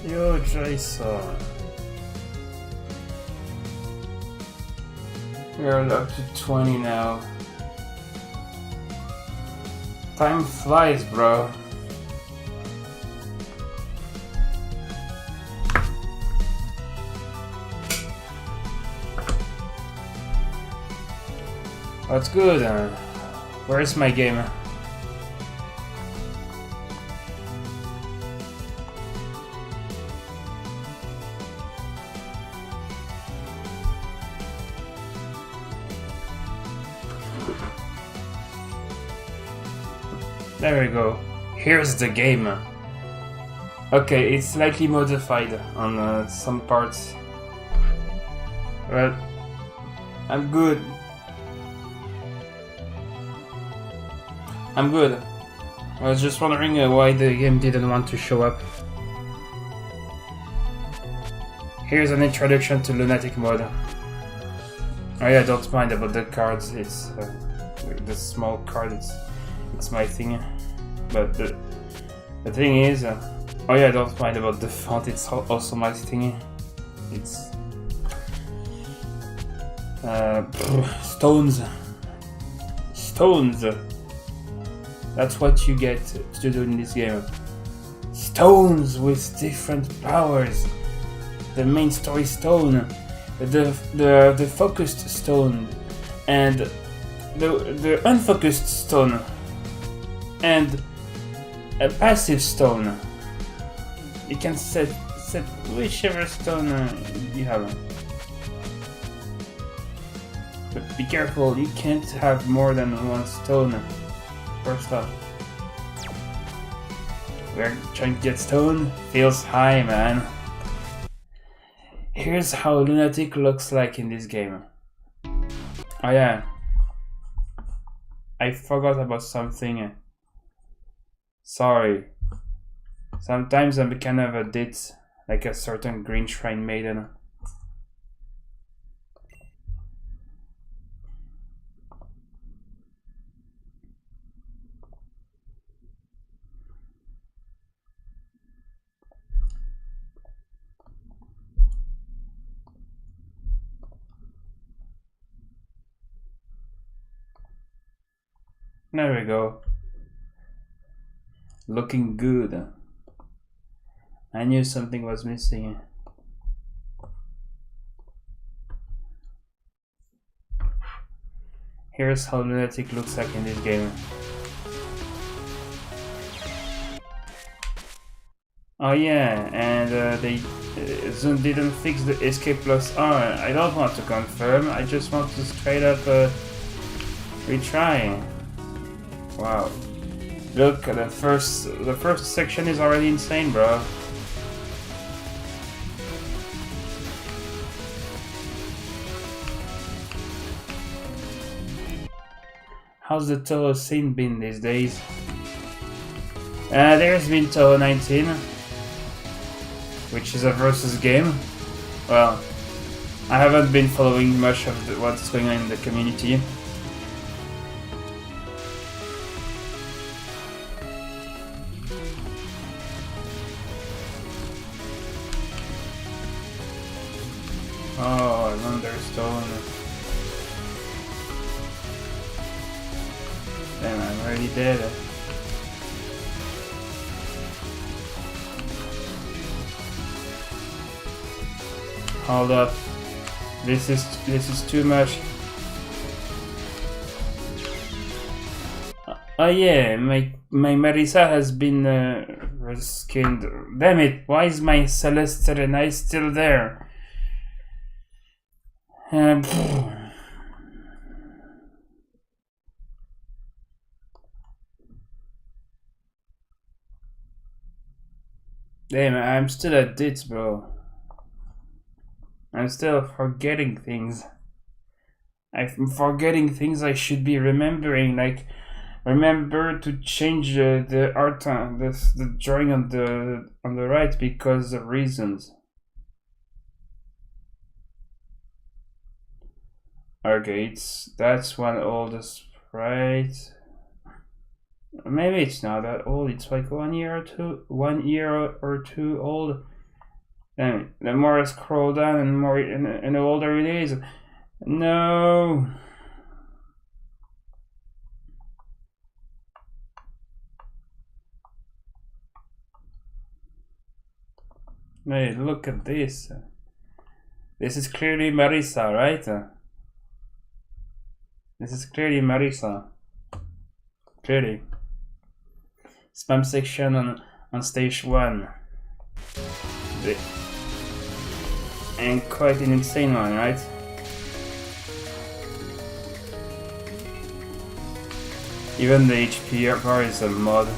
Yo, Jason. We're up to 20 now. Time flies, bro. That's good. Where's my game? There we go. Here's the game. Okay, it's slightly modified on some parts, but I'm good. I'm good. I was just wondering why the game didn't want to show up. Here's an introduction to Lunatic mode. Oh yeah, don't mind about the cards. It's the small card. It's my thing. But the thing is, oh yeah, don't mind about the font. It's also my thing. It's stones. Stones. That's what you get to do in this game. Stones with different powers. The main story stone, the focused stone, and the unfocused stone, and a passive stone. You can set whichever stone you have. But be careful, you can't have more than one stone. First off, we're trying to get stone. Feels high, man. Here's how Lunatic looks like in this game. Oh yeah, I forgot about something. Sorry. Sometimes I'm kind of a ditz, like a certain green shrine maiden. There we go. Looking good. I knew something was missing. Here's how Lunatic looks like in this game. Oh yeah, and they Zune didn't fix the escape plus R. I don't want to confirm, I just want to straight up retry. Wow. Look, the first section is already insane, bro. How's the Touhou scene been these days? There's been Touhou 19, which is a versus game. Well, I haven't been following much of what's going on in the community. Oh, Wonderstone. Damn, I'm already dead. Hold up. This is too much. Oh yeah, my Marisa has been reskinned. Damn it! Why is my Celeste Serenai still there? Damn, I'm still a ditz, bro. I'm still forgetting things. I'm forgetting things I should be remembering, like remember to change the art, the drawing on the right because of reasons. Okay, that's one old sprite. Maybe it's not that old. It's like 1 year or two old. And the more I scroll down and more and the older it is. No. Hey, look at this. This is clearly Marisa, right? This is clearly Marisa. Clearly. Spam section on stage 1. And quite an insane one, right? Even the HP bar is a mod.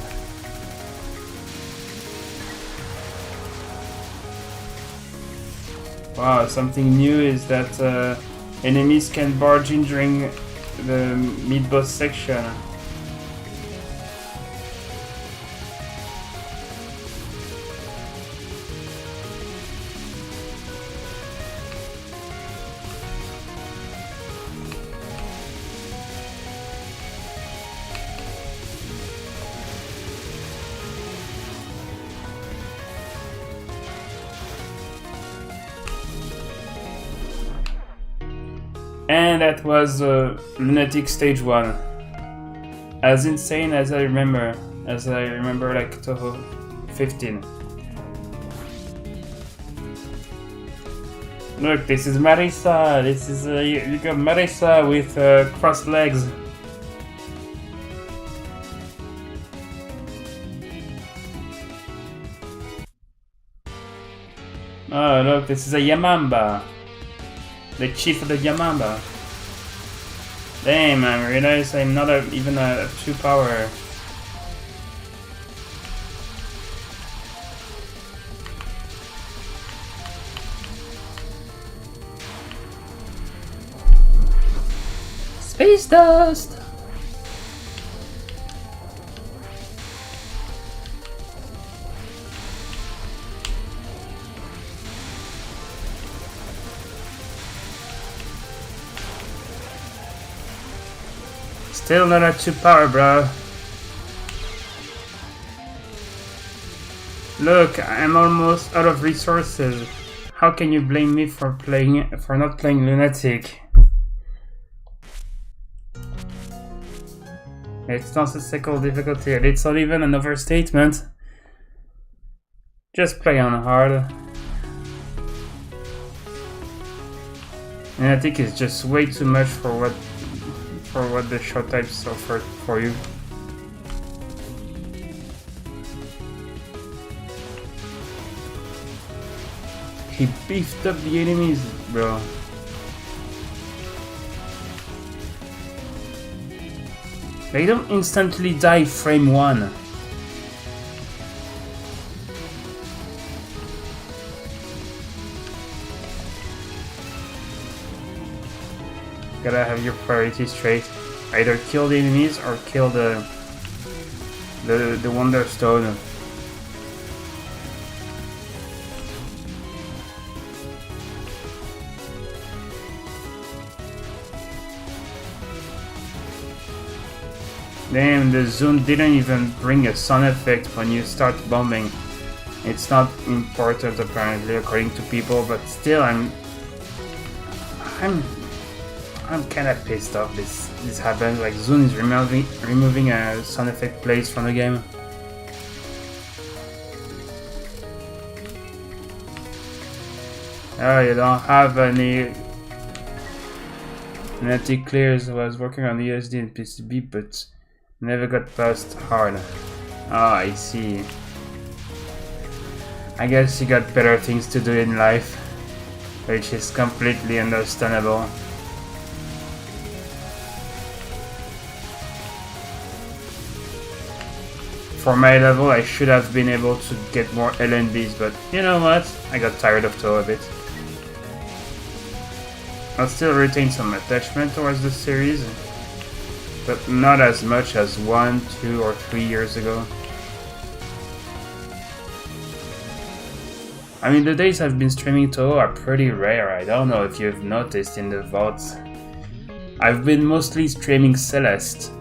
Wow, something new is that enemies can barge in during the mid-boss section. And that was Lunatic Stage 1. As insane as I remember like Touhou 15. Look, this is Marisa. This is you got Marisa with crossed legs. Oh look, this is a Yamamba. The chief of the Yamamba. Damn, I realize I'm not even a 2 power. Space dust! Still not at 2 power, bro. Look, I'm almost out of resources. How can you blame me for not playing Lunatic? It's not a second difficulty. It's not even an overstatement. Just play on hard. Lunatic is just way too much for what the shot types offer for you. He beefed up the enemies, bro. They don't instantly die frame 1. Gotta have your priorities straight. Either kill the enemies or kill the Wonder Stone. Damn, the zone didn't even bring a sound effect when you start bombing. It's not important apparently according to people, but still I'm kinda pissed off this happened. Like Zune is removing a sound effect plays from the game. Oh, you don't have any Lunatic clears. I was working on the USD and PCB, but never got past hard. Oh, I see. I guess you got better things to do in life, which is completely understandable. For my level, I should have been able to get more LNBs, but you know what? I got tired of Touhou a bit. I'll still retain some attachment towards the series, but not as much as 1, 2, or 3 years ago. I mean, the days I've been streaming Touhou are pretty rare. I don't know if you've noticed in the VODs. I've been mostly streaming Celeste.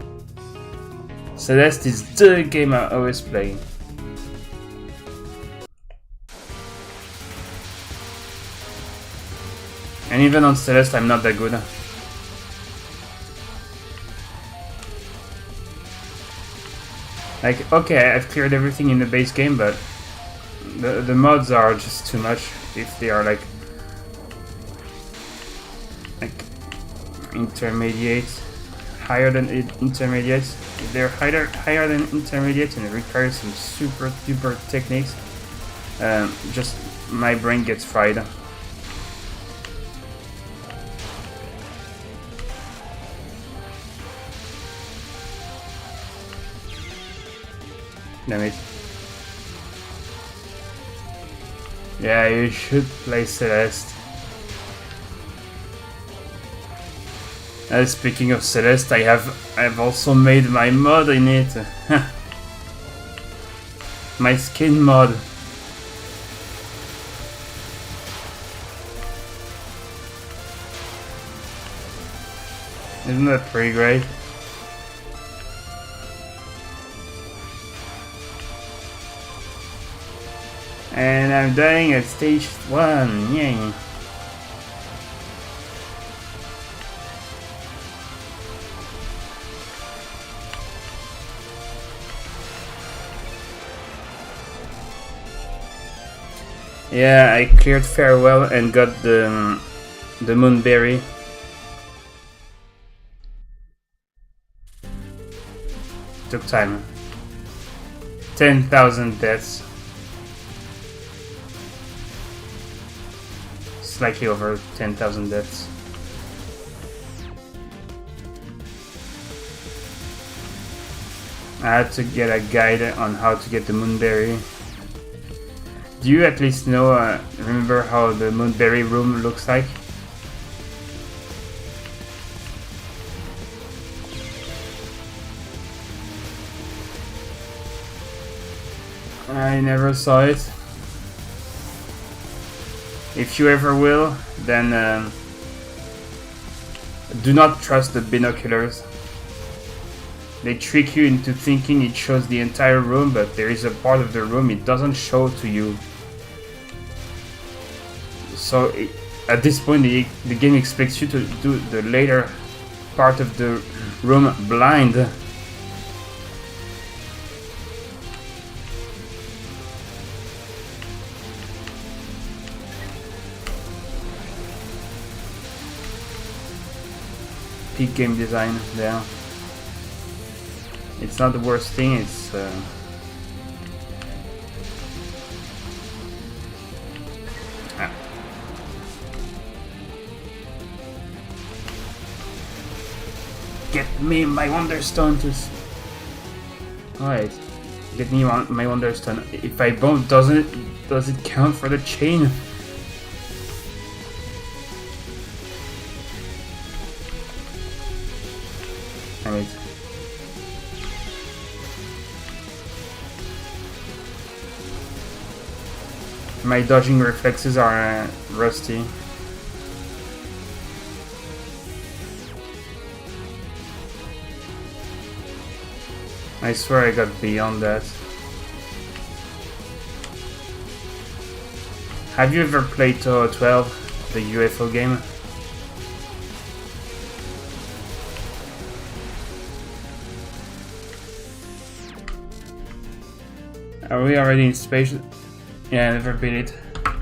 Celeste is the game I always play. And even on Celeste, I'm not that good. Like, okay, I've cleared everything in the base game, but the mods are just too much if they are like intermediate, higher than intermediate. If they're higher than intermediate and it requires some super duper techniques, just my brain gets fried. Damn it. Yeah, you should play Celeste. Speaking of Celeste, I've also made my mod in it. My skin mod. Isn't that pretty great? And I'm dying at stage 1, yay! Yeah, I cleared Farewell and got the Moonberry. Took time. 10,000 deaths. Slightly over 10,000 deaths. I had to get a guide on how to get the Moonberry. Do you at least know, remember how the Moonberry room looks like? I never saw it. If you ever will, then do not trust the binoculars. They trick you into thinking it shows the entire room, but there is a part of the room it doesn't show to you. So at this point the game expects you to do the later part of the room blind. Peak game design there. It's not the worst thing, it's Get me my Wonderstone to... Alright. Get me my Wonderstone. If I bomb, does it count for the chain? Damn it. My dodging reflexes are rusty. I swear I got beyond that. Have you ever played Touhou 12, the UFO game? Are we already in space? Yeah, I never beat it.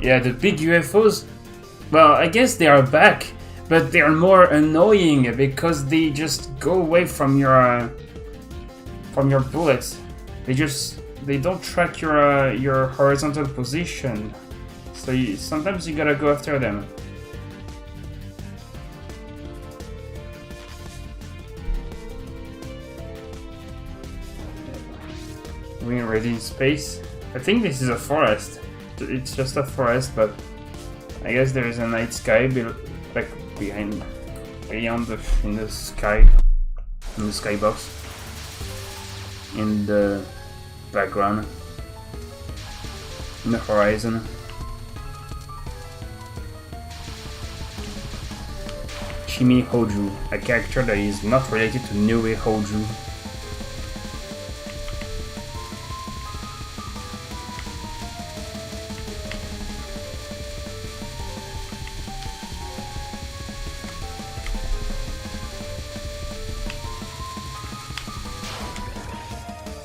Yeah, the big UFOs, well, I guess they are back, but they are more annoying because they just go away from your bullets. They don't track your horizontal position, so sometimes you gotta go after them. We're already in space. I think this is a forest. It's just a forest, but I guess there is a night sky like beyond in the sky, in the skybox, in the background, in the horizon. Shimi Hoju, a character that is not related to Niue Hoju.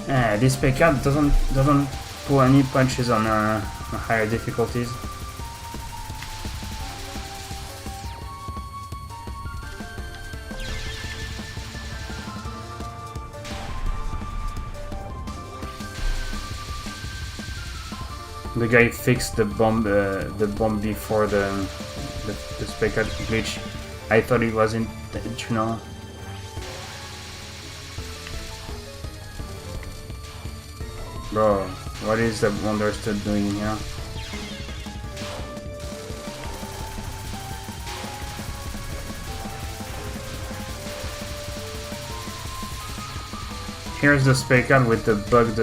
This spec card doesn't pull any punches on higher difficulties. The guy fixed the bomb before the spec card glitch. I thought it was intentional. Bro, what is the Wonderstood doing here? Here's the spec card with the bugged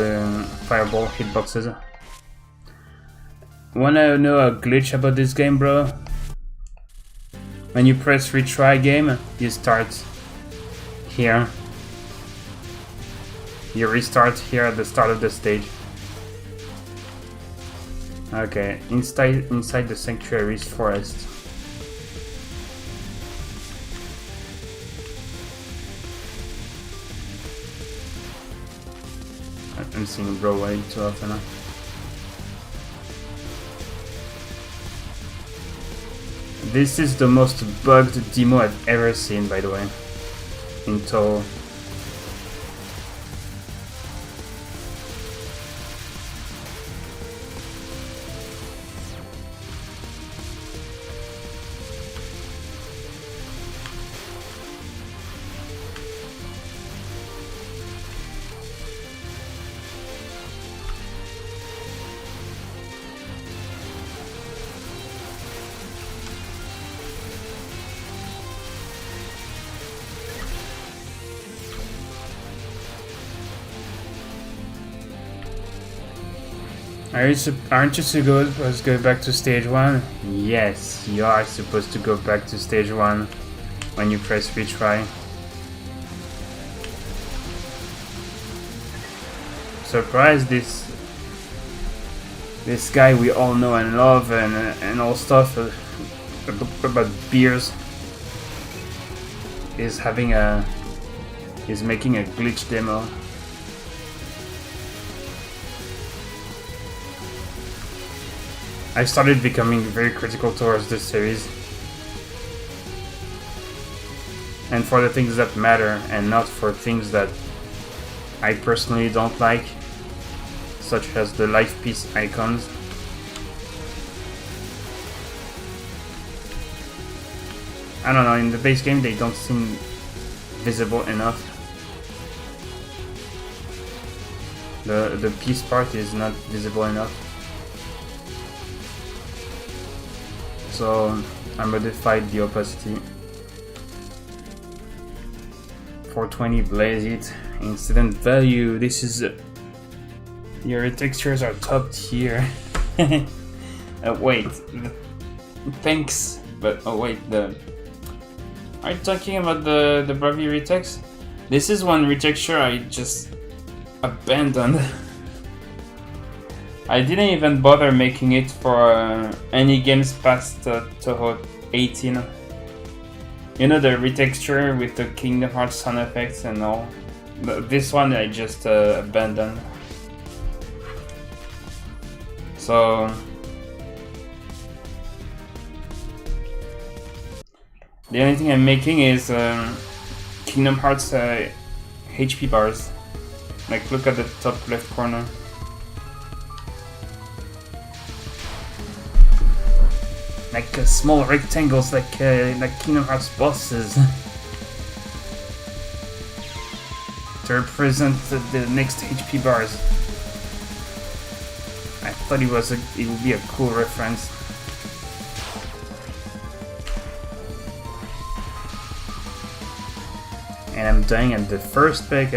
fireball hitboxes. Wanna know a glitch about this game, bro? When you press retry game, you start here. You restart here at the start of the stage. Okay, inside the sanctuary's forest. I'm seeing bro way too often now. This is the most bugged demo I've ever seen, by the way, in Touhou. Aren't you supposed to go back to stage 1? Yes, you are supposed to go back to stage 1 when you press retry. Surprise, this guy we all know and love and all stuff about beers is making a glitch demo. I started becoming very critical towards this series, and for the things that matter and not for things that I personally don't like, such as the life piece icons. I don't know, in the base game they don't seem visible enough. The piece part is not visible enough. So I modified the opacity. 420 blaze it. Incident value. This is your textures are top tier. Wait. Thanks. But oh wait, are you talking about the Bravey retext? This is one retexture I just abandoned. I didn't even bother making it for any games past Touhou 18. You know, the retexture with the Kingdom Hearts sound effects and all. This one I just abandoned. So the only thing I'm making is Kingdom Hearts HP bars. Like, look at the top left corner. Like small rectangles, like Kingdom Hearts bosses, to represent the next HP bars. I thought it would be a cool reference. And I'm dying at the first pick.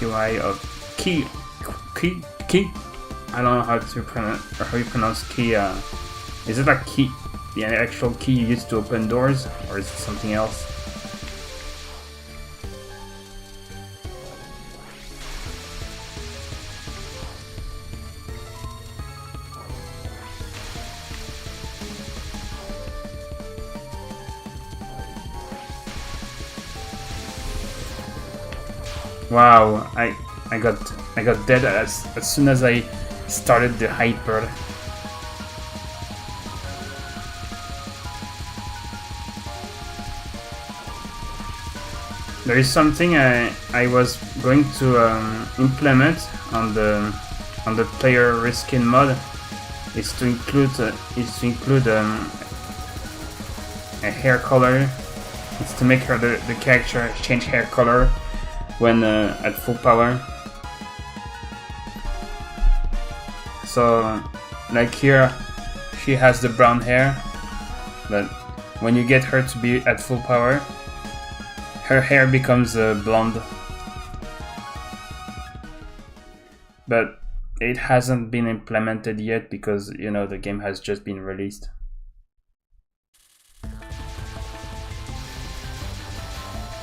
QI of key. I don't know how you pronounce key. Is it like key, the actual key you use to open doors, or is it something else? Wow, I got dead as soon as I started the hyper. There is something I was going to implement on the player reskin mod. Is to include a hair color. It's to make the character change hair color when at full power. So, like here, she has the brown hair, but when you get her to be at full power, her hair becomes blonde. But it hasn't been implemented yet because, you know, the game has just been released.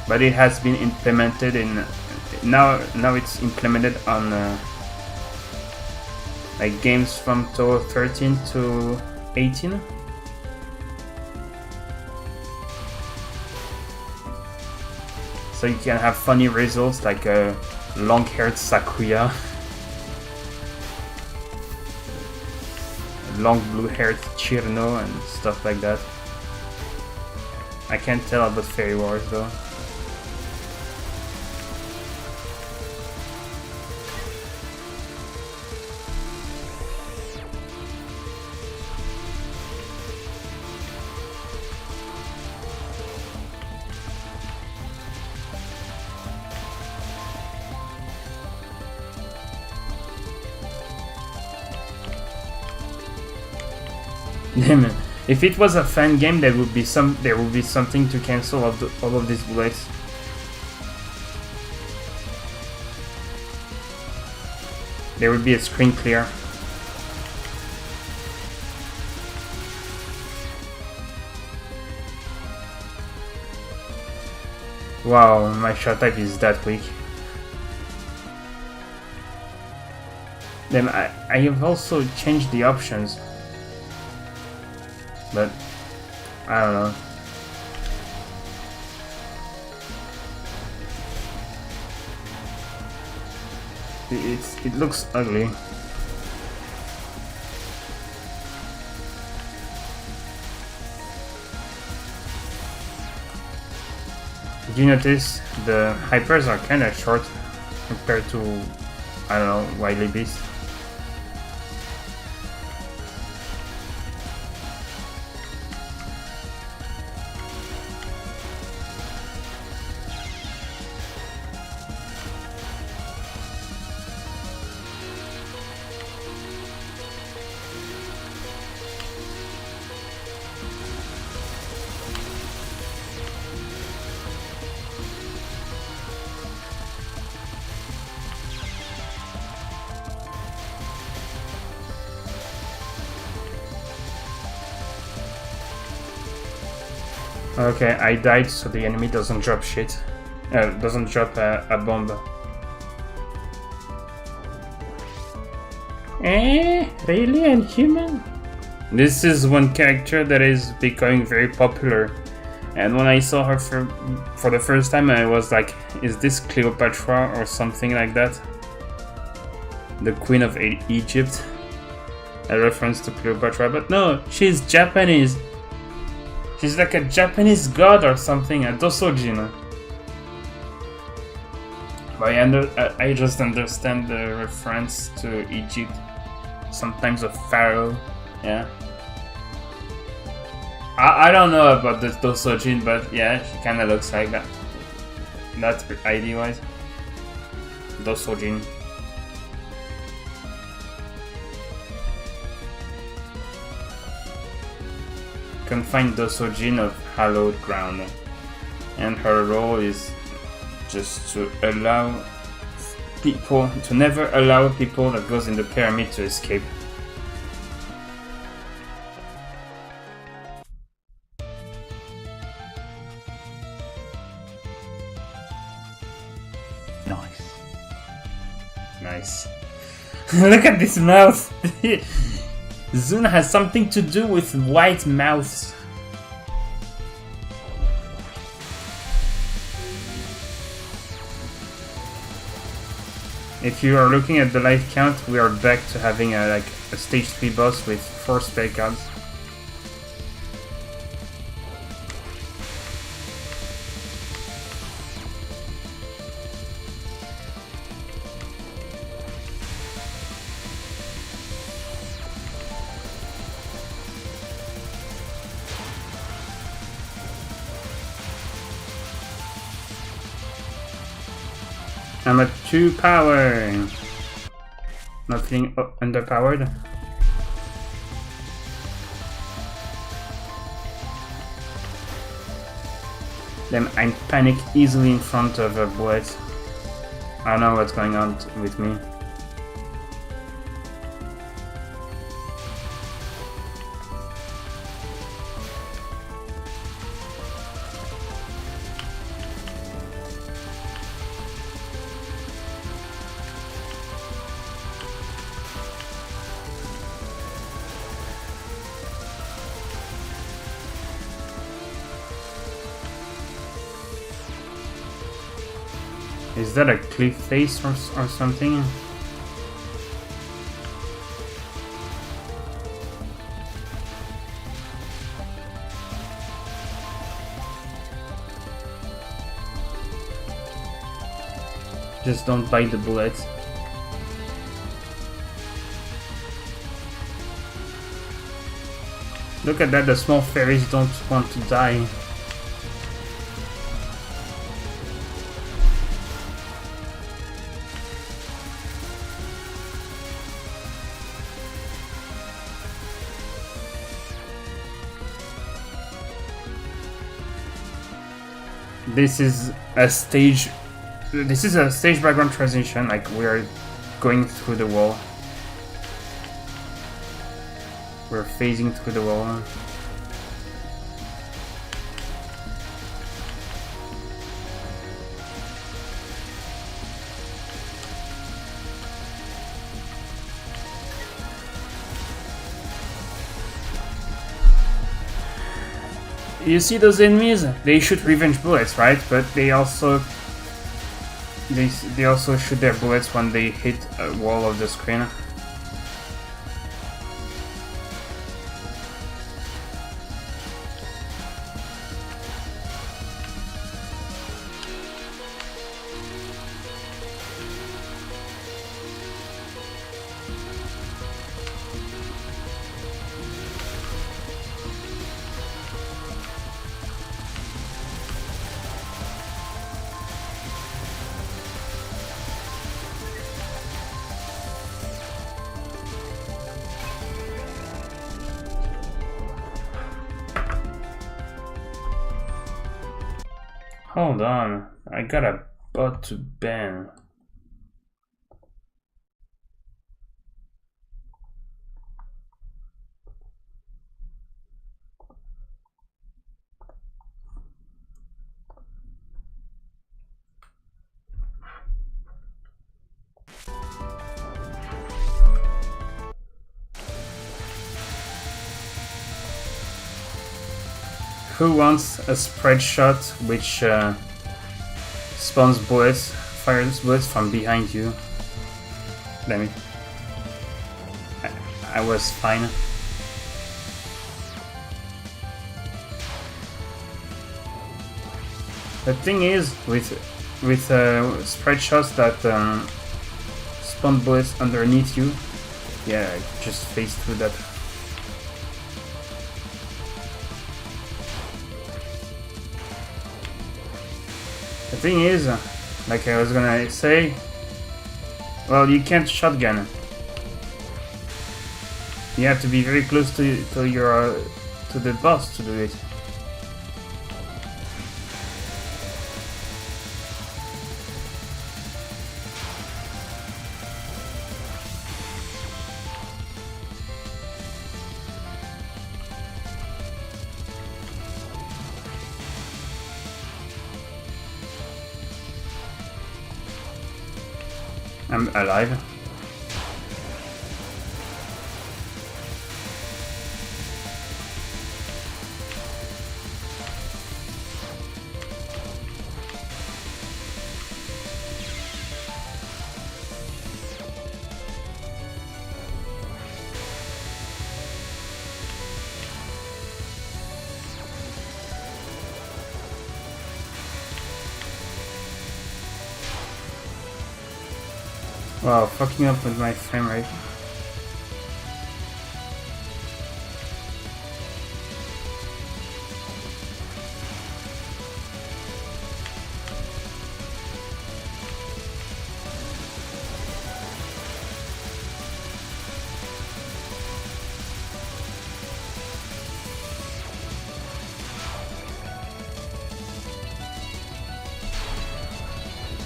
But it has been implemented in now it's implemented on like games from Touhou 13 to 18. So you can have funny results like a long-haired Sakuya, long blue-haired Chirno and stuff like that. I can't tell about Fairy Wars though. If it was a fan game, there would be something to cancel all of these bullets. There would be a screen clear. Wow, my shot type is that weak. Then I have also changed the options. But I don't know. It looks ugly. Did you notice the hypers are kind of short compared to, I don't know, Wily Beast? Okay, I died so the enemy doesn't drop shit. Doesn't drop a bomb. Really? And human? This is one character that is becoming very popular. And when I saw her for the first time, I was like, is this Cleopatra or something like that? The Queen of Egypt. A reference to Cleopatra, but no, she's Japanese. She's like a Japanese god or something, a Dosojin. But I just understand the reference to Egypt, sometimes a pharaoh, yeah. I don't know about the Dosojin, but yeah, she kinda looks like that. That's ID-wise. Dosojin. Confined Dosojin of hallowed ground, and her role is just to allow people to never allow people that goes in the pyramid to escape. Nice. Look at this mouth. Zun has something to do with white mouths. If you are looking at the life count, we are back to having a stage 3 boss with 4 spell cards. I'm at 2 power. Not feeling underpowered. Then I panic easily in front of a bullet. I don't know what's going on with me. Is that a cliff face or something? Just don't bite the bullets. Look at that, the small fairies don't want to die. This is a stage background transition, like we are going through the wall. We're phasing through the wall. You see those enemies? They shoot revenge bullets, right? But they also shoot their bullets when they hit a wall of the screen. Hold on, I got a butt to bend. Who wants a spread shot which spawns bullets, fires bullets from behind you? Damn it. I was fine. The thing is, with spread shots that spawn bullets underneath you, yeah, I just phased through that. The thing is, like I was gonna say, well, you can't shotgun. You have to be very close to the boss to do it. I'm alive. Wow, fucking up with my frame rate.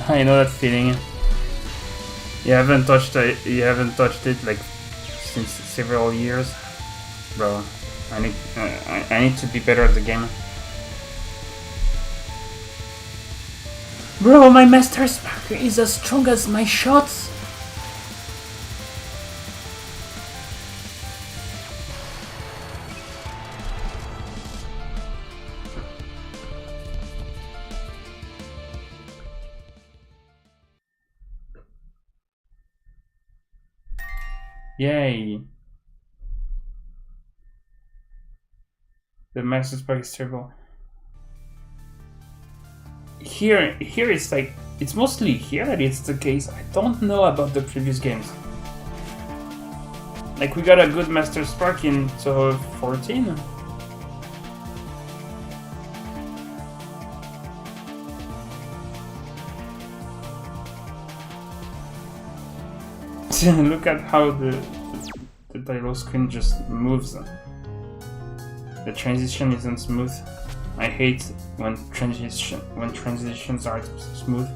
I know that feeling. You haven't touched it like since several years, bro. I need to be better at the game. Bro, my Master Spark is as strong as my shots. Yay! The Master Spark is terrible. Here it's like, it's mostly here that it's the case. I don't know about the previous games. Like, we got a good Master Spark in Touhou 14. Look at how the title screen just moves. The transition isn't smooth. I hate when transitions are smooth.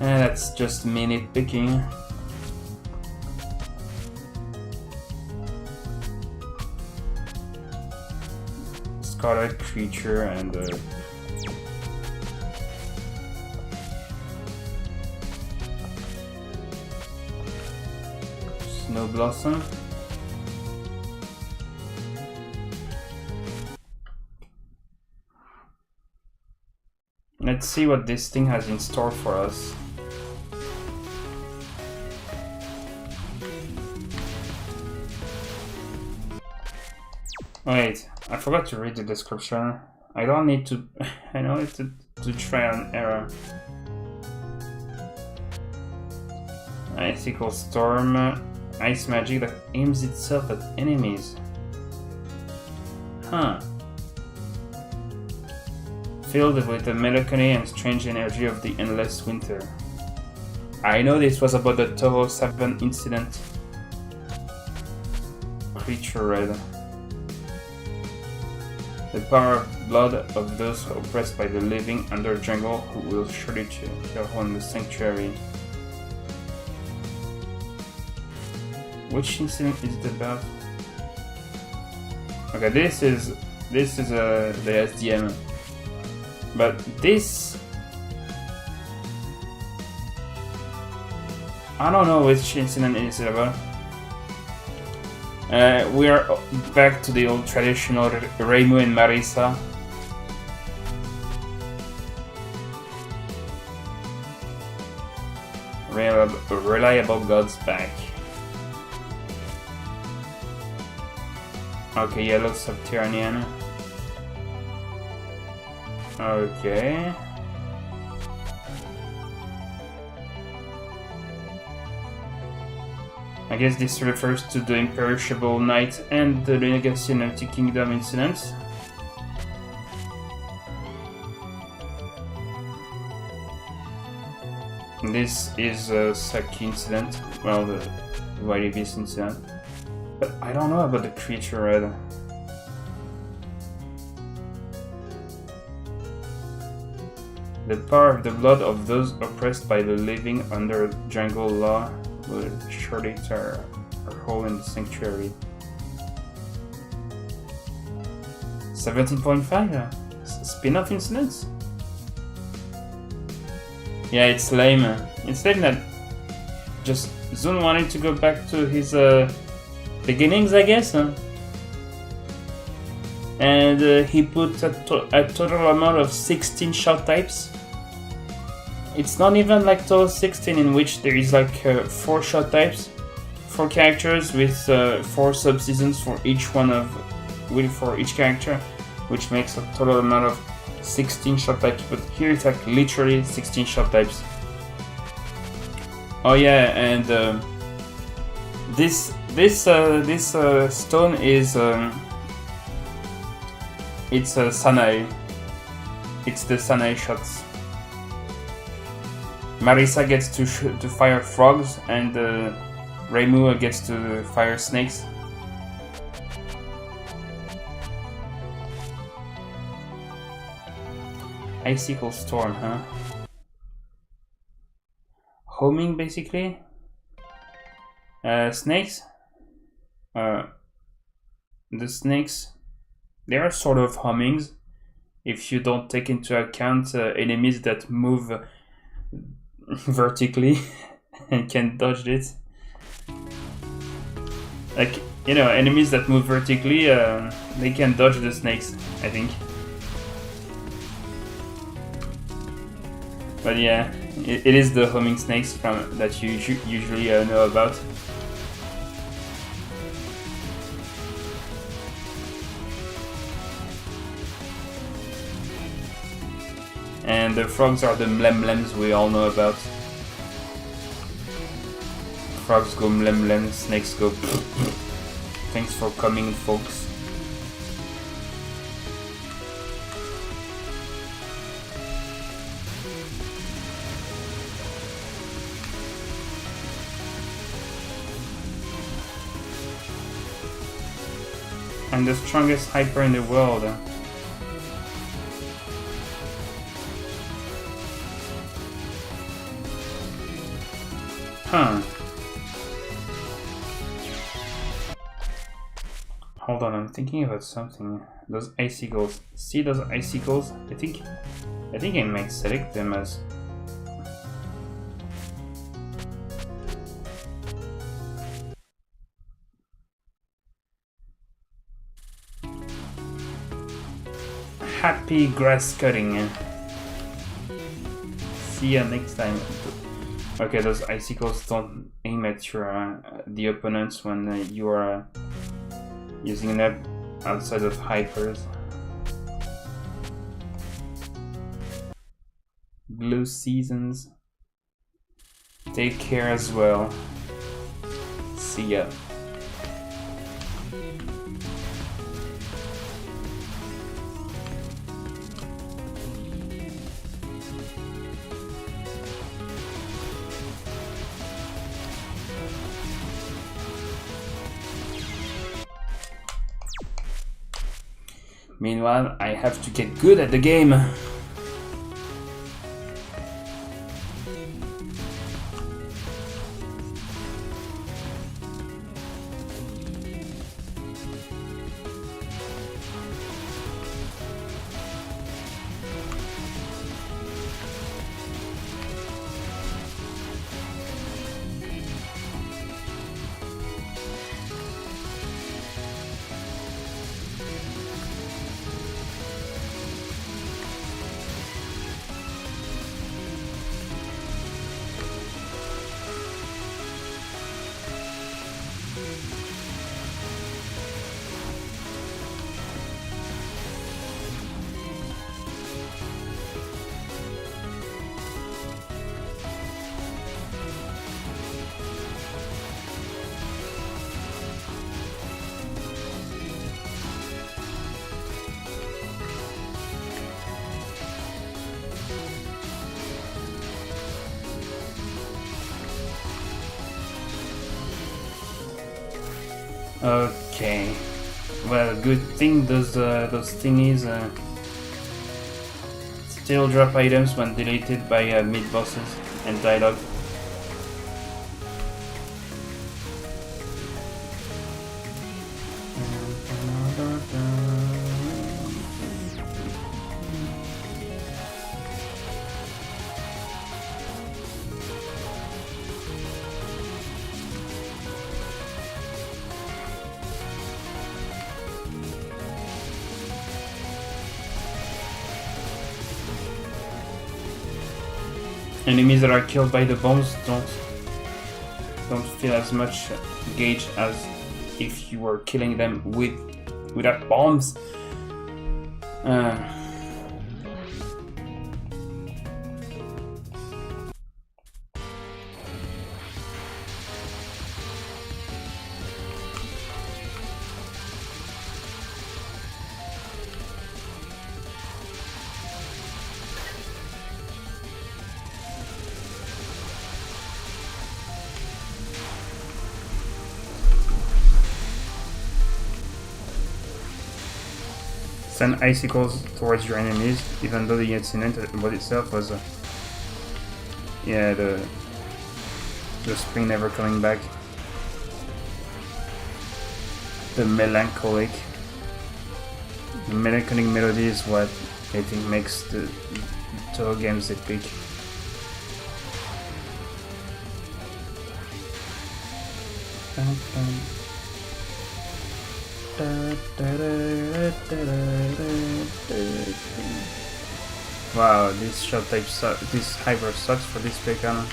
And that's just me nitpicking. Scarlet Creature and Snow Blossom. Let's see what this thing has in store for us. Wait, I forgot to read the description. I don't need to. I don't need to try an error. Icicle Storm, ice magic that aims itself at enemies. Huh. Filled with the melancholy and strange energy of the endless winter. I know this was about the Touhou 7 incident. Creature Red. The power of blood of those oppressed by the living under jungle who will surely take their home in the sanctuary. Which incident is it about? Okay, this is the SDM. But this, I don't know which incident is it about. We are back to the old traditional Reimu and Marisa. Reliable gods back. Okay, yellow subterranean. Okay. I guess this refers to the Imperishable Knight and the Legacy of the Kingdom incidents. This is a Saki incident, well, the White Abyss incident. But I don't know about the Creature Red. The power of the blood of those oppressed by the living under jungle law will surely tear a hole in the sanctuary. 17.5? Spin-off incidents? Yeah, it's lame. It's lame that just Zun wanted to go back to his beginnings, I guess. And he put a total amount of 16 shot types. It's not even like total 16, in which there is like 4 shot types, 4 characters with 4 sub-seasons for each character, which makes a total amount of 16 shock types, but here it's like literally 16 shock types. Oh yeah, and this stone is it's a Sanae. It's the Sanae shots. Marisa gets to fire frogs, and Reimu gets to fire snakes. Icicle storm, huh? Homing, basically. Snakes. The snakes, they are sort of homings if you don't take into account enemies that move vertically and can dodge it. Like, you know, enemies that move vertically, they can dodge the snakes, I think. But yeah, it is the homing snakes that you usually know about. And the frogs are the mlemlems we all know about. Frogs go mlemlem, snakes go Thanks for coming, folks. I'm the strongest hyper in the world. Huh. Hold on, I'm thinking about something. Those icicles. See those icicles? I think I might select them as happy grass cutting. See ya next time. Okay, those icicles don't aim at your the opponents when you are using them outside of hypers. Blue seasons. Take care as well. See ya. Meanwhile, I have to get good at the game. Okay. Well, good thing those thingies still drop items when deleted by mid-bosses and dialogue. Enemies that are killed by the bombs don't feel as much gauge as if you were killing them without bombs. send icicles towards your enemies, even though the incident about itself was, yeah, the spring never coming back. The melancholic melody is what I think makes the Touhou games epic. Wow, this shot type this hyper sucks for this Pekana.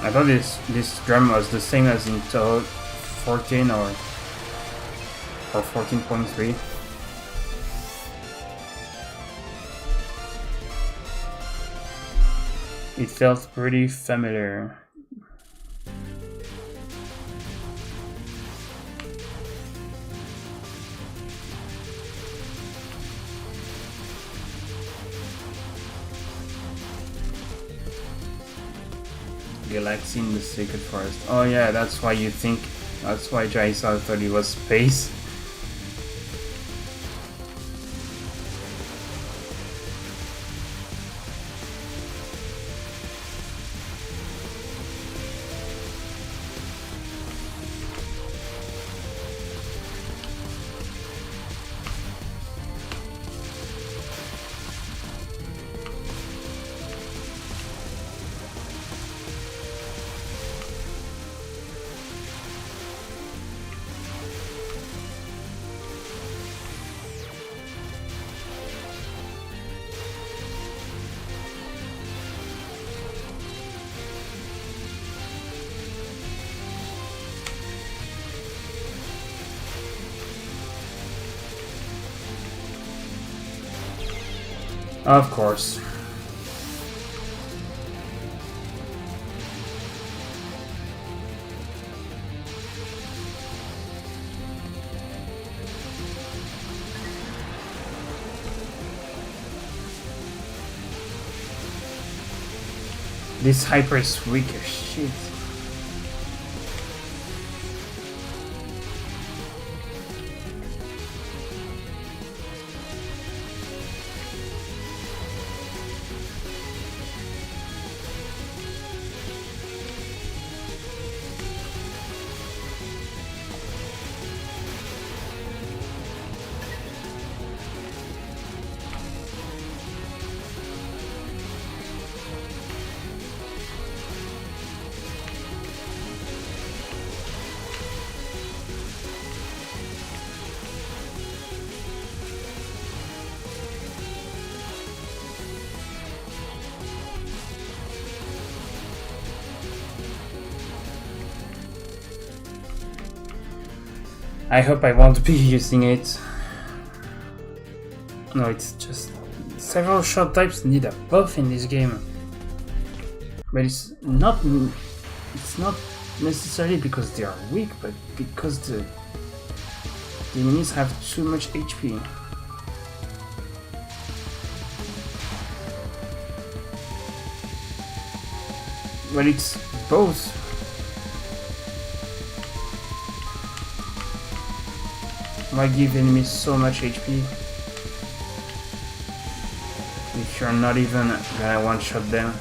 I thought this drum was the same as in Touhou 14 or 14.3. It felt pretty familiar. Galaxy in the Sacred Forest. Oh yeah, that's why that's why Jaisa thought it was space. Of course. This hyper is weak as shit. I hope I won't be using it. No, it's just several shot types need a buff in this game. But it's not necessarily because they are weak, but because the enemies have too much HP. But it's both. Why give enemies so much HP if you're not even gonna one-shot them?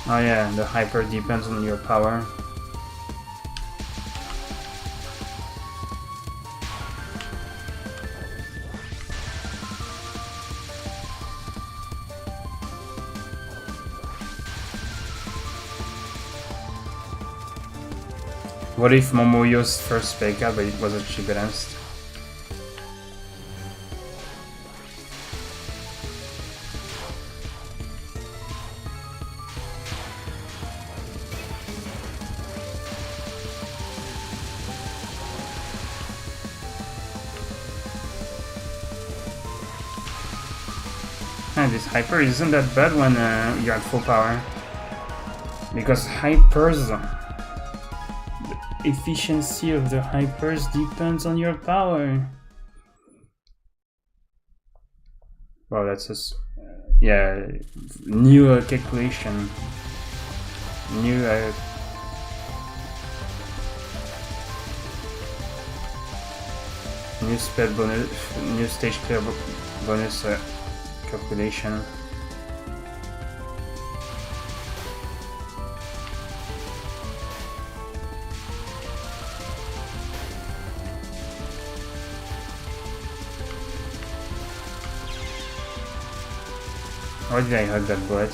Oh yeah, the hyper depends on your power. What if Momoyo's first P.E.K.K.A, but it was actually balanced? this hyper isn't that bad when you're at full power. Because hypers, the efficiency of the hypers depends on your power. Wow, that's a yeah, new calculation, new new spell bonus, new stage clear bonus calculation. Why did I hug that bullet?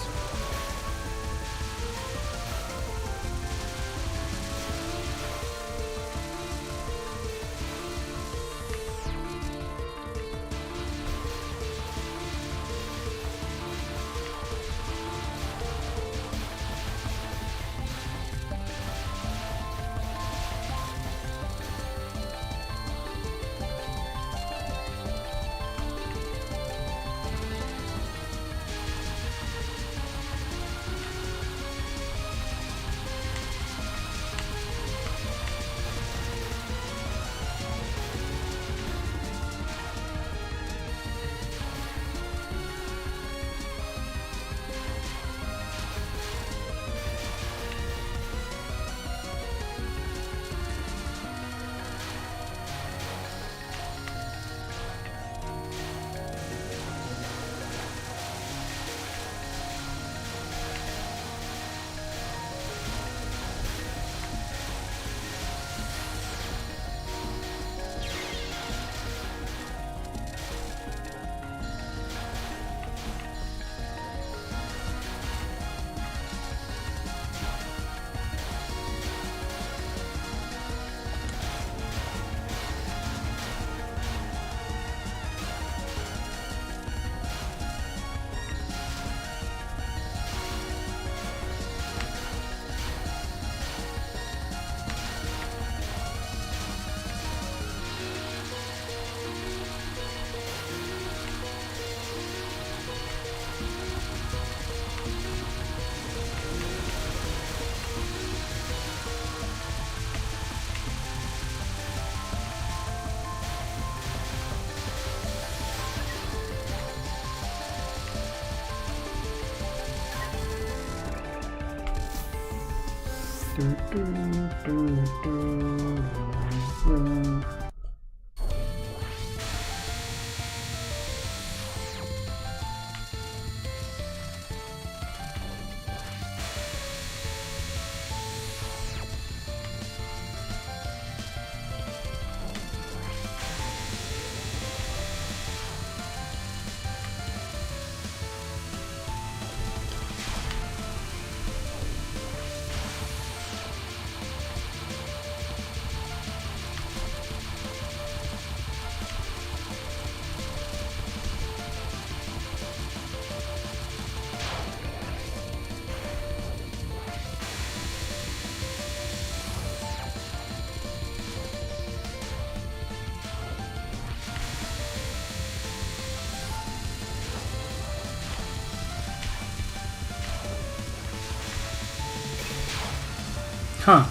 Huh.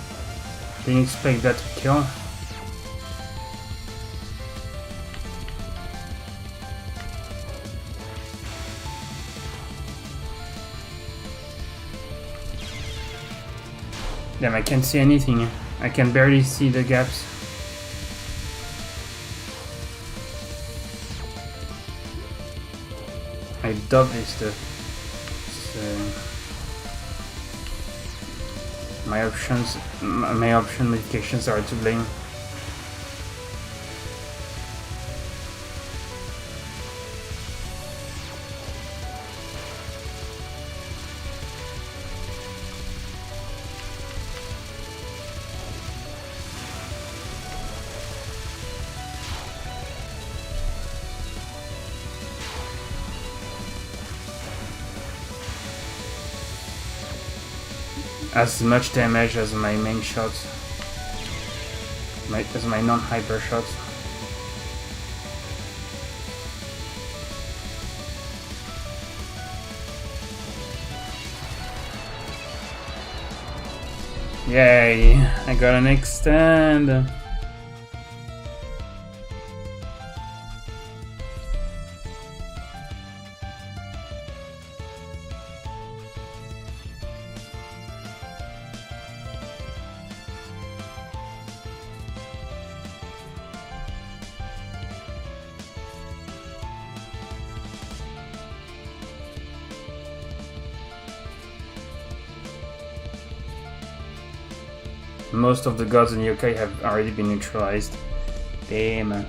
Didn't expect that to kill. Damn, I can't see anything. I can barely see the gaps. I doubt this stuff. My option modifications are to blame. As much damage as my main shots, as my non-hyper shots. Yay, I got an extend. Most of the gods in yokai have already been neutralized. Damn.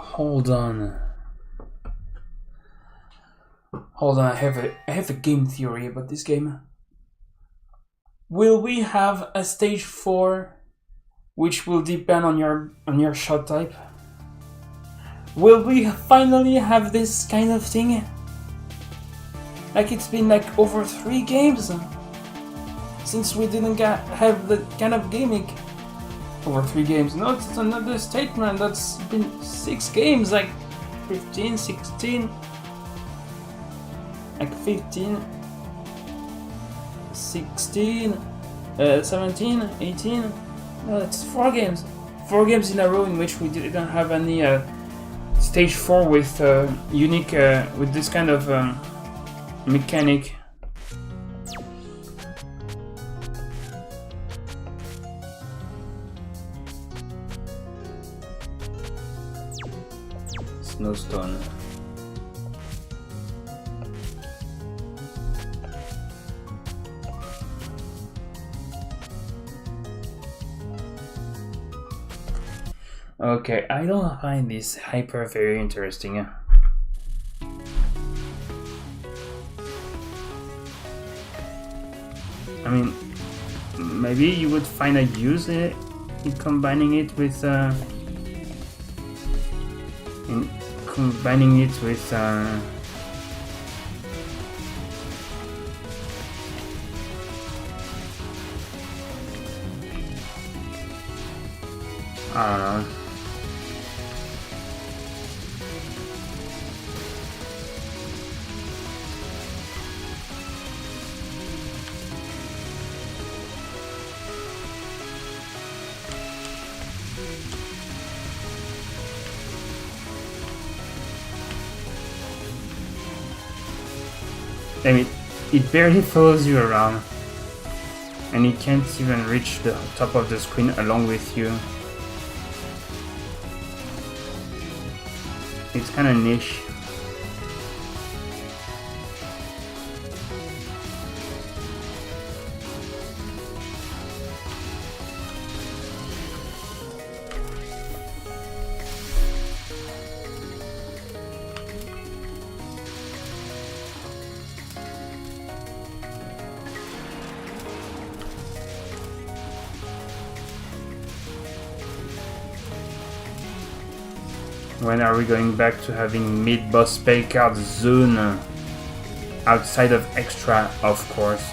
Hold on, I have a game theory about this game. Will we have a stage 4 which will depend on your shot type? Will we finally have this kind of thing? Like it's been like over 3 games since we didn't have that kind of gimmick. Over 3 games. No, it's another statement. That's been 6 games, like 15, 16, like 15, 16, 17, 18. No, that's 4 games. 4 games in a row in which we didn't have any stage 4 with unique, with this kind of mechanic. Snowstone. Okay, I don't find this hyper very interesting. I mean, maybe you would find a use in combining it with I don't know. I mean, it barely follows you around, and it can't even reach the top of the screen along with you. It's kind of niche. When are we going back to having mid-boss spell card zone outside of extra, of course?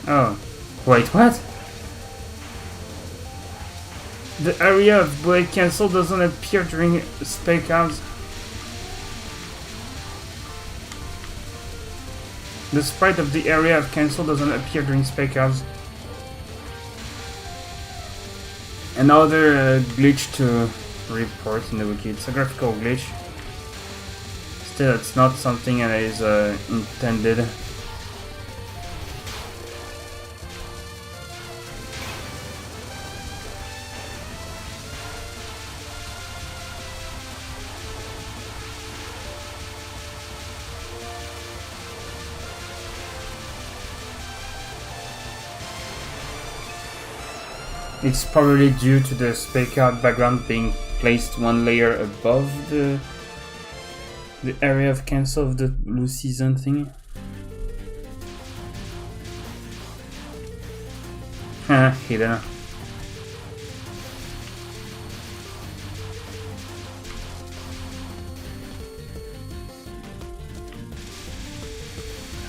Oh, wait, what? The area of Blade Cancel doesn't appear during spell cards. The sprite of the area of cancel doesn't appear during spec cards. Another glitch to report in the wiki. It's a graphical glitch. Still, it's not something that is intended. It's probably due to the spec card background being placed one layer above the area of cancel of the loose season thingy. Hidden.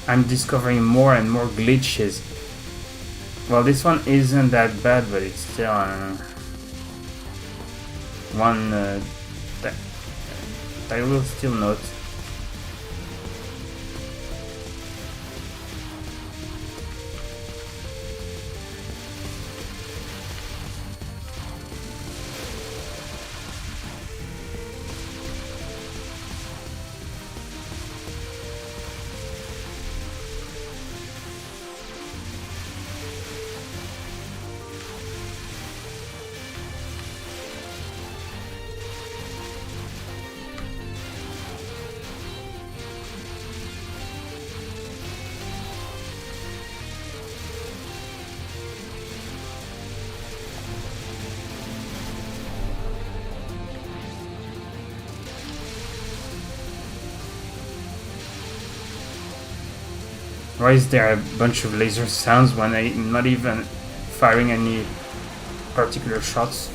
I'm discovering more and more glitches. Well, this one isn't that bad, but it's still one that I will still note. Why is there a bunch of laser sounds when I'm not even firing any particular shots?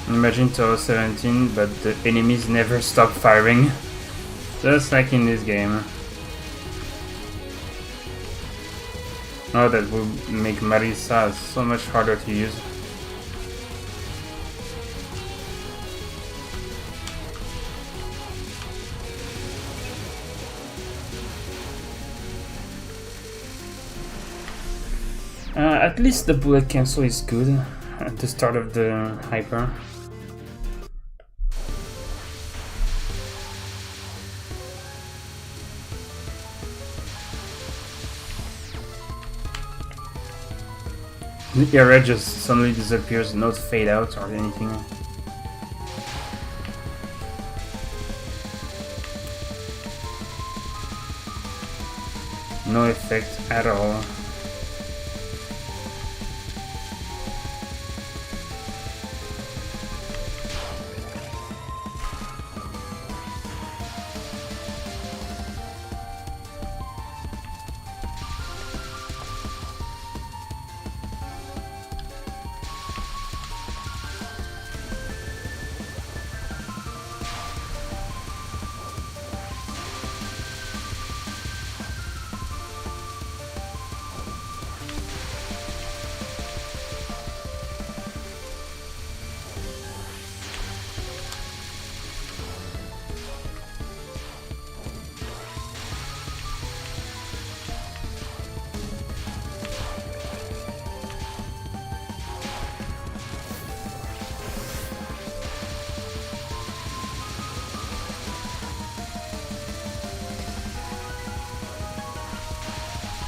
Imagine Touhou 17, but the enemies never stop firing. Just like in this game. Oh, that would make Marisa so much harder to use. At least the bullet cancel is good at the start of the hyper. The area just suddenly disappears, not fade out or anything. No effect at all.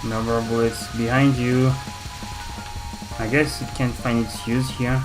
No more bullets behind you. I guess it can't find its use here.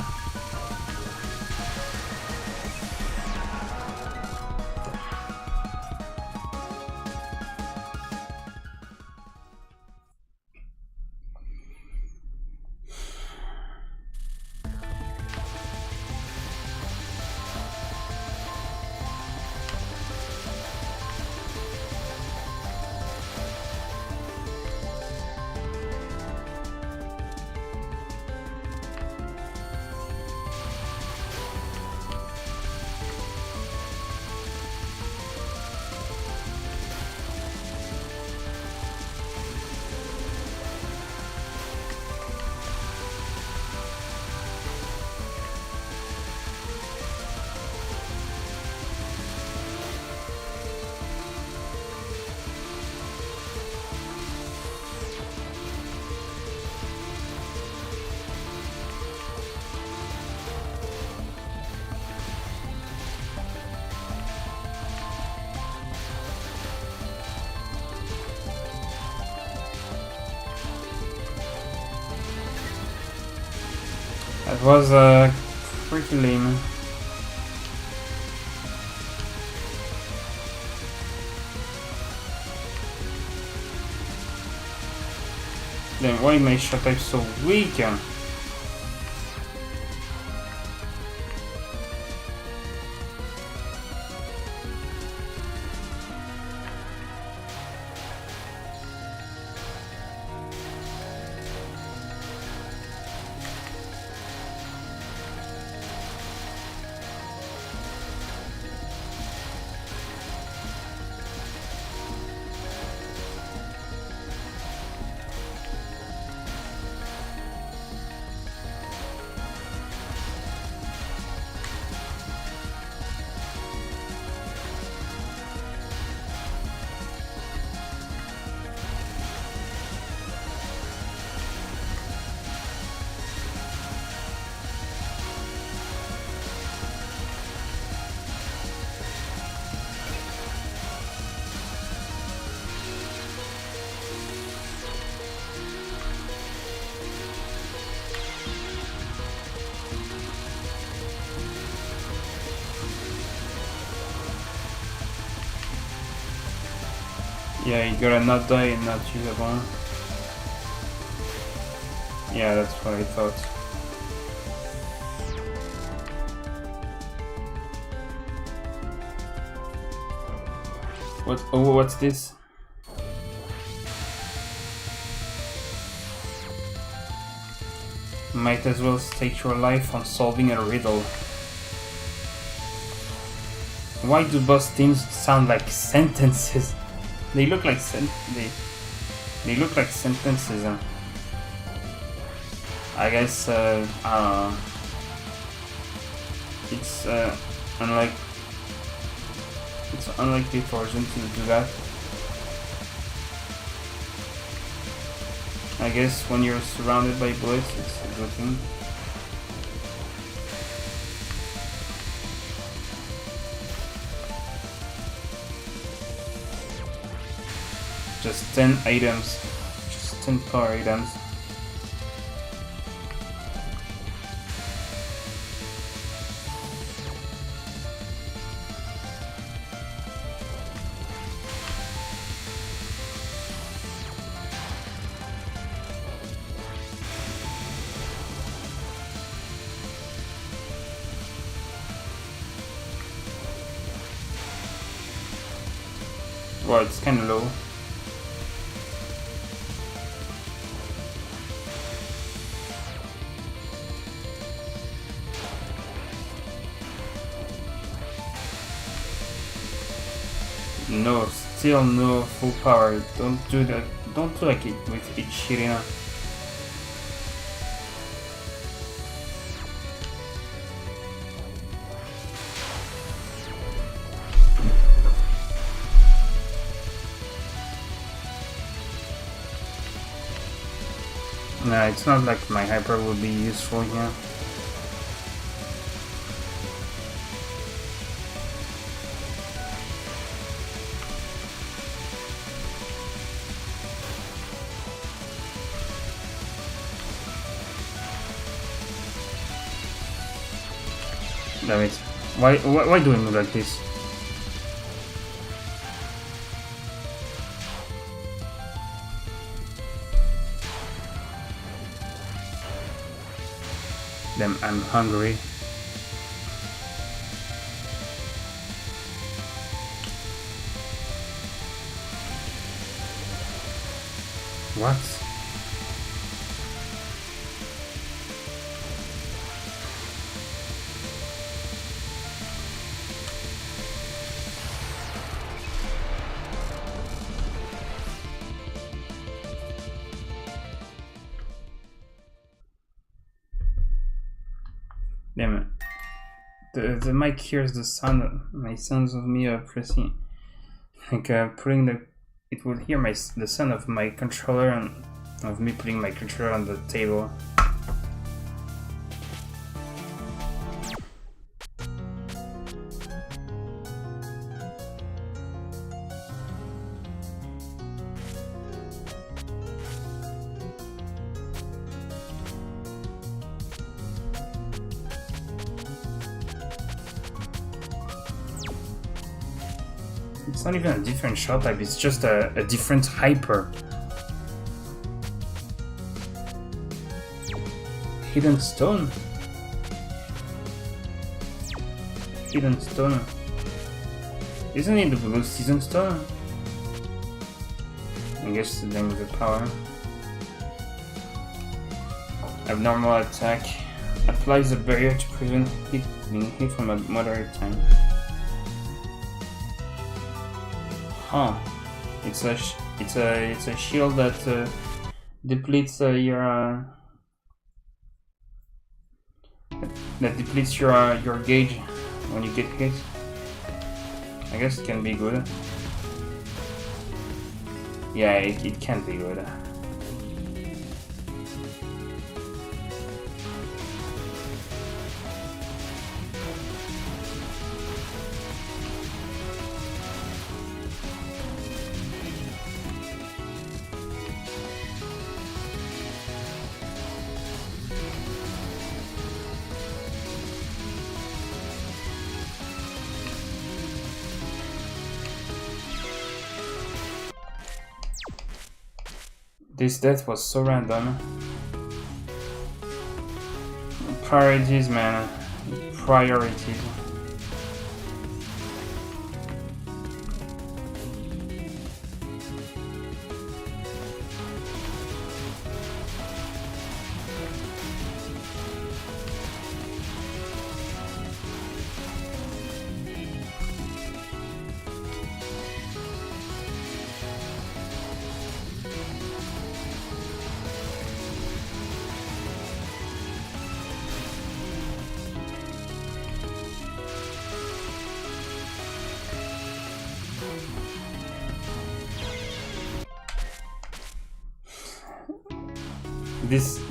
That was pretty lame. Then why my shot type so weak? Yeah, you gotta not die and not use a bomb. Yeah, that's what I thought. What? Oh, what's this? Might as well stake your life on solving a riddle. Why do boss themes sound like sentences? They look like they look like sentences. I guess it's unlikely for them to do that. I guess when you're surrounded by bullets, it's a good thing. Just 10 items. Just 10 power items. Well, it's kinda low. No, still no full power. Don't do that. Don't do like it with each Shirina. Nah, it's not like my hyper will be useful here. Damn it. Why do we move like this? Damn, I'm hungry. What? Damn it. The mic hears the sound of me pressing, like putting the. It would hear the sound of my controller and of me putting my controller on the table. It's not even a different shell type, it's just a different hyper. Hidden stone? Hidden stone. Isn't it the blue season stone? I guess the name of the power. Abnormal attack. Applies a barrier to prevent being hit from a moderate time. Huh. It's a shield that depletes your gauge when you get hit. I guess it can be good. Yeah, it can be good. This death was so random. Priorities, man. Priorities.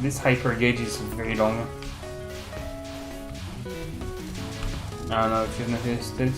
This hyper gauge is very long. I don't know if you've noticed it.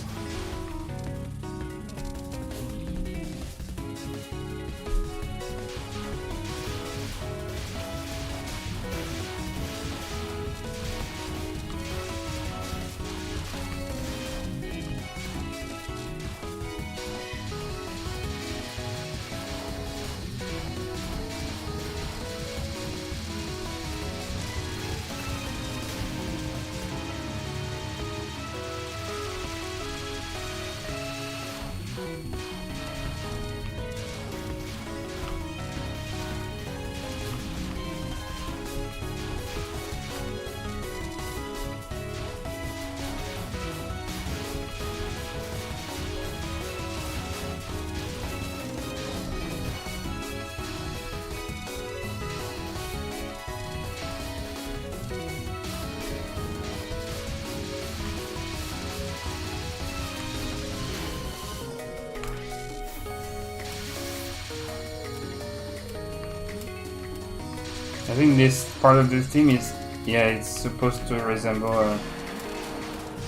I think this part of the theme is, yeah, it's supposed to resemble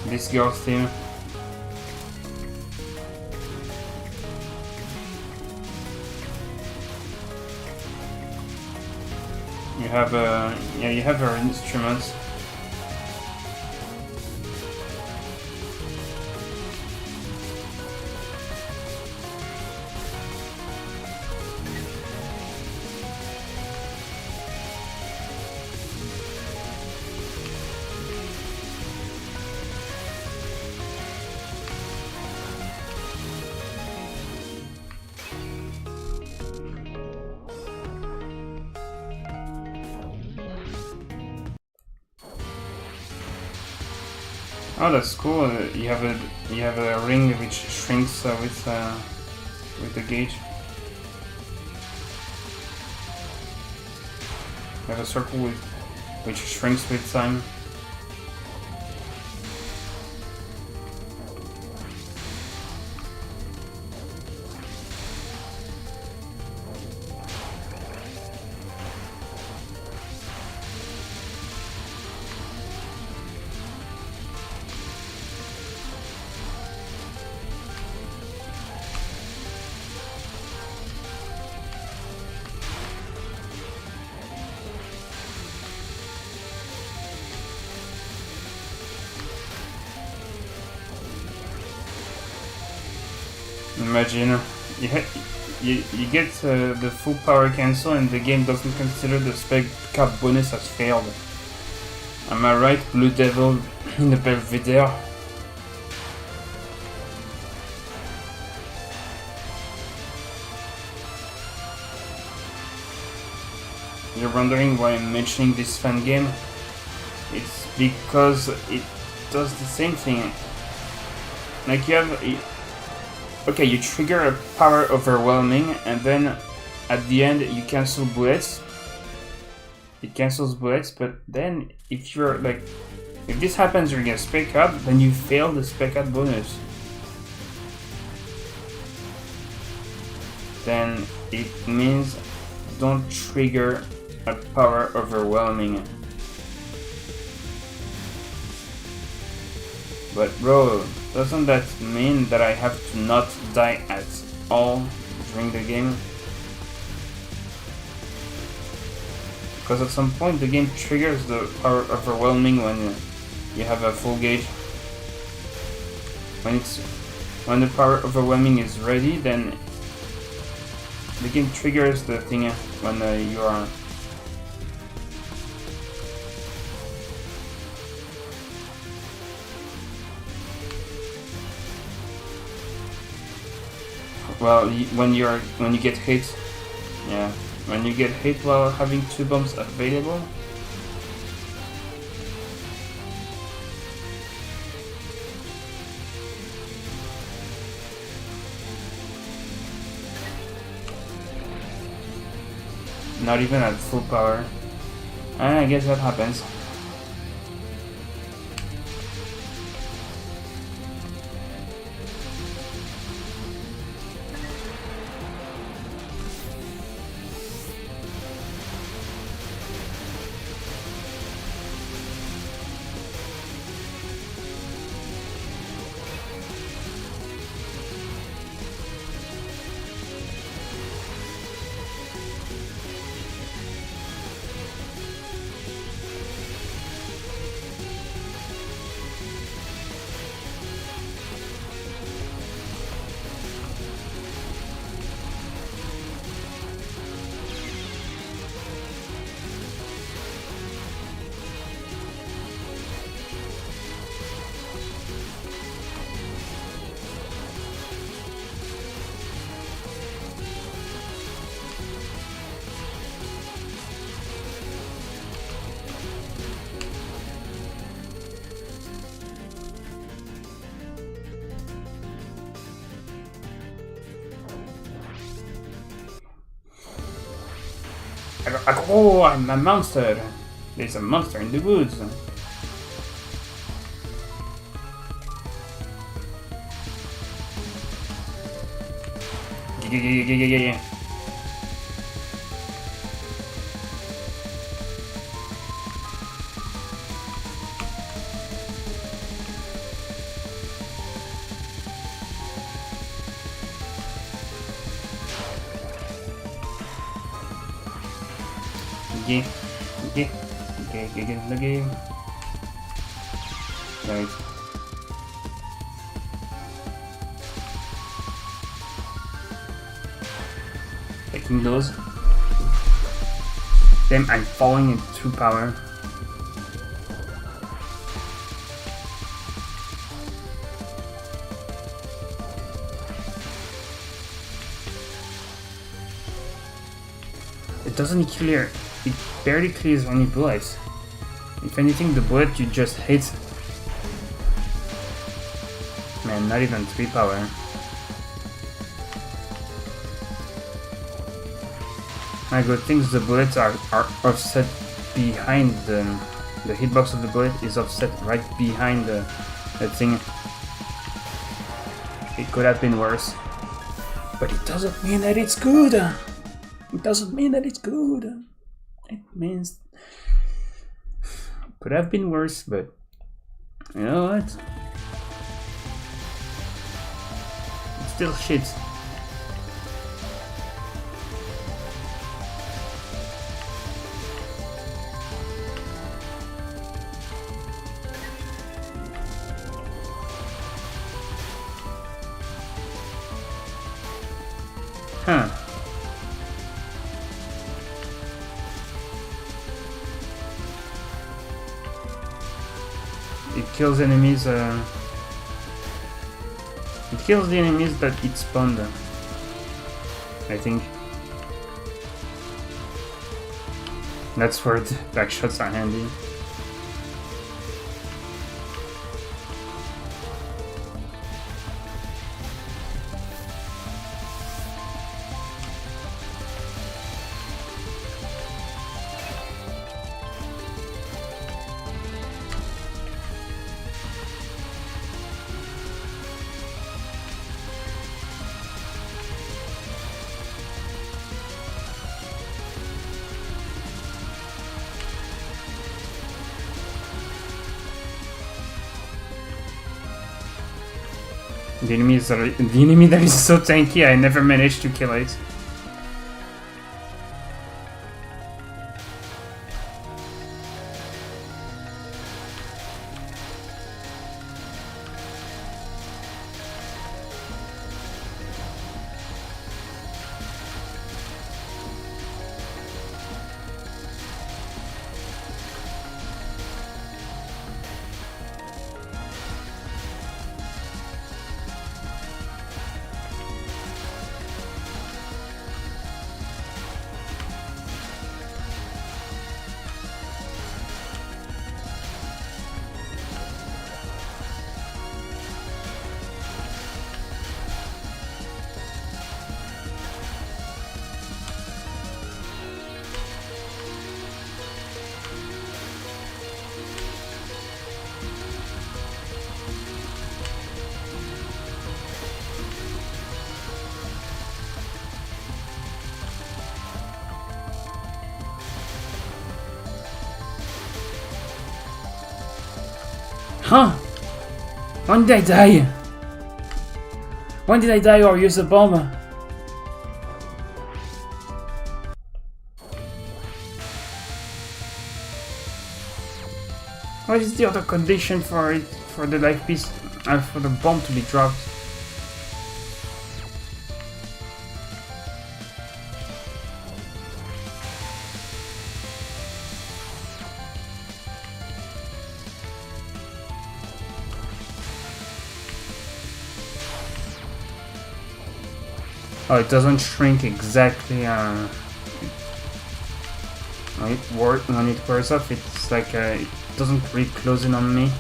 this girl's theme. You have you have her instruments. Oh, that's cool. You have a ring which shrinks with the gauge. You have a circle which shrinks with time. Imagine you get the full power cancel and the game doesn't consider the spec card bonus as failed. Am I right, Blue Devil in the Belvedere? You're wondering why I'm mentioning this fan game? It's because it does the same thing. Like okay, you trigger a power overwhelming and then at the end you cancel bullets. It cancels bullets, but then if you're like, if this happens during a spec up, then you fail the spec up bonus. Then it means don't trigger a power overwhelming. But bro, doesn't that mean that I have to not die at all during the game? Because at some point the game triggers the power overwhelming when you have a full gauge. When the power overwhelming is ready, then the game triggers the thing when you are. Well, when you get hit, yeah. When you get hit while having 2 bombs available. Not even at full power. I guess that happens. Oh, I'm a monster! There's a monster in the woods. Yeah. Okay. Right. Taking those. Then I'm falling into power. It doesn't clear. It barely clears any bullets. If anything, the bullet you just hit. Man, not even 3 power. My good things, the bullets are offset behind the hitbox of the bullet is offset right behind the thing. It could have been worse. But it doesn't mean that it's good. It doesn't mean that it's good. It means could have been worse, but you know what? It's still shit. Huh. It kills enemies, it kills the enemies that it spawned, I think. That's where the back shots are handy. The enemy that is so tanky, I never managed to kill it. Huh? When did I die? When did I die or use a bomb? What is the other condition for it, for the life piece, for the bomb to be dropped? Oh, it doesn't shrink exactly when it wears off. It's like it doesn't really close in on me.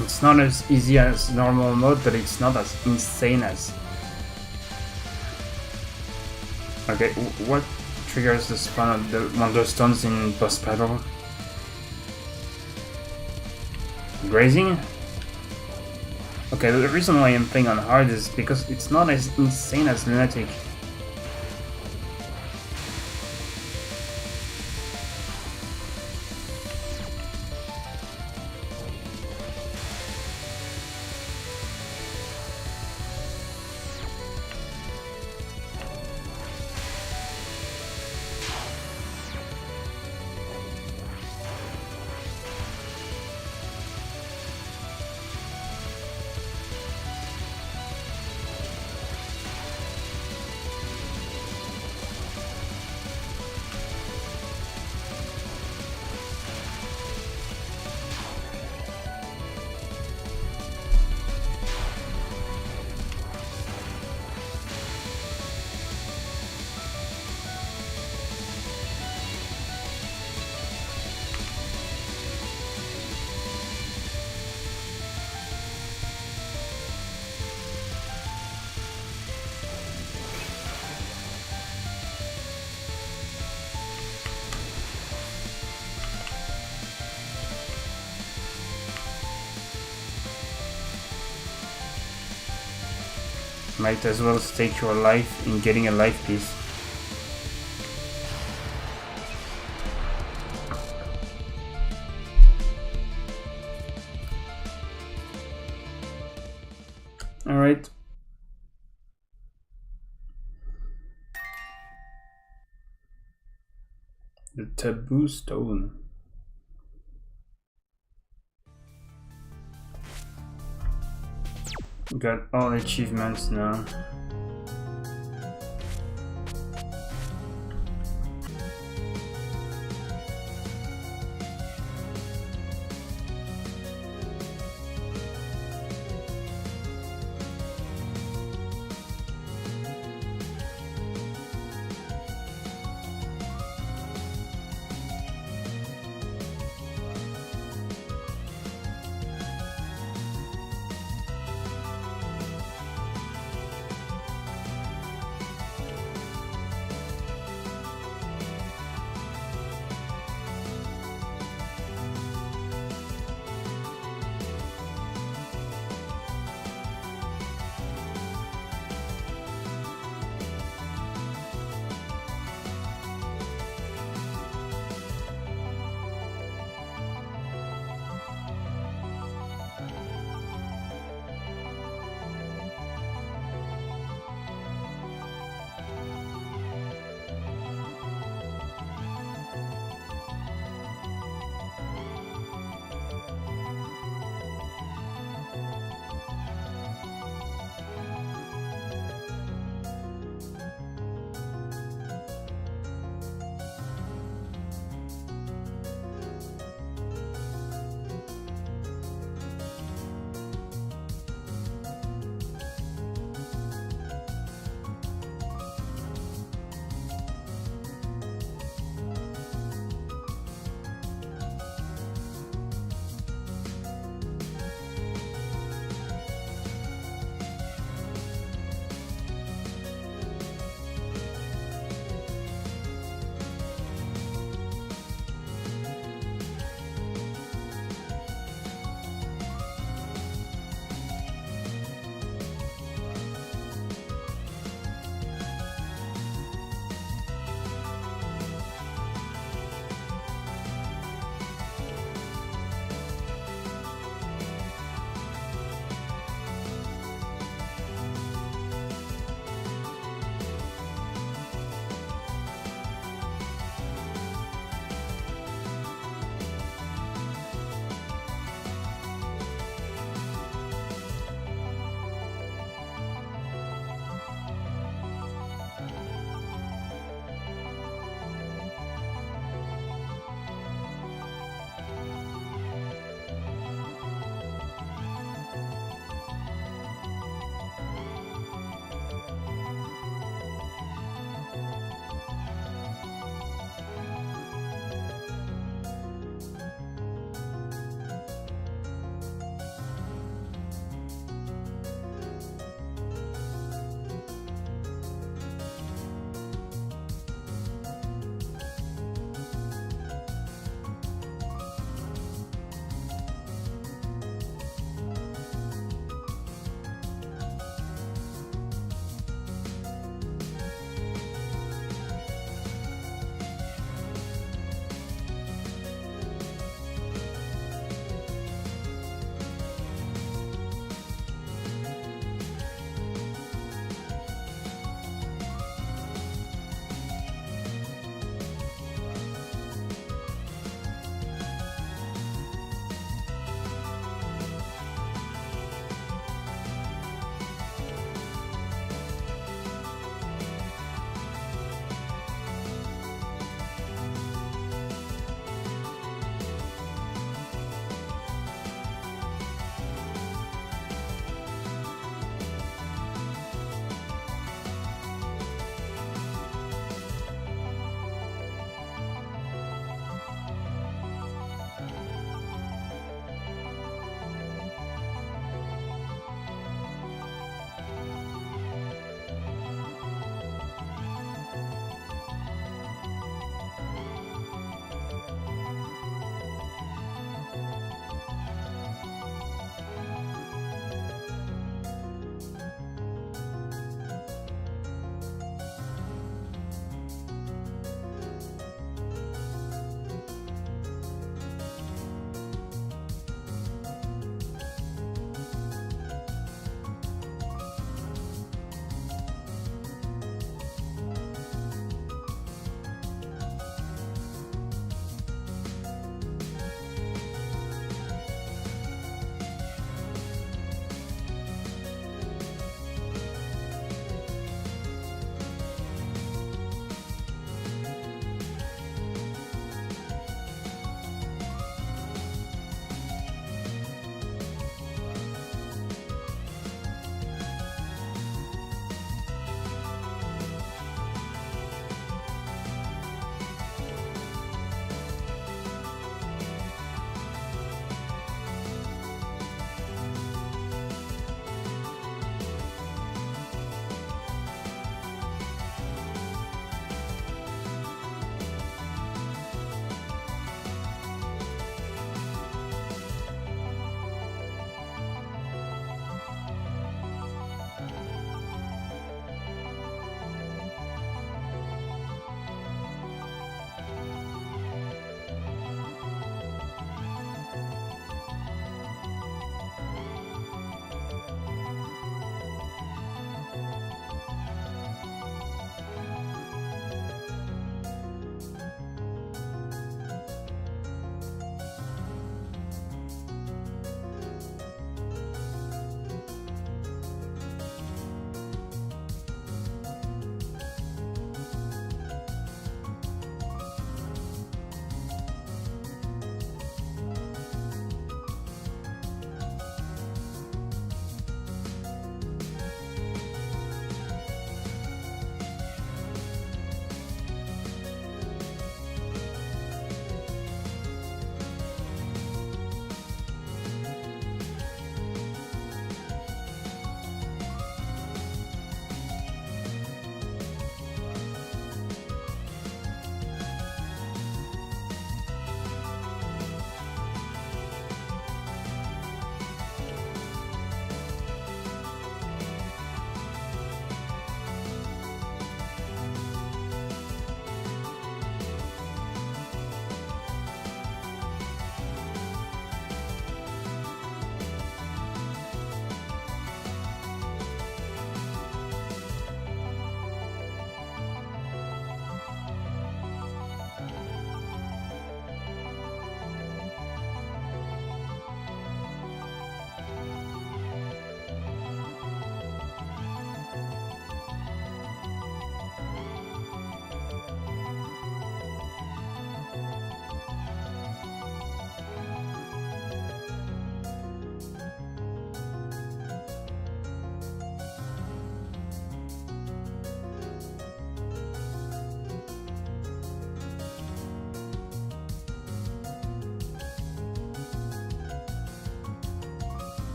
It's not as easy as normal mode, but it's not as insane as... Okay, what triggers the spawn of the Wonderstones in boss battle? Grazing? Okay, the reason why I'm playing on hard is because it's not as insane as Lunatic. Might as well stake your life in getting a life piece. The Taboo Stone. Got all achievements now.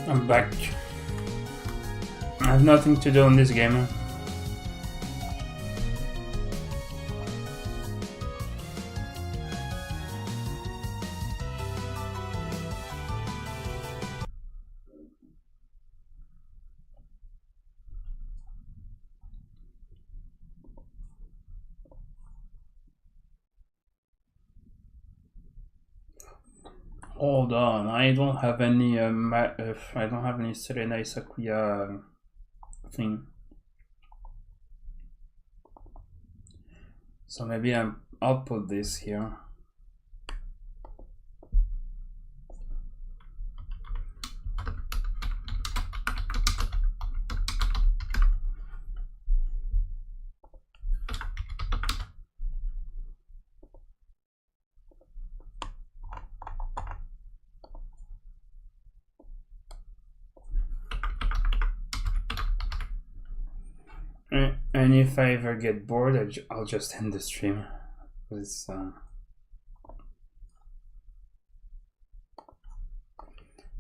I'm back. I have nothing to do in this game. Hold on, I don't have any I don't have any Serena Isakuya thing. So maybe I'll put this here. And if I ever get bored, I'll just end the stream. It's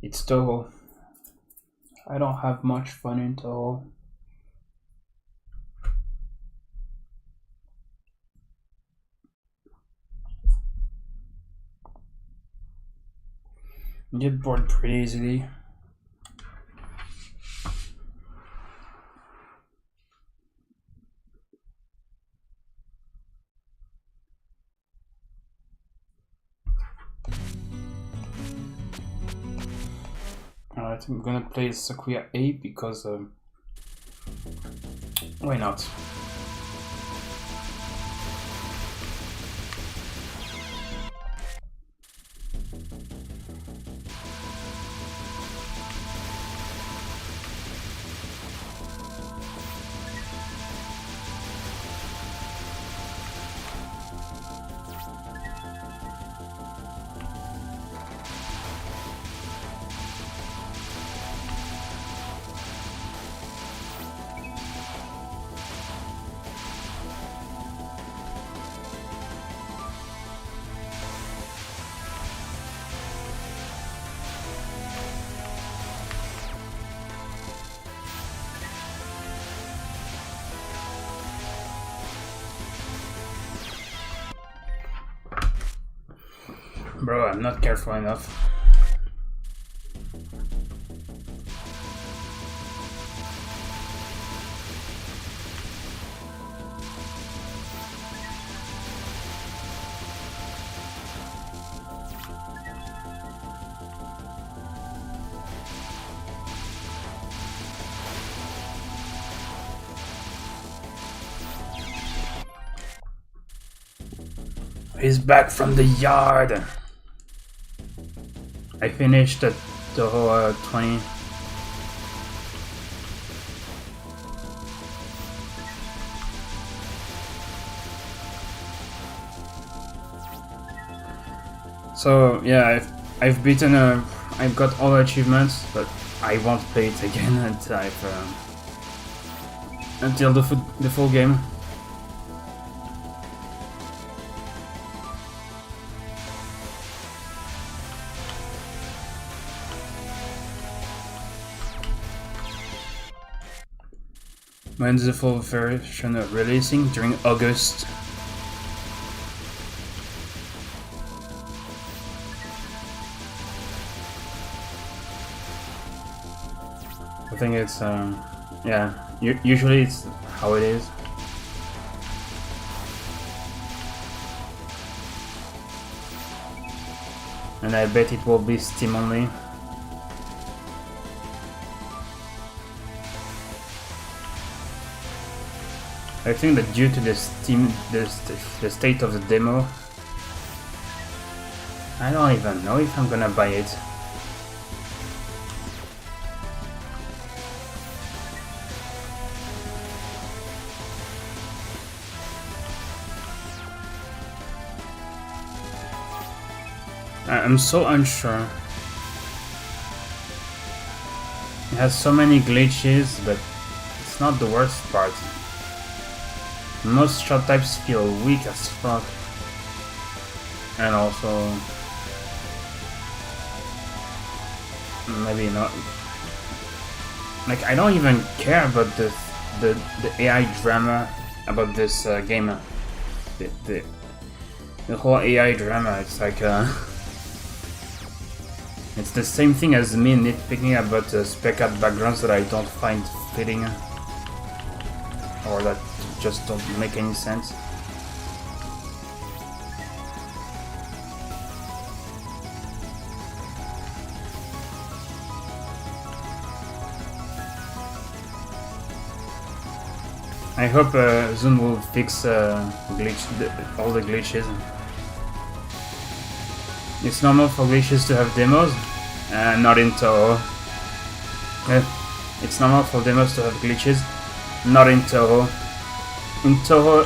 Touhou. I don't have much fun in Touhou. I get bored pretty easily. Alright, I'm gonna play Sakuya 8 because why not? Bro, I'm not careful enough. He's back from the yard. I finished the whole 20. So yeah, I've beaten I've got all achievements, but I won't play it again until until the full game. When's the full version releasing? During August. I think it's yeah. Usually it's how it is. And I bet it will be Steam only. I think that due to the state of the demo, I don't even know if I'm gonna buy it. I'm so unsure. It has so many glitches, but it's not the worst part. Most shot types feel weak as fuck. And also... maybe not. like I don't even care about the AI drama about this game. The whole AI drama. It's like it's the same thing as me nitpicking about spec out backgrounds that I don't find fitting or that just don't make any sense. I hope Zoom will fix all the glitches. It's normal for glitches to have demos, not in Touhou. It's normal for demos to have glitches, not in Touhou. In Touhou,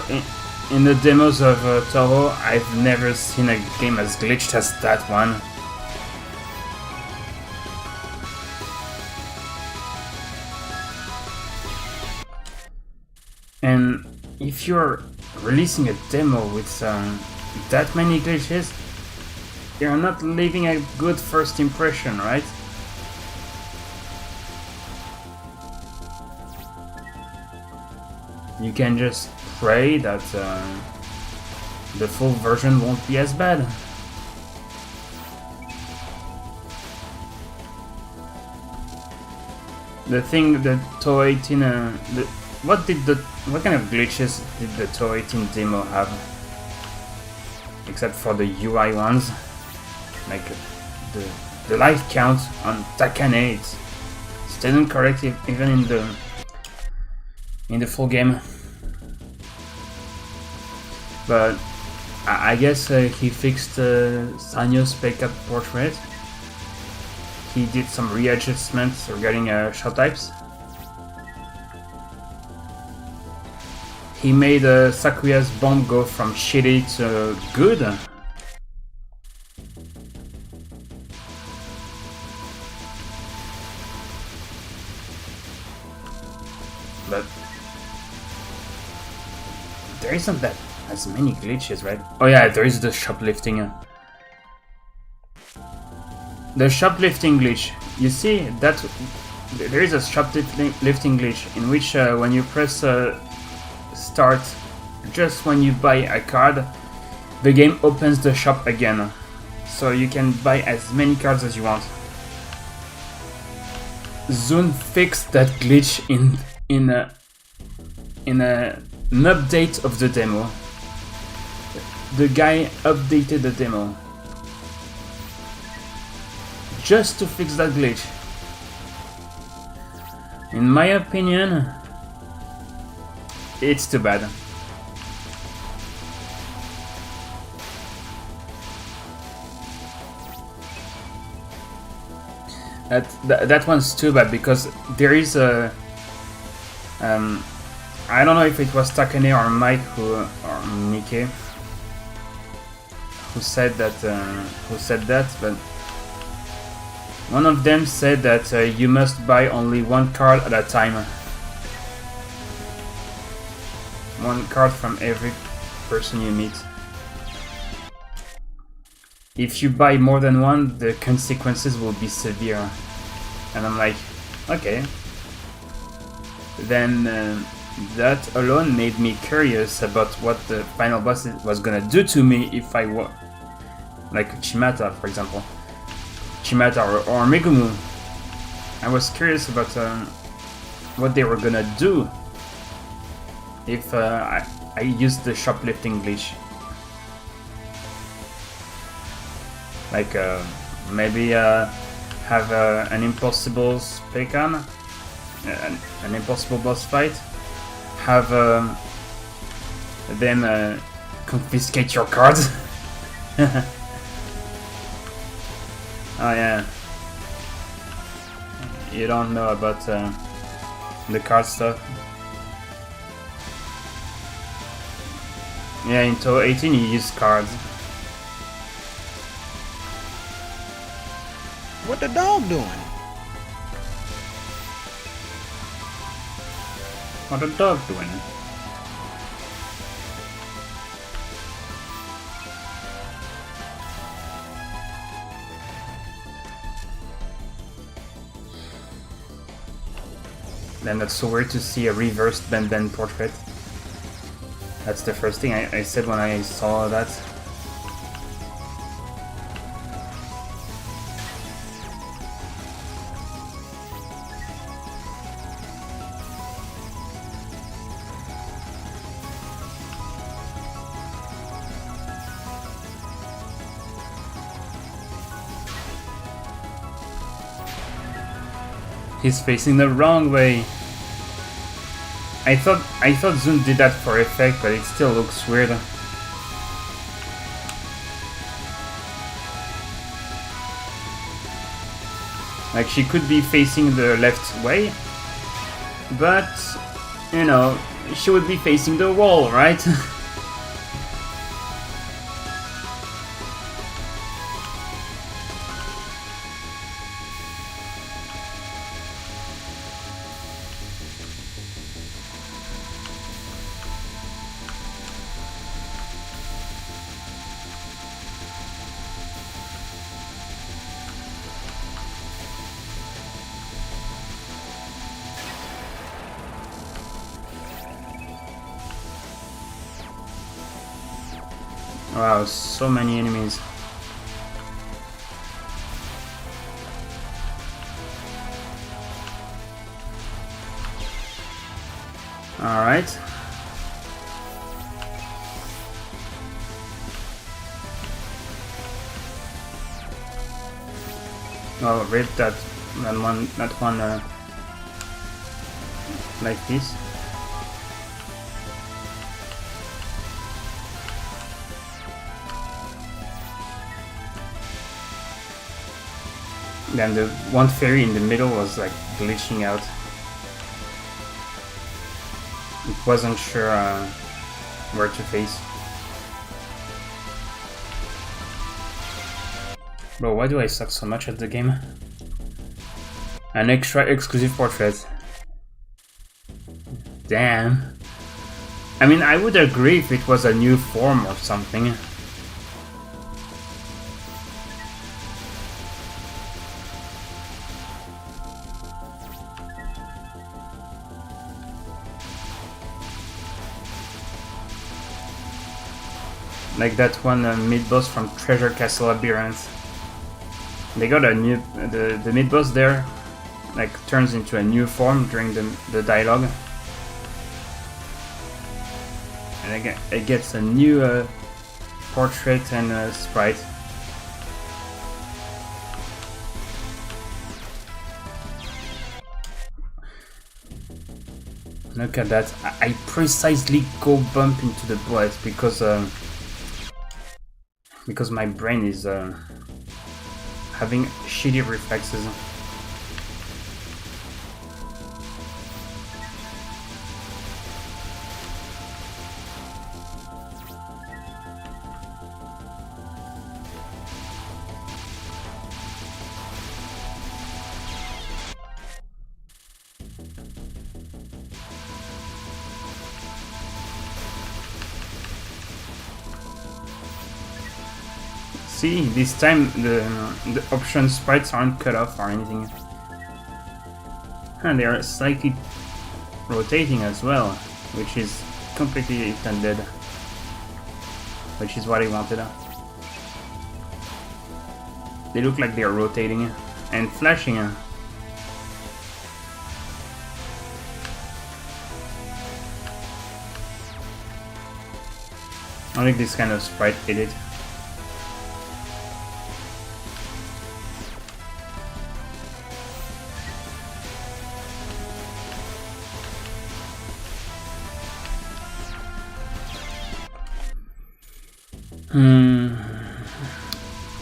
in the demos of Touhou, I've never seen a game as glitched as that one. And if you're releasing a demo with that many glitches, you're not leaving a good first impression, right? You can just pray that the full version won't be as bad. The thing that Touhou 18, what kind of glitches did the Touhou 18 demo have? Except for the UI ones, like the life count on Takane, it didn't correct it even in the full game. But I guess he fixed Sanyo's spec out portrait. He did some readjustments regarding shot types. He made Sakuya's bomb go from shitty to good. But there isn't that as many glitches, right? Oh yeah, there is the shoplifting. The shoplifting glitch. You see that there is a shoplifting glitch in which when you press start just when you buy a card, the game opens the shop again, so you can buy as many cards as you want. Zune fixed that glitch in an update of the demo. The guy updated the demo just to fix that glitch. In my opinion, it's too bad. That one's too bad because there is a I don't know if it was Takane or Mike or Mike who said that, but one of them said that you must buy only one card at a time. One card from every person you meet. If you buy more than one, the consequences will be severe. And I'm like, okay. Then that alone made me curious about what the final boss was gonna do to me if I were like Chimata, for example. Chimata or Megumu. I was curious about what they were gonna do if I used the shoplifting glitch. Like maybe have an impossible spec on, an impossible boss fight, have them confiscate your cards. Oh yeah, you don't know about the card stuff. Yeah, in Touhou 18 you use cards. What the dog doing? What the dog doing? then that's so weird to see a reversed Ben Ben portrait. That's the first thing I said when I saw that. He's facing the wrong way. I thought Zoom did that for effect, but it still looks weird. Like she could be facing the left way, but you know, she would be facing the wall, right? Wow, so many enemies. Alright. Oh, rip that one like this. Then the one fairy in the middle was like glitching out. It wasn't sure where to face. Bro, why do I suck so much at the game? An extra exclusive portrait. Damn. I mean, I would agree if it was a new form or something. Like that one mid-boss from Treasure Castle Labyrinth. They got a new... the mid-boss there like turns into a new form during the dialogue. And it gets a new portrait and sprite. Look at that. I precisely go bump into the bullet because my brain is having shitty reflexes. See, this time the option sprites aren't cut off or anything. And they are slightly rotating as well, which is completely intended. Which is what I wanted. They look like they are rotating and flashing. I like this kind of sprite edit.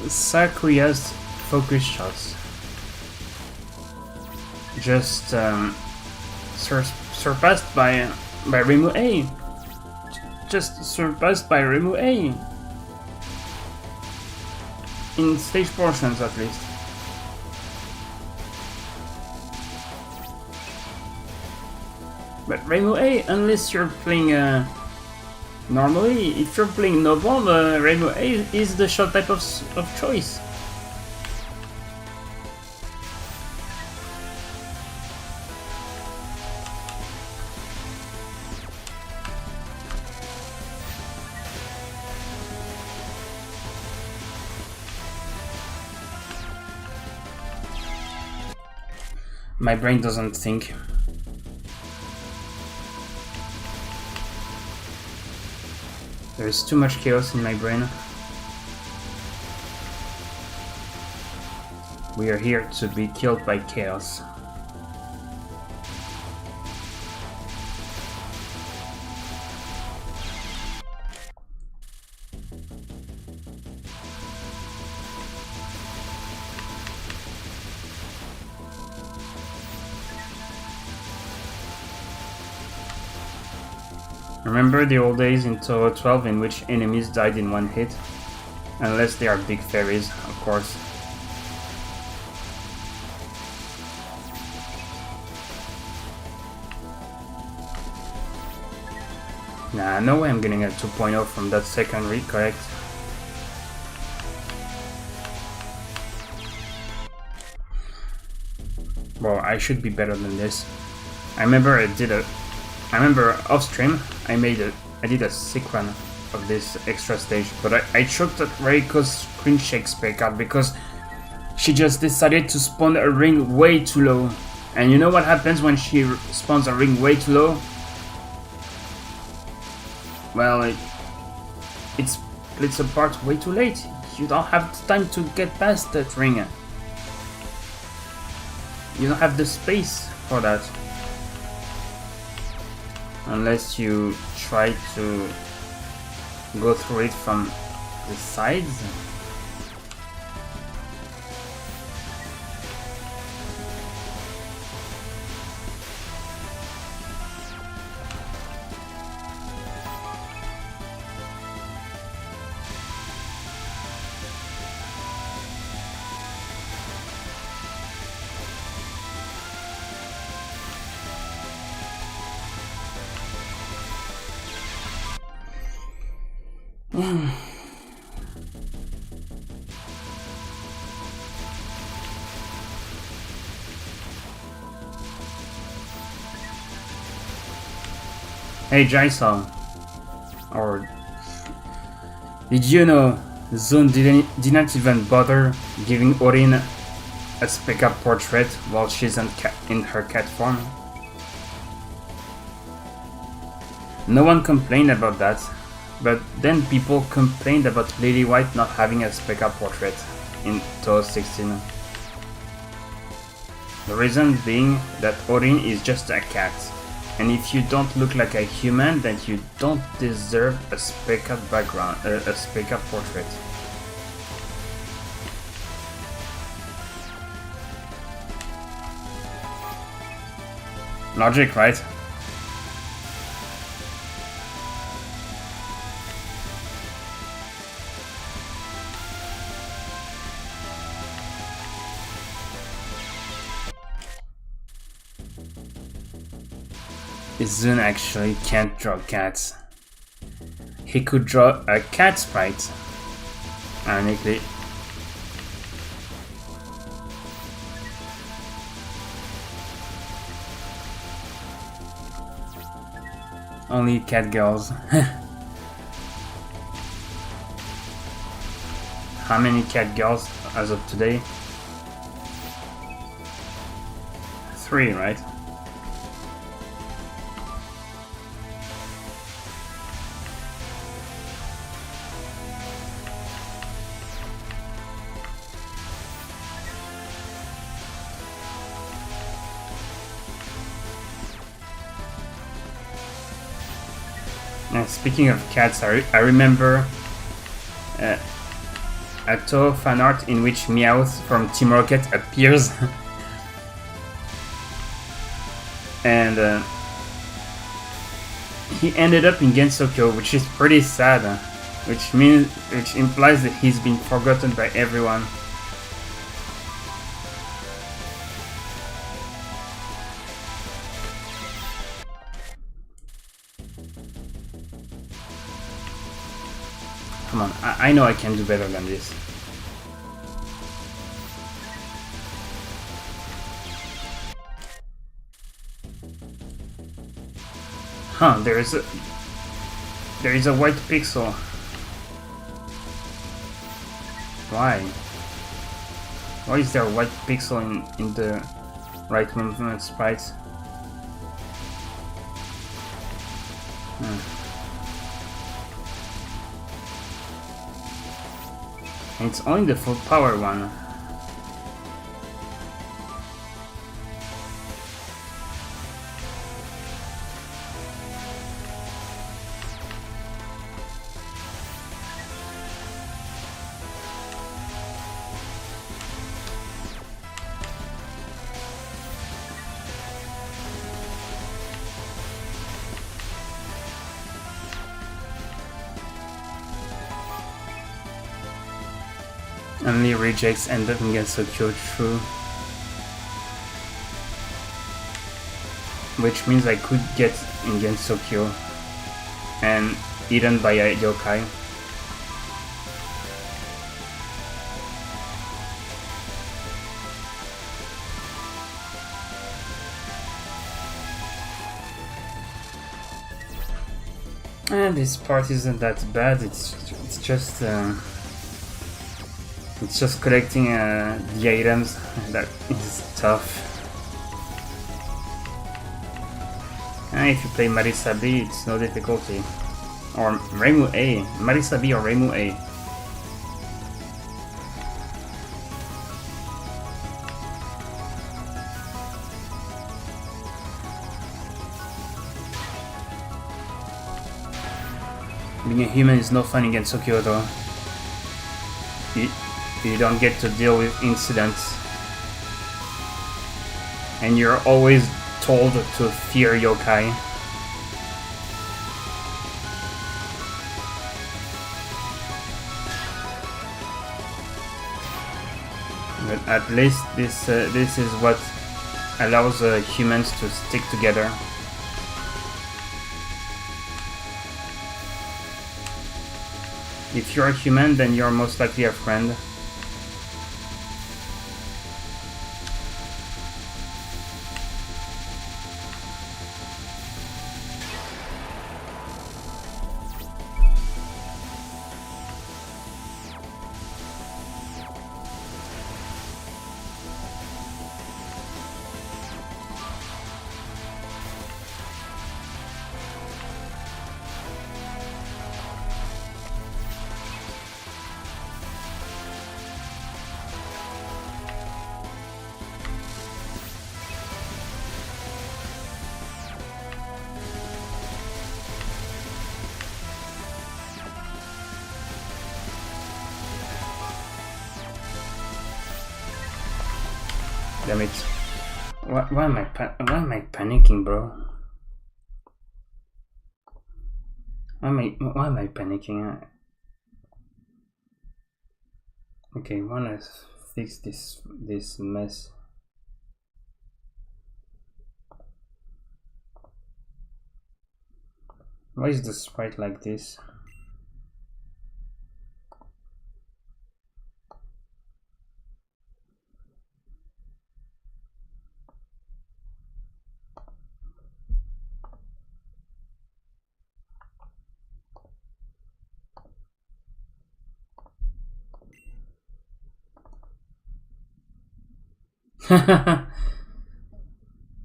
Sakuya's focus shots just surpassed by Remu A. Just surpassed by Remu A. In stage portions at least. But Remu A, unless you're playing normally, if you're playing no bomb, Remu A is the shot type of choice. My brain doesn't think. There's too much chaos in my brain. We are here to be killed by chaos. Remember the old days in Touhou 12 in which enemies died in one hit? Unless they are big fairies, of course. Nah, no way I'm getting a 2.0 from that second read, correct? Well, I should be better than this. I remember off stream I did a sick run of this extra stage, but I choked at Reiko's screen shake spec out because she just decided to spawn a ring way too low. And you know what happens when she spawns a ring way too low? Well, it splits apart way too late. You don't have time to get past that ring. You don't have the space for that. Unless you try to go through it from the sides. Hey Jaisal, or did you know Zun didn't even bother giving Orin a spec-up portrait while she's in her cat form? No one complained about that, but then people complained about Lily White not having a spec-up portrait in Touhou 16. The reason being that Orin is just a cat. And if you don't look like a human, then you don't deserve a spec-up background, a spec-up portrait. Logic, right? Zun actually can't draw cats. He could draw a cat sprite, ironically. Only cat girls. How many cat girls as of today? 3, right? Speaking of cats, I remember a Touhou fan art in which Meowth from Team Rocket appears, and he ended up in Gensokyo, which is pretty sad, which implies that he's been forgotten by everyone. Come on, I know I can do better than this. Huh, there is a white pixel. Why? Why is there a white pixel in the right movement sprites. And it's only the full power one. Only rejects end up against Tokyo True. Which means I could get against Tokyo and eaten by a yokai. And this part isn't that bad, it's just collecting the items that is tough. And if you play Marisabi, it's no difficulty. Or Reimu A. Marisabi or Reimu A. Being a human is no fun against Tokyo though. You don't get to deal with incidents. And you're always told to fear yokai. But at least this is what allows humans to stick together. If you're a human, then you're most likely a friend. Damn it. Why am I panicking, bro? Why am I panicking? Okay, wanna fix this mess. Why is the sprite like this?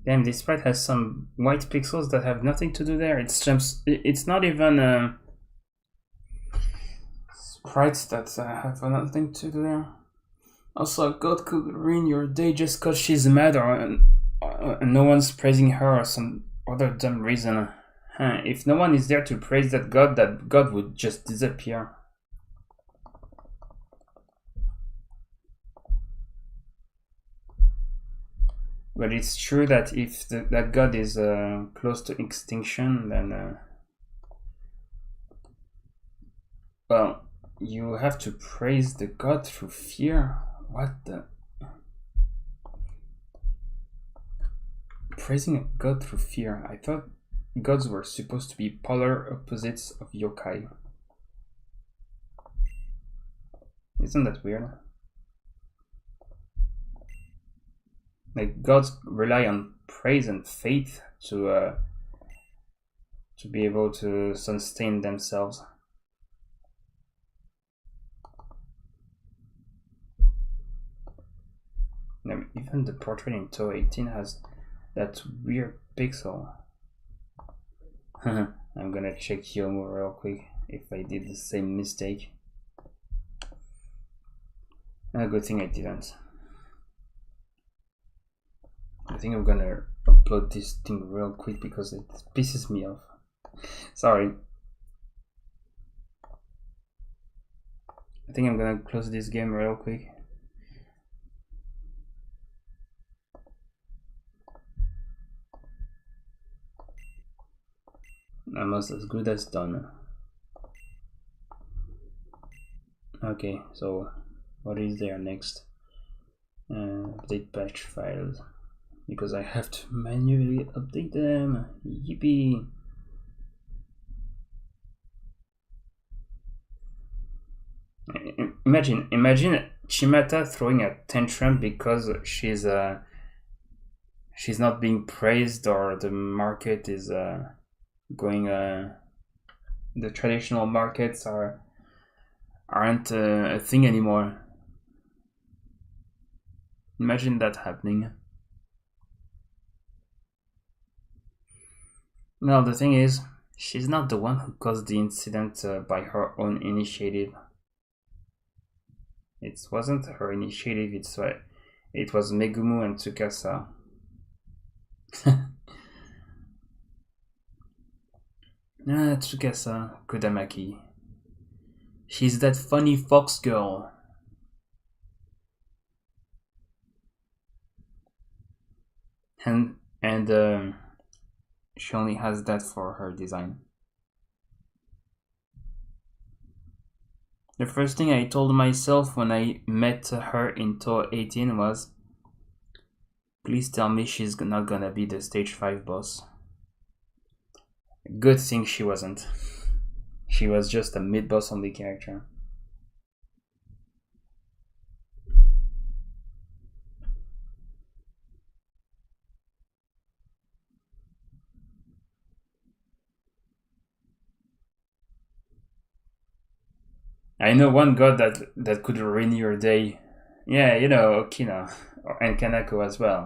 Damn, this sprite has some white pixels that have nothing to do there. It's not even sprites that have nothing to do there. Also, God could ruin your day just cause she's mad or no one's praising her or some other dumb reason. If no one is there to praise that God would just disappear. But it's true that if that god is close to extinction, then well, you have to praise the god through fear. What the? Praising a god through fear. I thought gods were supposed to be polar opposites of yokai. Isn't that weird? Like, gods rely on praise and faith to be able to sustain themselves. Now, even the portrait in Touhou 18 has that weird pixel. I'm gonna check Yomo real quick if I did the same mistake. A good thing I didn't. I think I'm gonna upload this thing real quick because it pisses me off. Sorry. I think I'm gonna close this game real quick. Almost as good as done. Okay, so what is there next? Update patch files, because I have to manually update them. Yippee! Imagine Chimata throwing a tantrum because she's not being praised, or the market is going. The traditional markets aren't a thing anymore. Imagine that happening. Well, the thing is, she's not the one who caused the incident by her own initiative. It wasn't her initiative, it was Megumu and Tsukasa. Tsukasa Kodamaki. She's that funny fox girl. And she only has that for her design. The first thing I told myself when I met her in Touhou 18 was, please tell me she's not gonna be the stage 5 boss. Good thing she wasn't. She was just a mid-boss only character. I know one god that could ruin your day. Yeah, you know, Okina. And Kanako as well.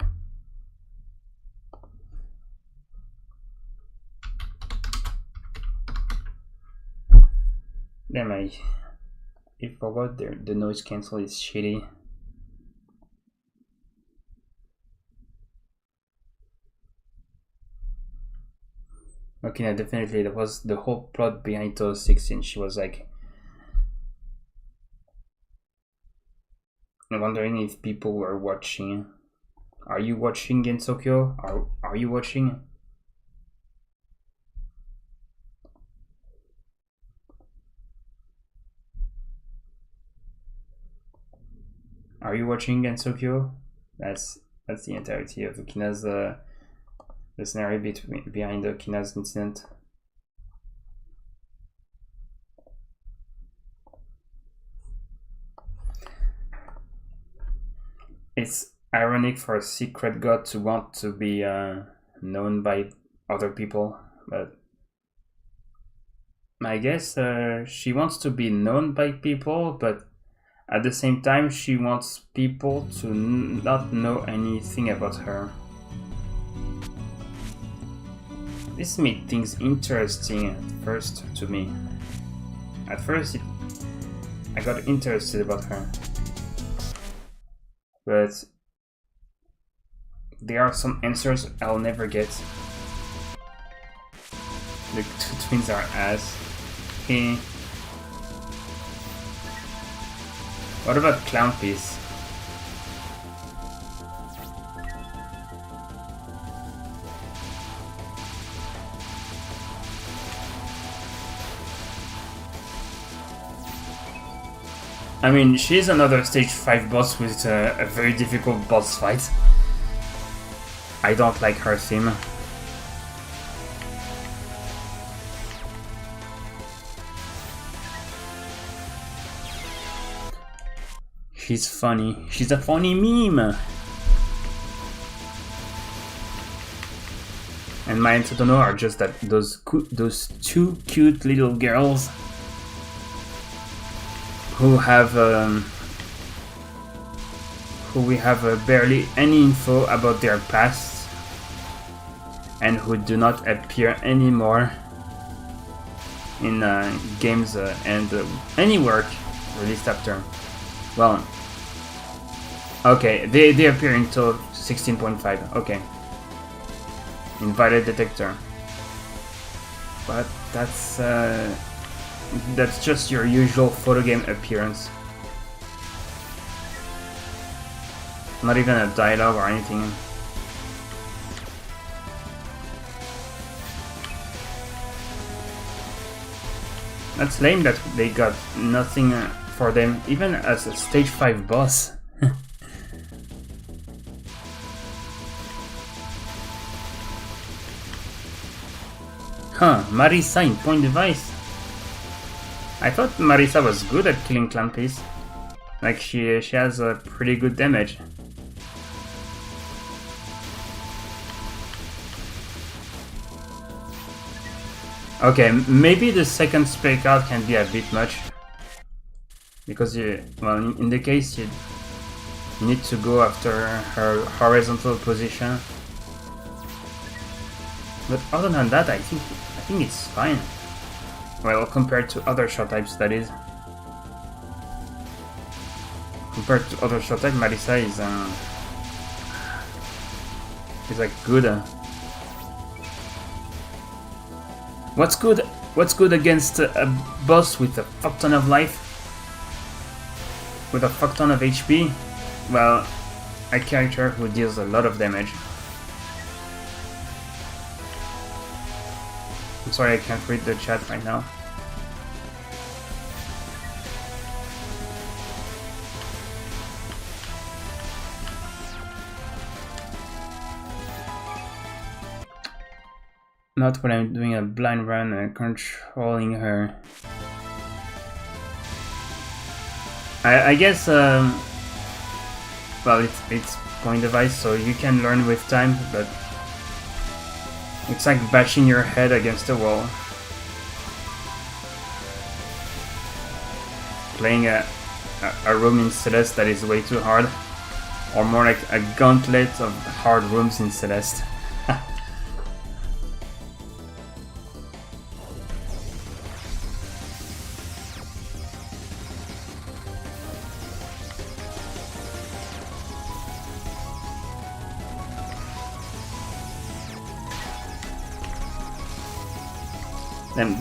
Damn, I forgot the noise cancel is shitty. Okina, definitely, that was the whole plot behind Touhou 16. She was like, I'm wondering if people were watching. Are you watching Gensokyo? Are you watching? Are you watching Gensokyo? That's the entirety of Okina's the scenario behind Okina's incident. It's ironic for a secret god to want to be known by other people, but I guess she wants to be known by people, but at the same time she wants people to not know anything about her. This made things interesting at first to me. At first I got interested about her. But there are some answers I'll never get. The two twins are ass. Hey. What about Clown Piece? I mean, she's another stage 5 boss with a very difficult boss fight. I don't like her theme. She's funny. She's a funny meme. And my Antotono are just those two cute little girls who who we have barely any info about their past and who do not appear anymore in games and any work released after. Well, okay, they appear until 16.5. Okay, invalid detector, but that's just your usual photo game appearance. Not even a dialogue or anything. That's lame that they got nothing for them, even as a stage 5 boss. Huh, Marisa in point device. I thought Marisa was good at killing clampies. Like she has a pretty good damage. Okay, maybe the second spray card can be a bit much. Because well, in the case you need to go after her horizontal position. But other than that, I think it's fine. Well, compared to other shot types, that is. Compared to other shot types, Marisa is like good. What's good? What's good against a boss with a fuck ton of life? With a fuck ton of HP? Well, a character who deals a lot of damage. I'm sorry, I can't read the chat right now. Not when I'm doing a blind run and controlling her. I guess, well, it's point device, so you can learn with time, but it's like bashing your head against a wall. Playing a room in Celeste that is way too hard, or more like a gauntlet of hard rooms in Celeste.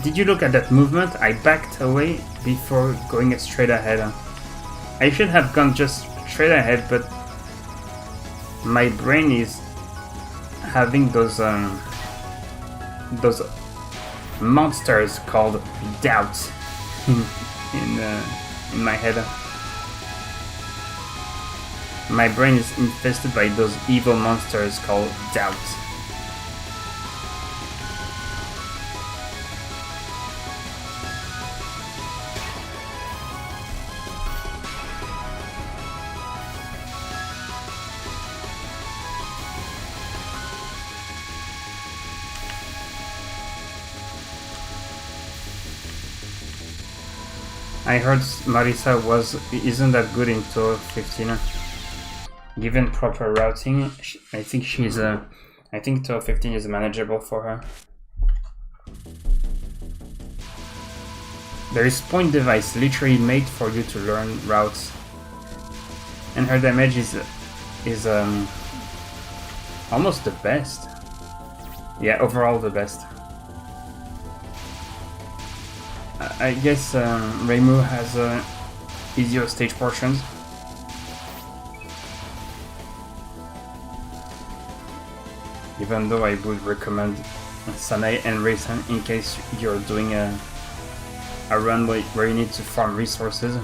Did you look at that movement? I backed away before going straight ahead. I should have gone just straight ahead, but my brain is having those monsters called doubts in my head. My brain is infested by those evil monsters called doubts. I heard Marisa isn't that good in Touhou 15. Given proper routing, I think Touhou 15 is manageable for her. There is point device literally made for you to learn routes, and her damage is almost the best. Yeah, overall the best. I guess Reimu has easier stage portions. Even though I would recommend Sanae and Raisin in case you're doing a run where you need to farm resources.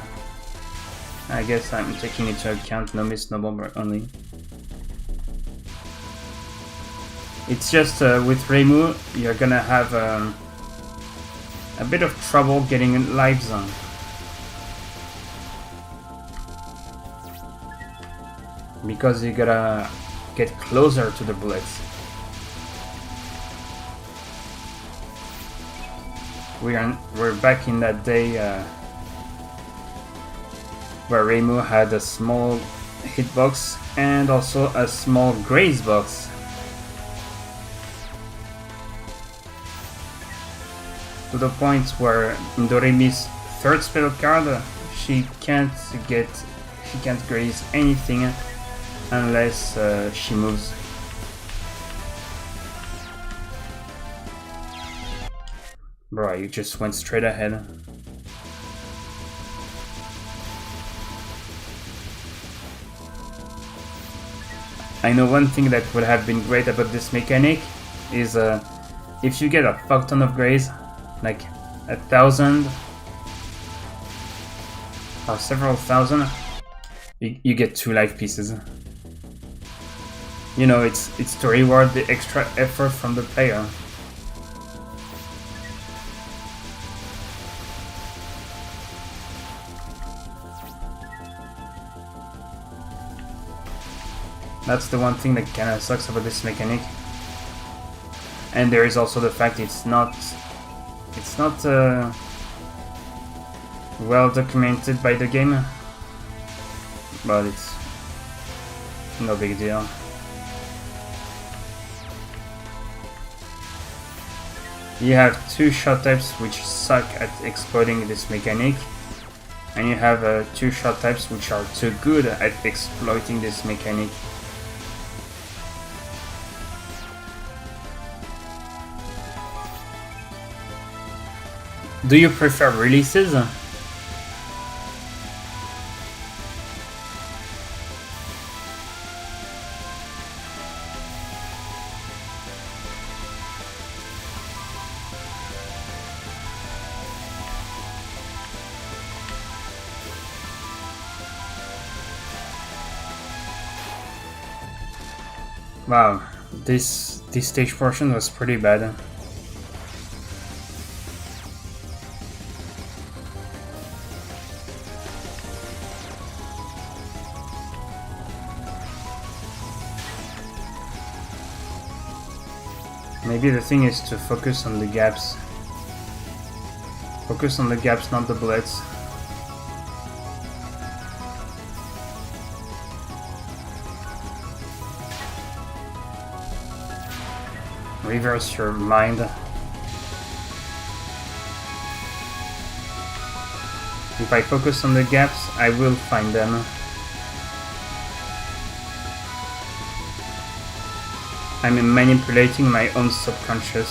I guess I'm taking into account no miss, no bomber only. It's just with Reimu, you're gonna have a bit of trouble getting lives on. Because you gotta get closer to the bullets. We're back in that day where Reimu had a small hitbox and also a small graze box. To the point where in Doremi's third spell card, she can't graze anything unless she moves. Bro, you just went straight ahead. I know one thing that would have been great about this mechanic is if you get a fuck ton of graze, like 1,000 or several thousand, you get 2 life pieces. You know, it's to reward the extra effort from the player. That's the one thing that kinda sucks about this mechanic. And there is also the fact it's not well documented by the game, but it's no big deal. You have 2 shot types which suck at exploiting this mechanic, and you have 2 shot types which are too good at exploiting this mechanic. Do you prefer releases? Wow, this stage portion was pretty bad. Maybe the thing is to focus on the gaps. Focus on the gaps, not the bullets. Reverse your mind. If I focus on the gaps, I will find them. I'm manipulating my own subconscious.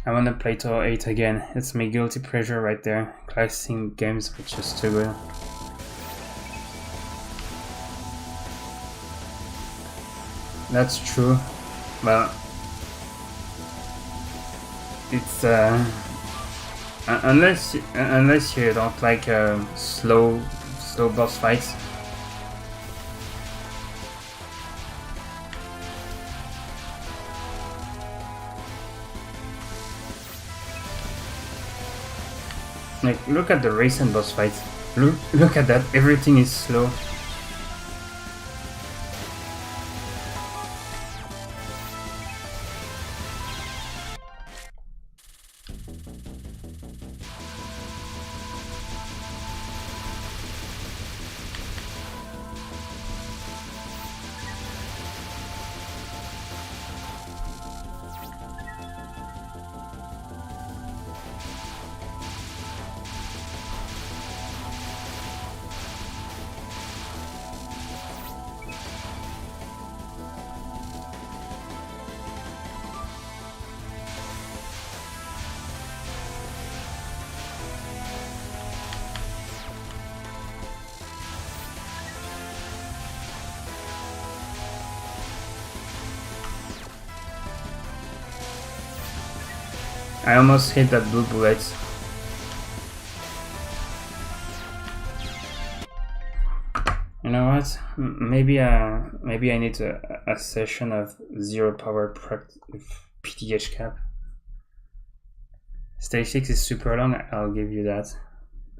I wanna play Touhou 8 again. It's my guilty pleasure right there. Classic games are just too good. That's true, but it's unless you don't like slow boss fights. Like, look at the recent boss fights. Look at that, everything is slow. I almost hit that blue bullet. You know what? what? Maybe I need a session of 0 power PTH cap. Stage 6 is super long, I'll give you that.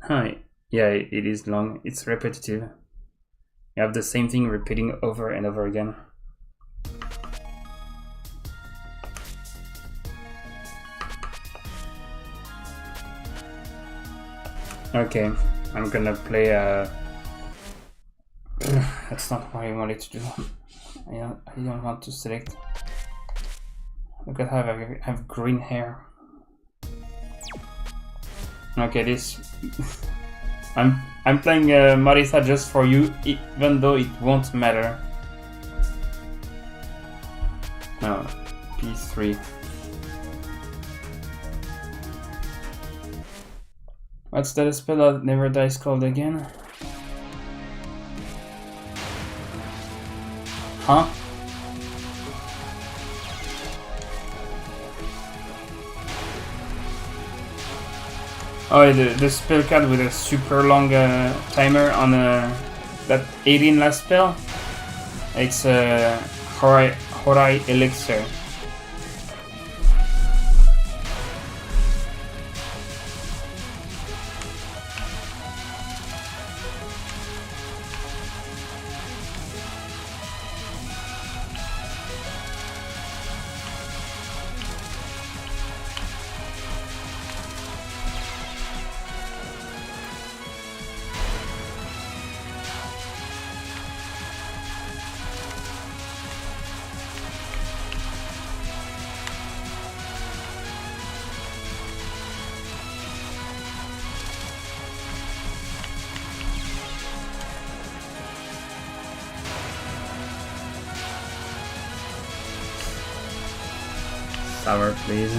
Huh, yeah, it is long. It's repetitive. You have the same thing repeating over and over again. Okay, I'm gonna play that's not what I wanted to do. I don't want to select. Look at how I have green hair. Okay, this I'm playing Marisa just for you, even though it won't matter. No, P3. What's that spell that never dies called again? Huh? Oh, the spell card with a super long timer on that alien last spell. It's Horai Elixir. Sour, please.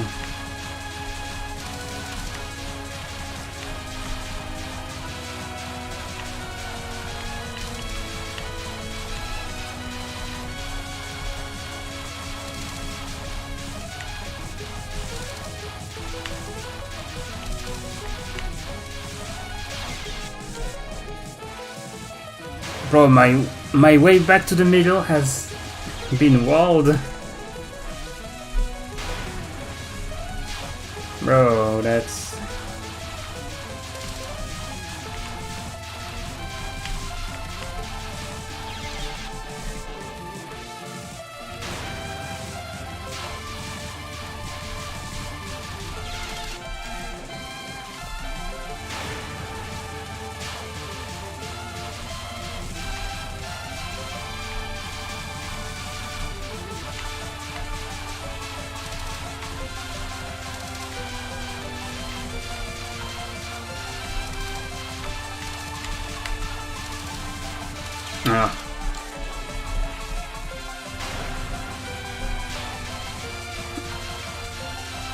Bro, my way back to the middle has been walled. Bro, that's...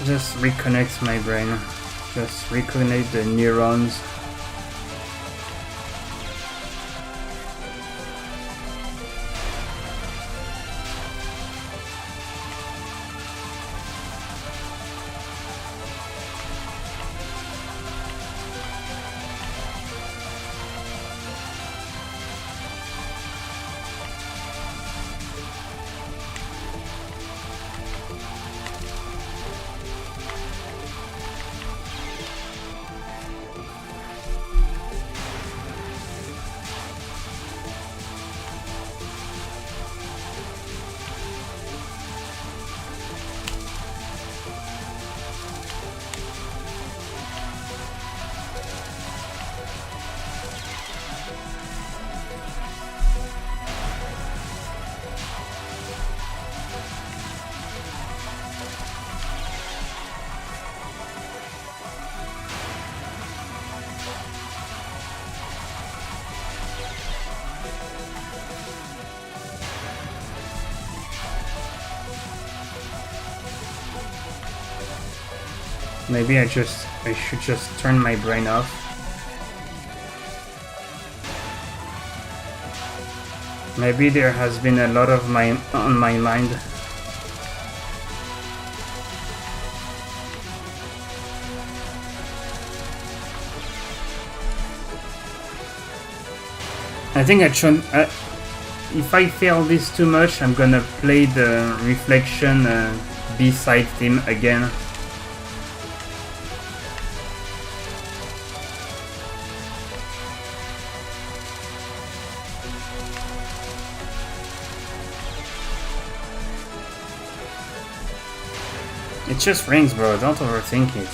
Just reconnect my brain. Just reconnect the neurons. Maybe I should just turn my brain off. Maybe there has been a lot of on my mind. I think if I fail this too much, I'm gonna play the Reflection B-side theme again. It just rings, bro. Don't overthink it.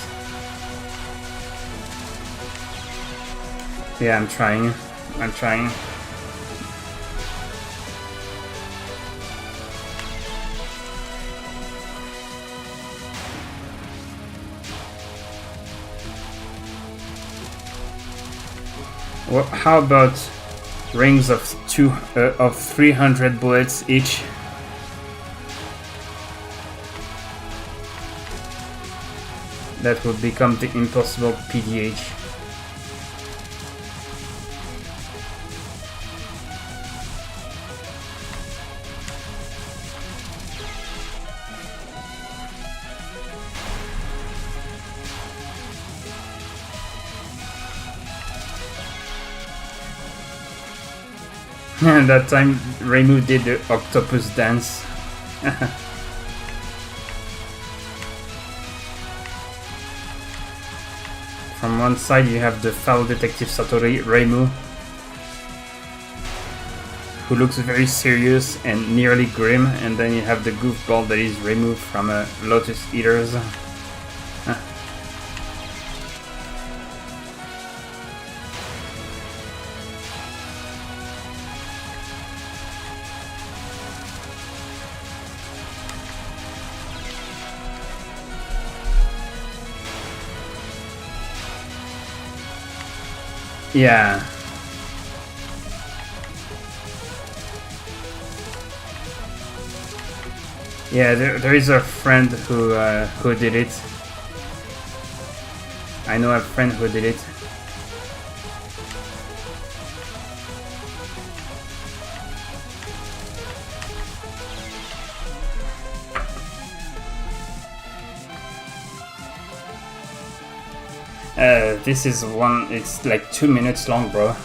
Yeah, I'm trying. Well, how about rings of 300 bullets each? That would become the impossible PDH. And that time Reimu did the octopus dance. From one side you have the foul detective Satori Reimu, who looks very serious and nearly grim, and then you have the goofball that is Reimu from Lotus Eaters. Yeah. Yeah, there is a friend who did it. I know a friend who did it. This is one, it's like 2 minutes long, bro.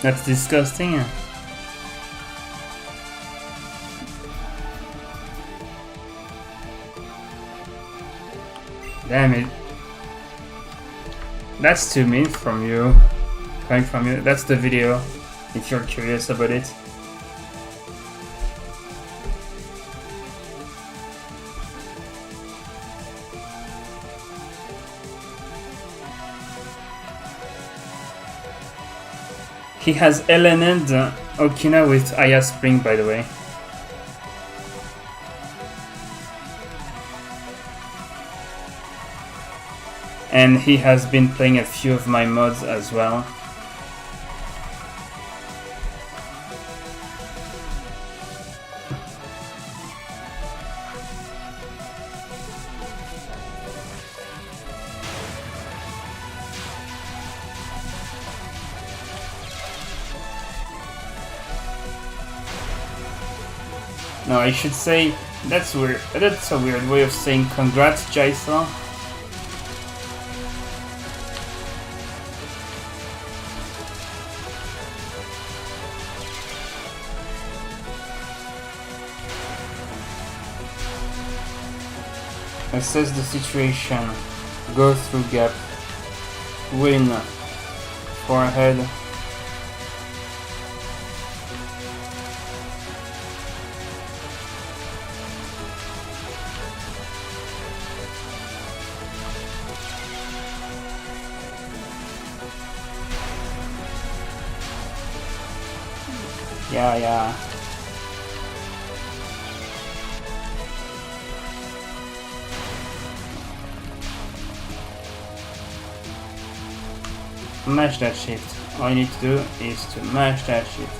That's disgusting. Damn it. That's too mean from you. Coming from you. That's the video, if you're curious about it. He has LN'd Okina with Aya Spring, by the way. And he has been playing a few of my mods as well. No, I should say, that's weird. That's a weird way of saying congrats, Jaisa. Assess the situation. Go through gap. Win. Forehead. Yeah. Mash that shift. All you need to do is to mash that shift.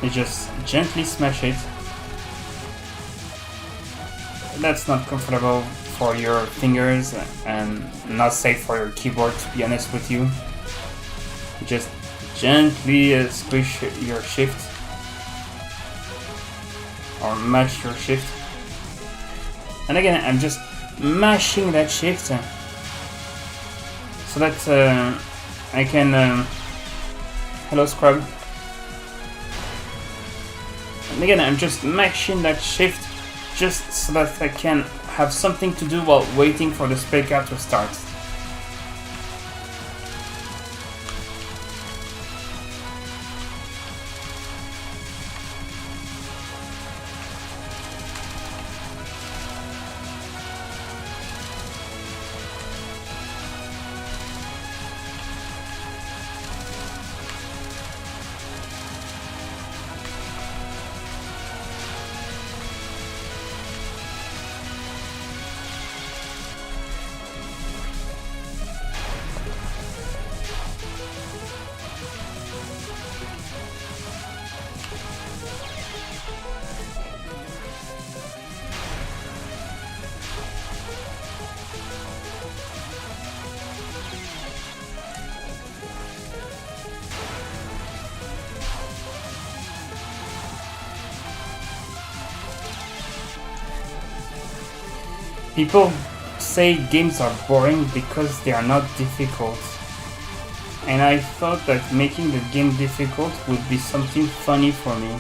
You just gently smash it. That's not comfortable for your fingers and not safe for your keyboard, to be honest with you. Just gently squish your shift or mash your shift. And again, I'm just mashing that shift so that I can... hello, Scrub. And again, I'm just mashing that shift just so that I can have something to do while waiting for the speaker to start. People say games are boring because they are not difficult. And I thought that making the game difficult would be something funny for me.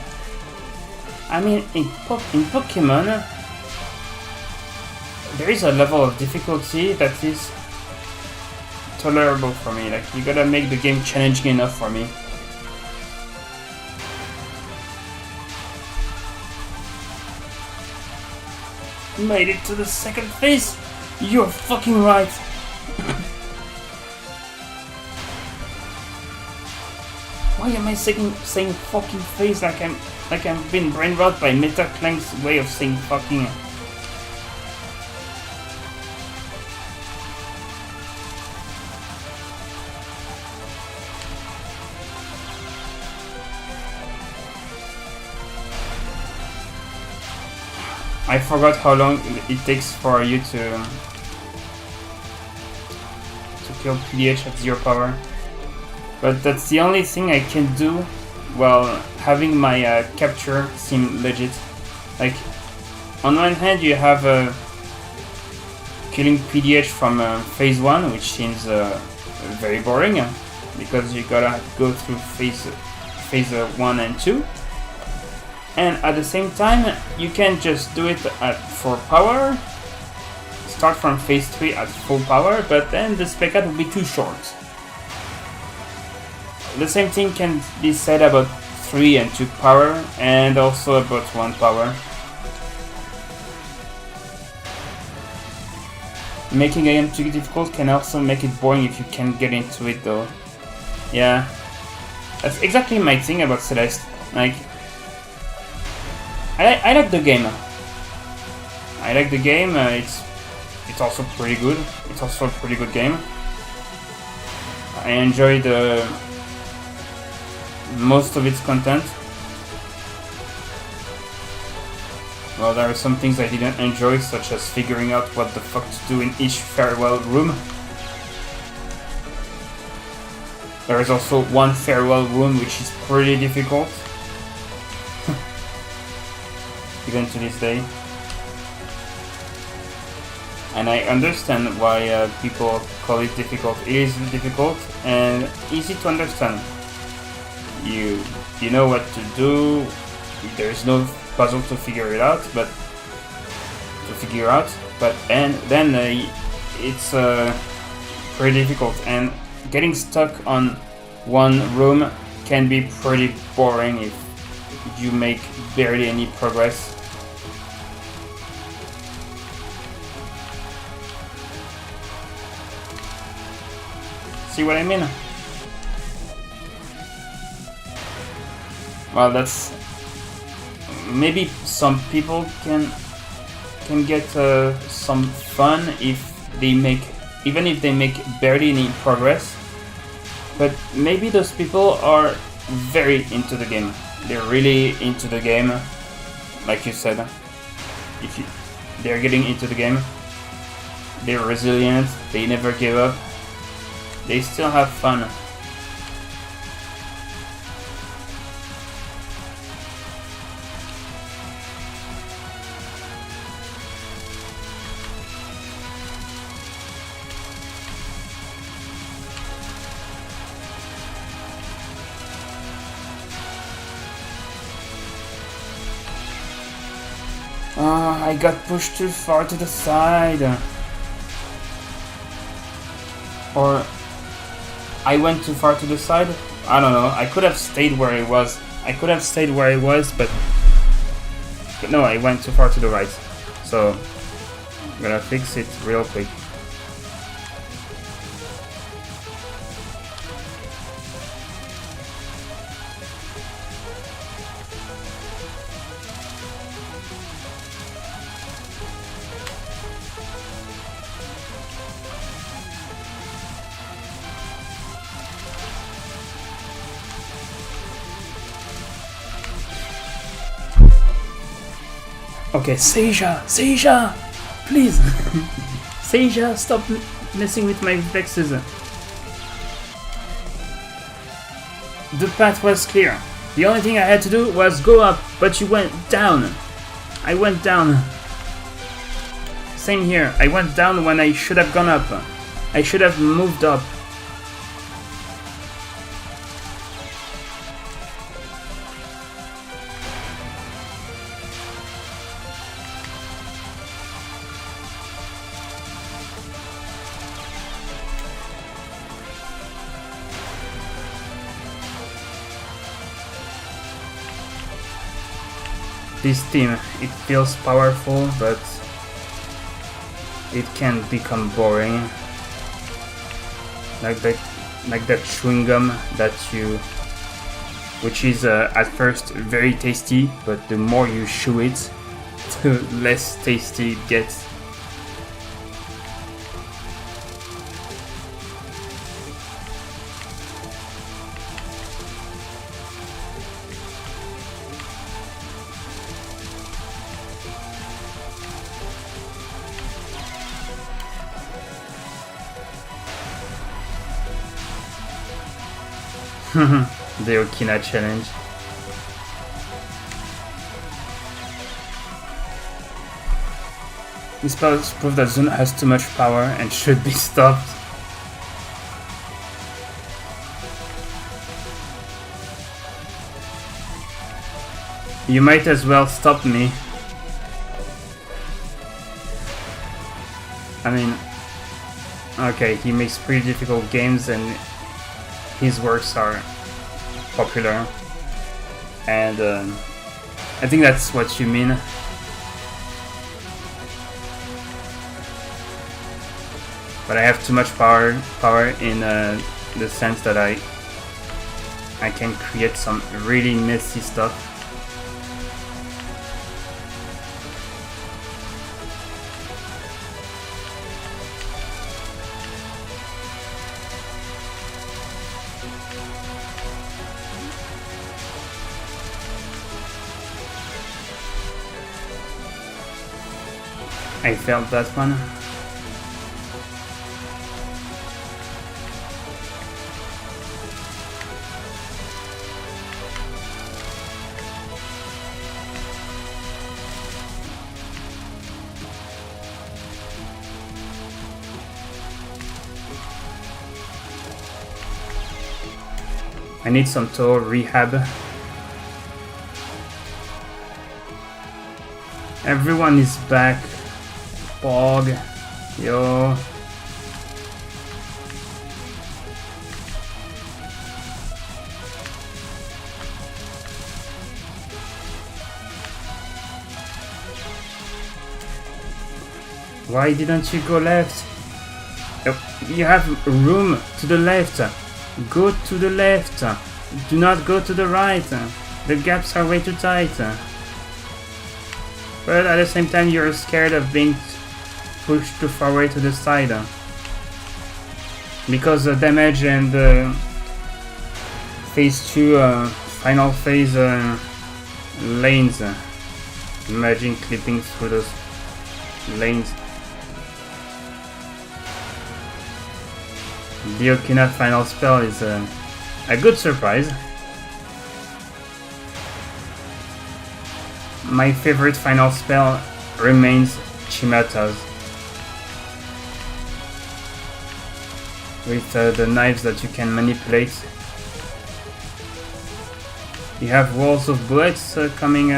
I mean, in Pokemon, there is a level of difficulty that is tolerable for me. Like, you gotta make the game challenging enough for me. Made it to the second phase? You're fucking right. Why am I saying fucking phase like I'm being brain rot by Meta Clank's way of saying fucking? I forgot how long it takes for you to kill PDH at 0 power. But that's the only thing I can do while having my capture seem legit. Like, on one hand you have killing PDH from phase 1, which seems very boring, because you gotta go through phase 1 and 2. And at the same time, you can just do it at 4 power, start from phase 3 at full power, but then the spec out will be too short. The same thing can be said about 3 and 2 power, and also about 1 power. Making a game too difficult can also make it boring if you can't get into it though. Yeah, that's exactly my thing about Celeste. Like, I like the game. I like the game. It's also pretty good. It's also a pretty good game. I enjoyed most of its content. Well, there are some things I didn't enjoy, such as figuring out what the fuck to do in each farewell room. There is also one farewell room which is pretty difficult. Even to this day. And I understand why people call it difficult. It is difficult and easy to understand. You know what to do. There is no puzzle to figure out, but then it's pretty difficult, and getting stuck on one room can be pretty boring if you make barely any progress. See what I mean? Well, that's... Maybe some people can get some fun if they make... Even if they make barely any progress. But maybe those people are very into the game. They're really into the game. Like you said. They're getting into the game. They're resilient. They never give up. They still have fun. I got pushed too far to the side. Or I went too far to the side? I don't know. I could have stayed where I was. But no, I went too far to the right. So I'm gonna fix it real quick. Okay, Seija, please. Seija, stop messing with my reflexes. The path was clear. The only thing I had to do was go up, but you went down. I went down. Same here. I went down when I should have gone up. I should have moved up. This team, it feels powerful, but it can become boring. Like that chewing gum which is at first very tasty, but the more you chew it, the less tasty it gets. The Okina challenge. This proves that Zun has too much power and should be stopped. You might as well stop me. I mean, okay, he makes pretty difficult games and his works are popular, and I think that's what you mean. But I have too much power in the sense that I can create some really messy stuff. I felt that one. I need some Touhou rehab. Everyone is back. Bog. Yo. Why didn't you go left? You have room to the left. Go to the left. Do not go to the right. The gaps are way too tight. But at the same time, you're scared of being pushed too far away to the side. Because the damage and the phase 2 final phase lanes. Imagine clipping through those lanes. The Okina final spell is a good surprise. My favorite final spell remains Chimata's. With the knives that you can manipulate. You have walls of bullets coming,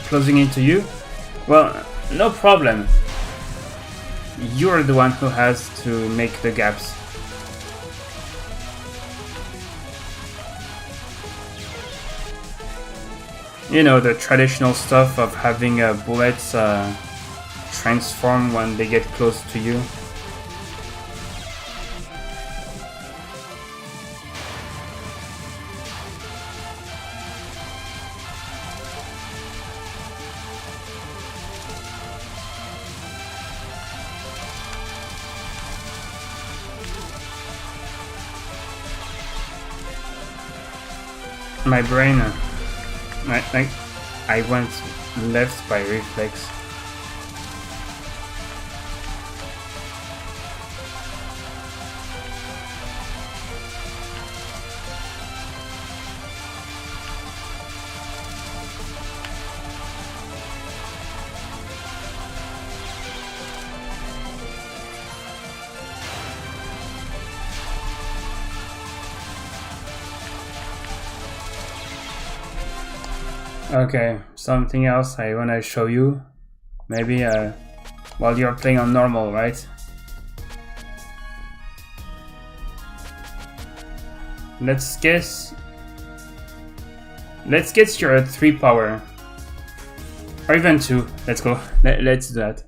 closing into you. Well, no problem. You're the one who has to make the gaps. You know, the traditional stuff of having bullets transform when they get close to you. My brain, I went left by reflex. Okay, something else I wanna show you. Maybe while you're playing on normal, right? Let's guess you're at 3 power. Or even 2. Let's go. Let's do that.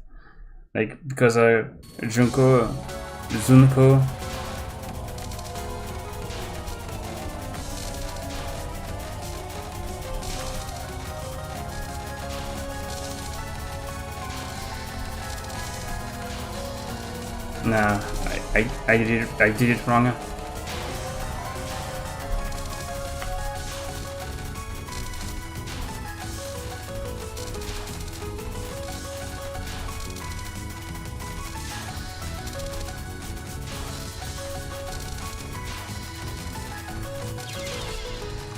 Like, because Junko, Zunko. Nah, I did it wrong.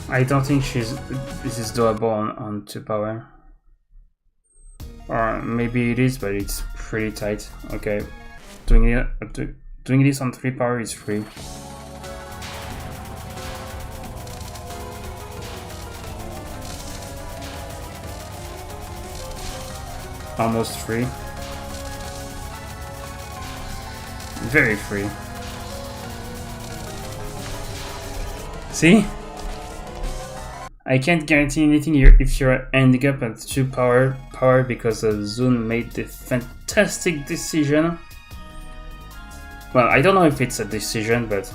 I don't think this is doable on 2 power. Or maybe it is, but it's pretty tight. Okay. Doing this on 3 power is free. Almost free. Very free. See? I can't guarantee anything if you're ending up at 2 power because Zun made the fantastic decision. Well, I don't know if it's a decision, but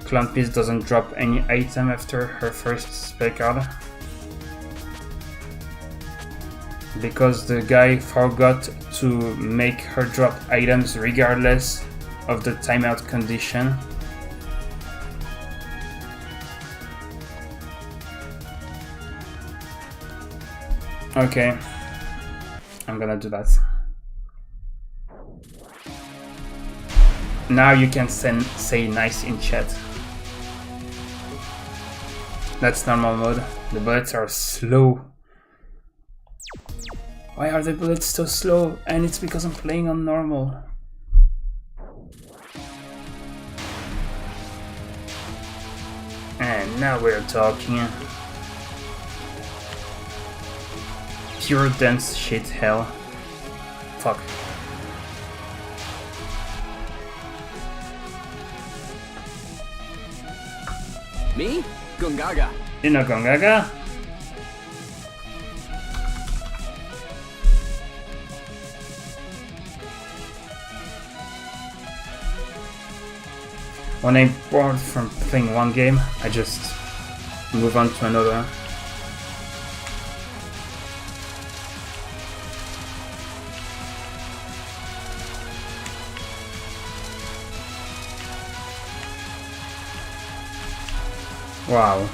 Clown Piece doesn't drop any item after her first spell card. Because the guy forgot to make her drop items regardless of the timeout condition. Okay, I'm gonna do that. Now you can say nice in chat. That's normal mode. The bullets are slow. Why are the bullets so slow? And it's because I'm playing on normal. And now we're talking. Pure dense shit hell. Fuck. Me? Gungaga. You know Gungaga? When I'm bored from playing one game, I just move on to another. Wow.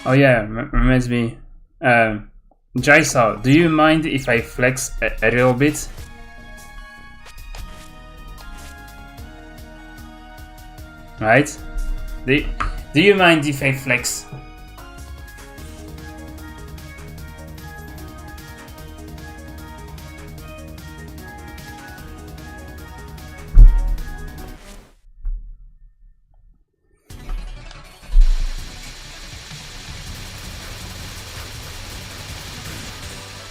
Oh yeah, reminds me. Jaisa, do you mind if I flex a little bit? Right? Do you mind if I flex?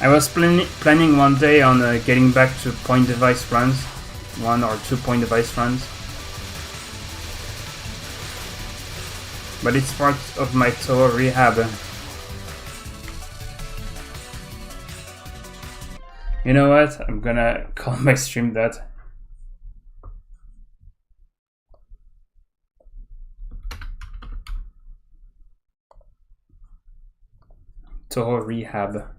I was planning one day on getting back to point device runs, 1 or 2 point device runs. But it's part of my Touhou rehab. You know what? I'm gonna call my stream that. Touhou rehab.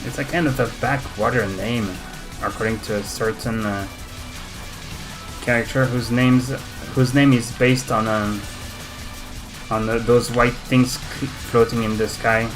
It's a kind of a backwater name, according to a certain character whose name is based on those white things floating in the sky.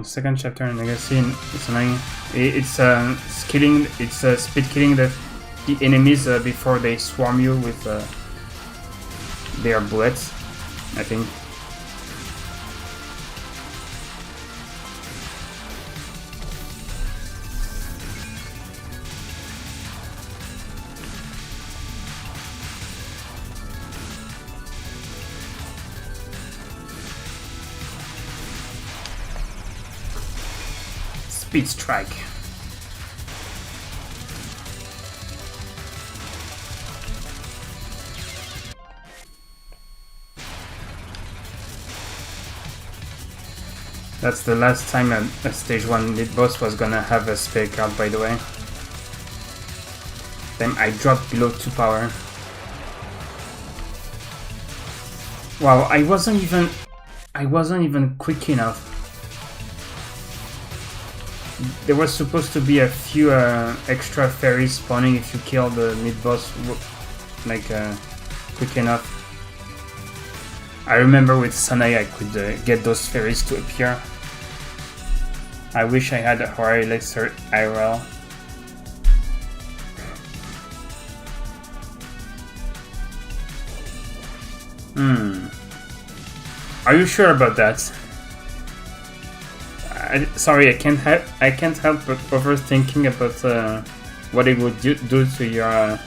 Second chapter in Legacy, it's annoying. It's speed killing the enemies before they swarm you with their bullets, I think. Speed strike. That's the last time a stage 1 mid boss was gonna have a spare card, by the way. Then I dropped below 2 power. Wow, I wasn't even quick enough. There was supposed to be a few extra fairies spawning if you kill the mid-boss like quick enough. I remember with Sanae I could get those fairies to appear. I wish I had a Horai Elixir IRL. Are you sure about that? Sorry, I can't help but overthinking about what it would do to your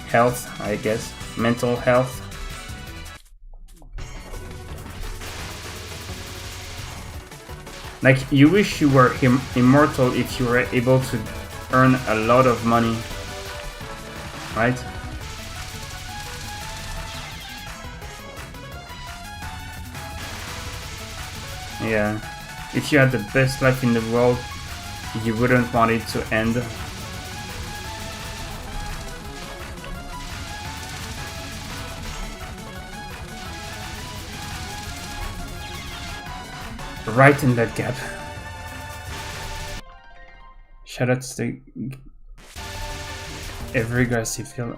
health, I guess, mental health. Like, you wish you were immortal if you were able to earn a lot of money, right? Yeah. If you had the best life in the world, you wouldn't want it to end. Right in that gap. Shoutouts to every grassy field.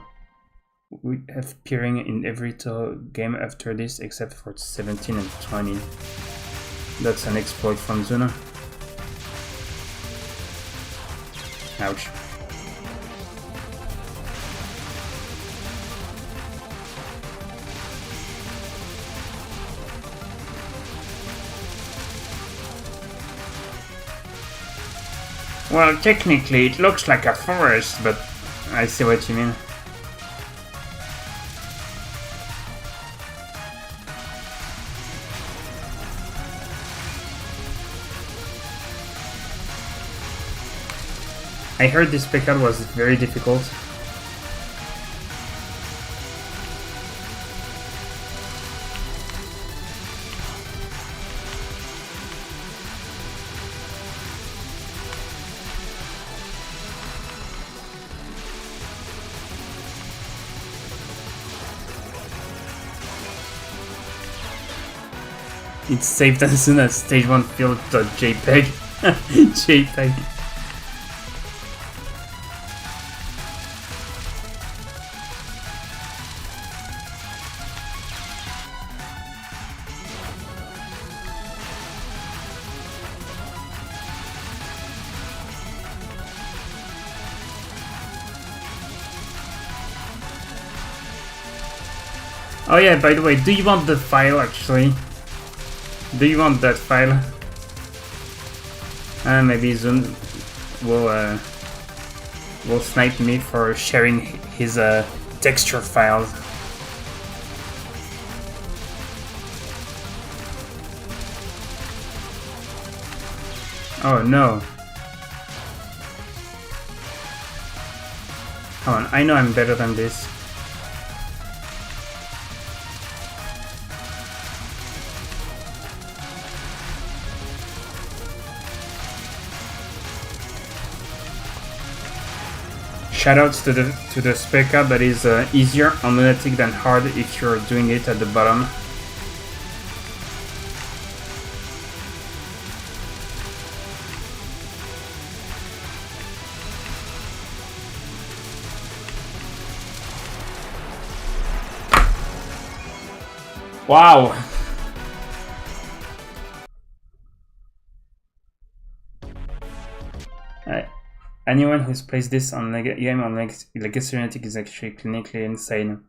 We have peering in every Touhou game after this, except for 17 and 20. That's an exploit from Zuna. Ouch. Well, technically it looks like a forest, but I see what you mean. I heard this pickup was very difficult. It's saved as soon as stage 1 field.jpg. JPEG. Oh yeah, by the way, do you want the file actually? Do you want that file? Maybe Zoom will snipe me for sharing his texture files. Oh no. Come on, I know I'm better than this. Shoutouts to the spec up that is easier on Lunatic than hard if you're doing it at the bottom. Wow! Anyone who's plays this on game on Legacy Lunatic is actually clinically insane.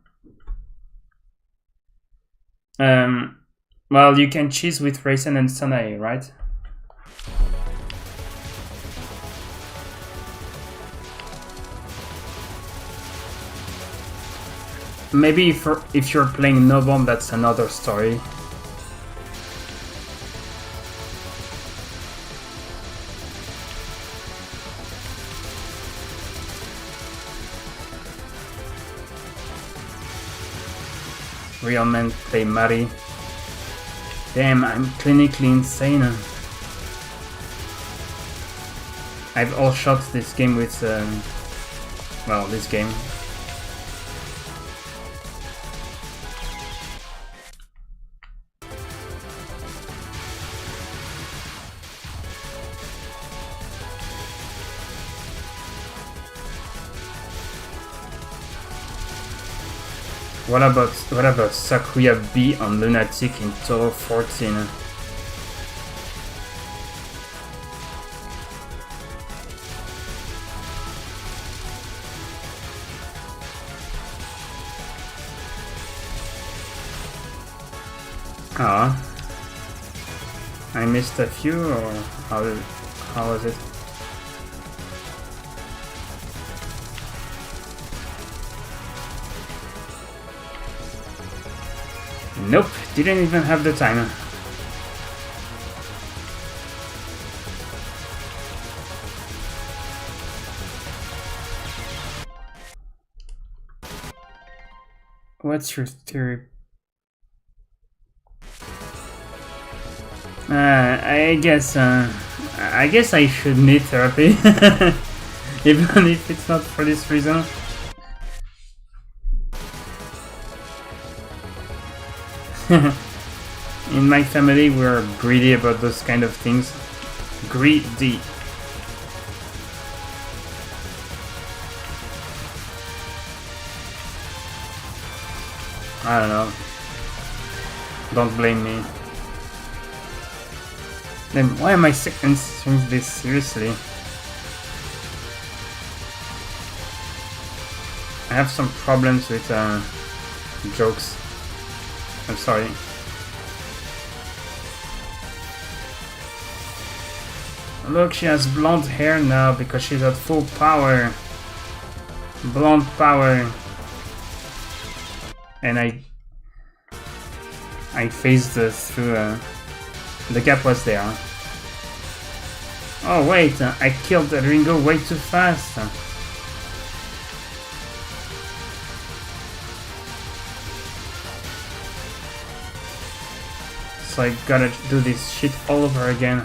Well, you can cheese with Raisin and Sanae, right? Maybe if you're playing No Bomb, that's another story. Real men play Mari. Damn, I'm clinically insane. I've all shot this game with, well, this game. What about Sakuya B on Lunatic in Touhou 14? Ah, I missed a few, or how was it? Nope, didn't even have the time. What's your theory? I guess I should need therapy, even if it's not for this reason. In my family, we're greedy about those kind of things. Greedy. I don't know. Don't blame me. Then why am I answering this seriously? I have some problems with jokes. I'm sorry. Look, she has blonde hair now because she's at full power. Blonde power. And I phased through. The gap was there. Oh wait, I killed Ringo way too fast. So I gotta do this shit all over again.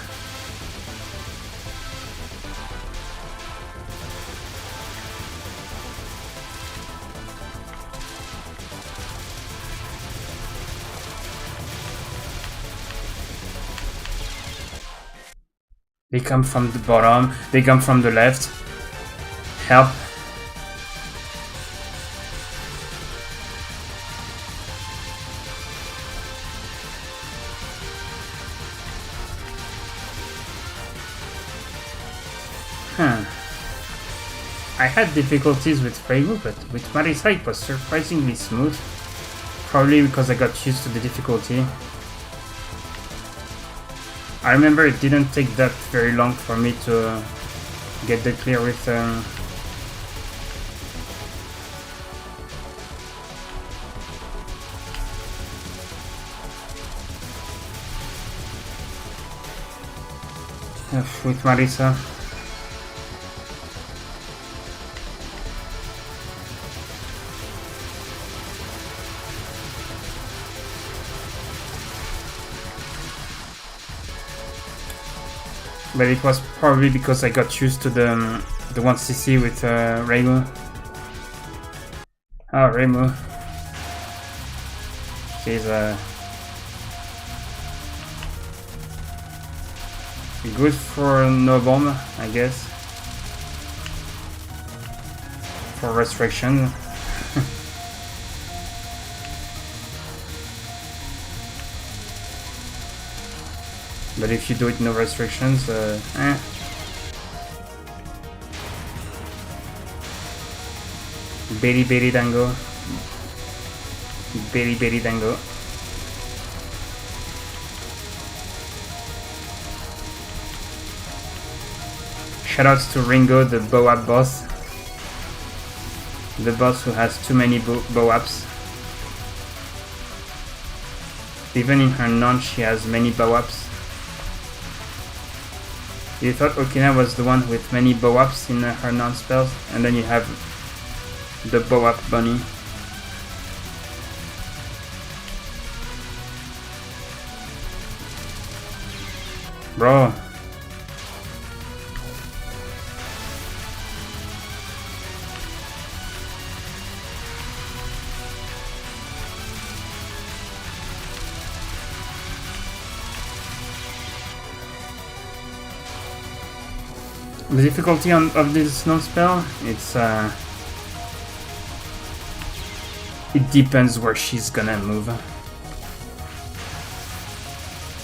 They come from the bottom, they come from the left. Help. I had difficulties with Reimu, but with Marisa it was surprisingly smooth. Probably because I got used to the difficulty. I remember it didn't take that very long for me to get the clear with Marisa. But it was probably because I got used to the 1cc with Reimu. Oh, Reimu. She's good for no bomb, I guess. For restriction. But if you do it no restrictions, Berry berry dango. Berry berry dango. Shoutouts to Ringo, the bow-up boss. The boss who has too many bow-ups. Even in her non, she has many bow-ups. You thought Okina was the one with many bow-ups in her non-spells, and then you have the bow-up bunny. Bro. The difficulty of this non-spell, it depends where she's gonna move.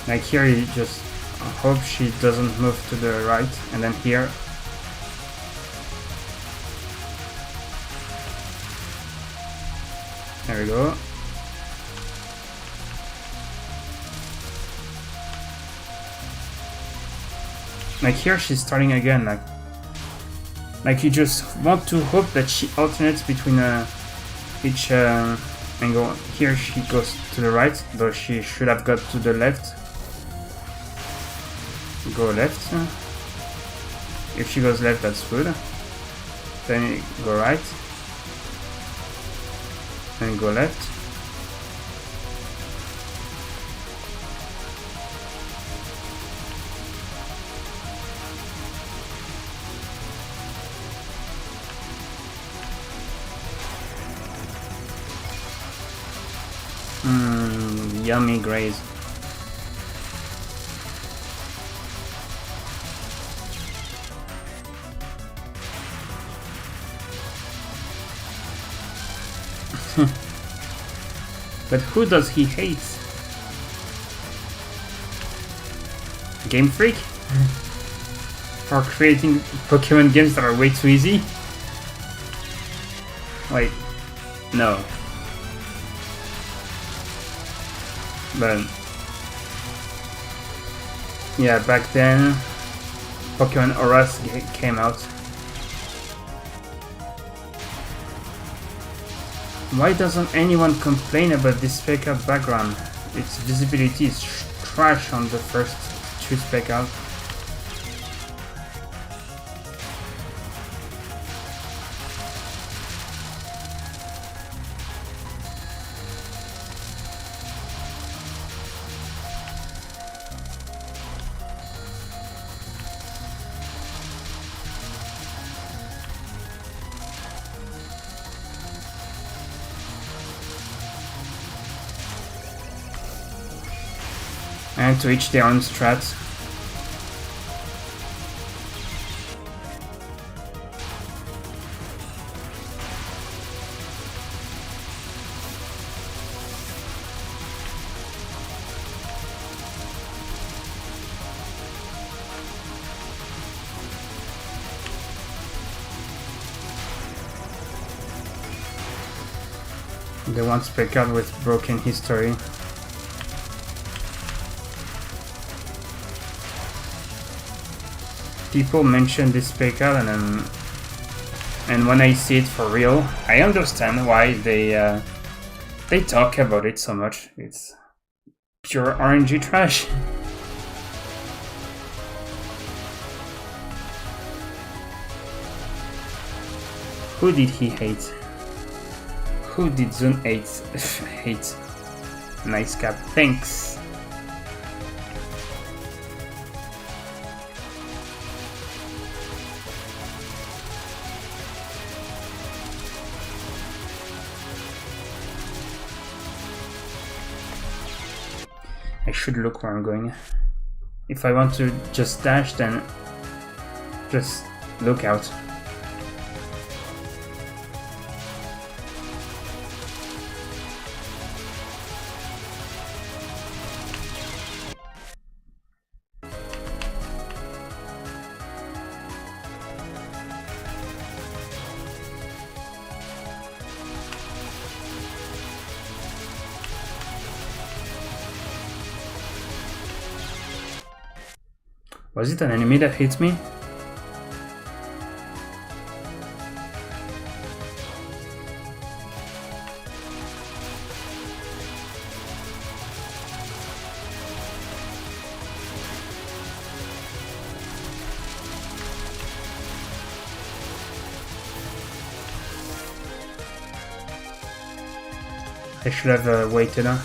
Like here you just hope she doesn't move to the right, and then here. There we go. Like here she's starting again, like you just want to hope that she alternates between each angle. Here she goes to the right, though she should have got to the left. Go left. If she goes left, that's good. Then go right. Then go left. Yummy graze. But who does he hate? Game Freak? For creating Pokemon games that are way too easy? Like, no. But yeah, back then Pokemon Auras came out. Why doesn't anyone complain about this spec out background? Its visibility is trash on the first two spec out. And to each their own strats. The one spec out with broken history. People mention this spec out and when I see it for real, I understand why they talk about it so much. It's pure RNG trash. Who did he hate? Who did Zone 8 hate? Nice cap, thanks. I should look where I'm going. If I want to just dash, then just look out. Was it an enemy that hit me? I should have waited. Huh?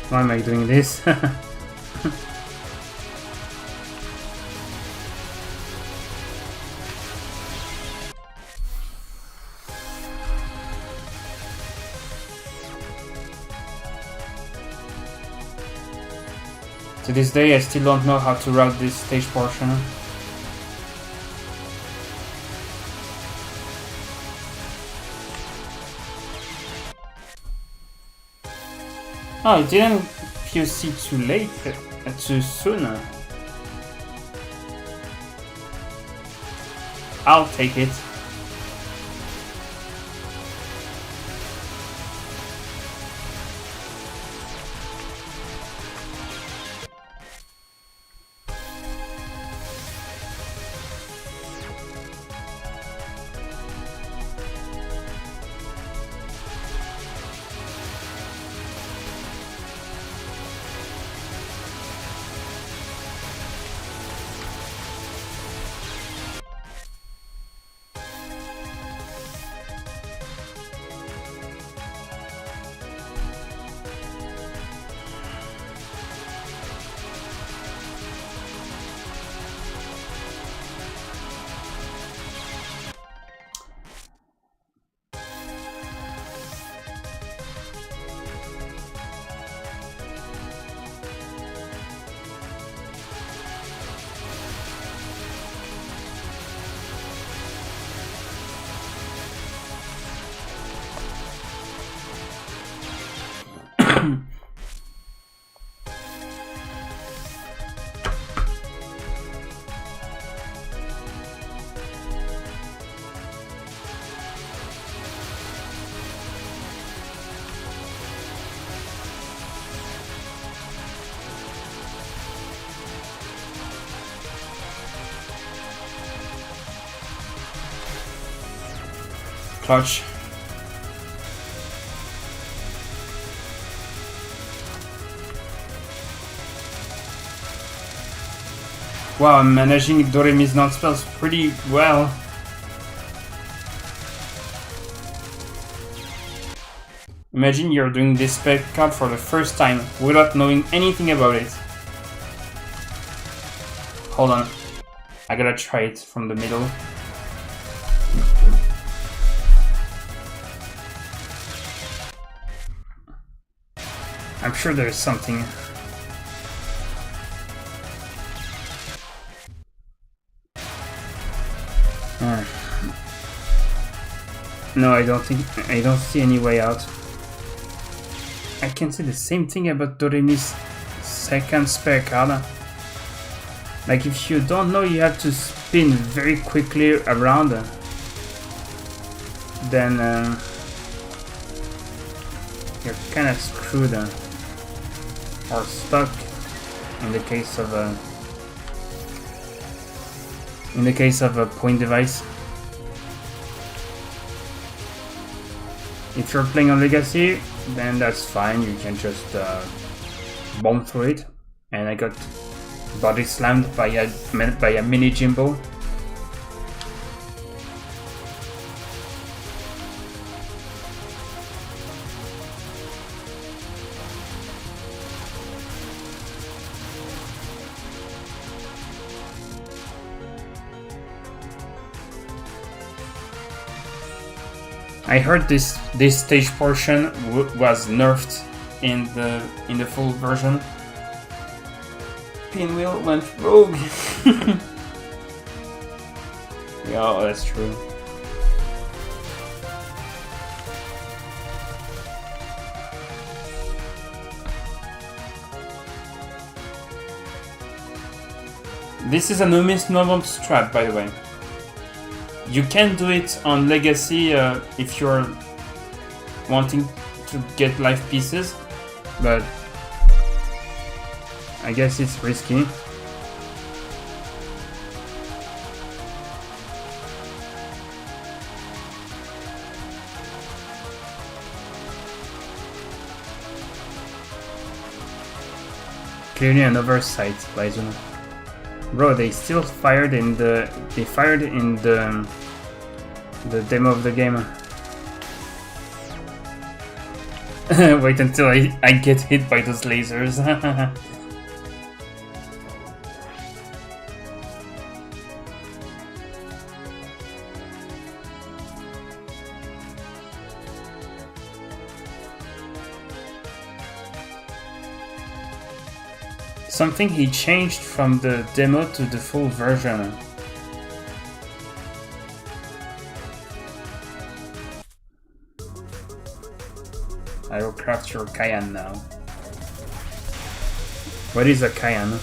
Why am I doing this? To this day, I still don't know how to route this stage portion. Oh, it didn't QC too late, too soon. I'll take it. Clutch. Wow, I'm managing Doremi's non-spells pretty well. Imagine you're doing this spell card for the first time without knowing anything about it. Hold on, I gotta try it from the middle. I'm sure there's something. No, I don't see any way out. I can say the same thing about Doremi's second spare card. Like, if you don't know you have to spin very quickly around, then you're kind of screwed or stuck in the case of a point device. If you're playing on Legacy, then that's fine, you can just bomb through it. And I got body slammed by a mini Jimbo. I heard this stage portion was nerfed in the full version. Pinwheel went rogue. Yeah, that's true. This is an normal strat, by the way. You can do it on Legacy if you're wanting to get life pieces, but I guess it's risky. Clearly an oversight by Zuno. Bro, they still fired in the demo of the game. Wait until I get hit by those lasers. Something he changed from the demo to the full version. I will craft your Cayenne now. What is a Cayenne?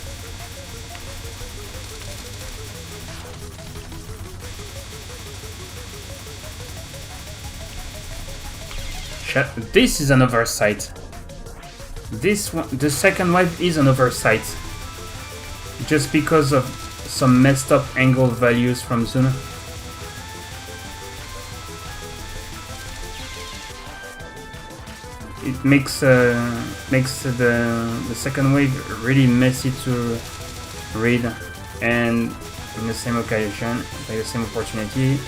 This is an oversight. This one, the second wave is an oversight. Just because of some messed up angle values from Zuna. It makes the second wave really messy to read, and in the same occasion, by the same opportunity,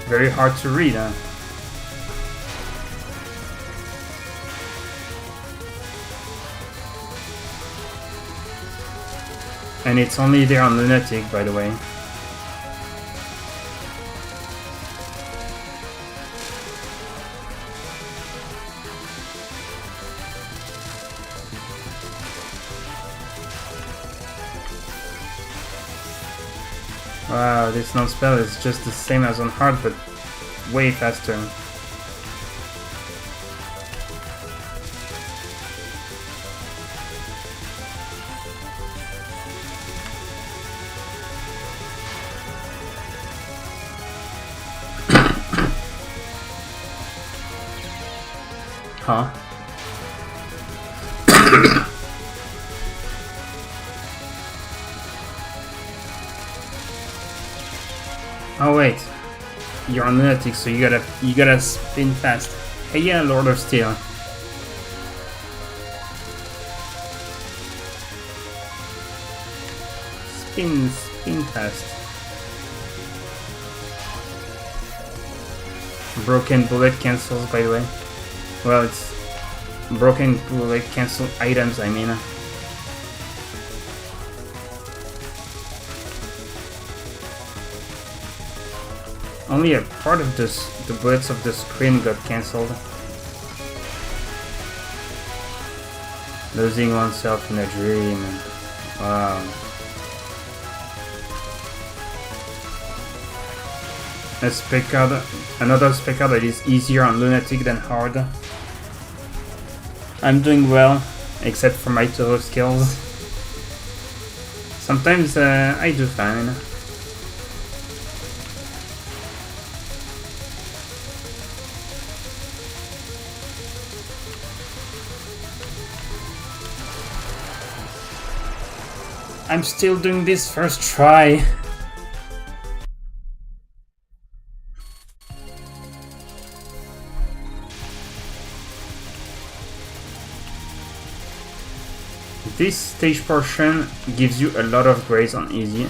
very hard to read. And it's only there on Lunatic, by the way. Wow, this non-spell is just the same as on hard, but way faster. Huh? Oh wait, you're on lunatic, so you gotta spin fast. Hey, yeah, Lord of Steel. Spin fast. Broken bullet cancels, by the way. Well, it's broken bullet cancel items, I mean. Only a part of the bullets of the screen got cancelled. Losing oneself in a dream. Wow. Another spec out that is easier on Lunatic than hard. I'm doing well, except for my Touhou skills. Sometimes I do fine. I'm still doing this first try. This stage portion gives you a lot of grades on easy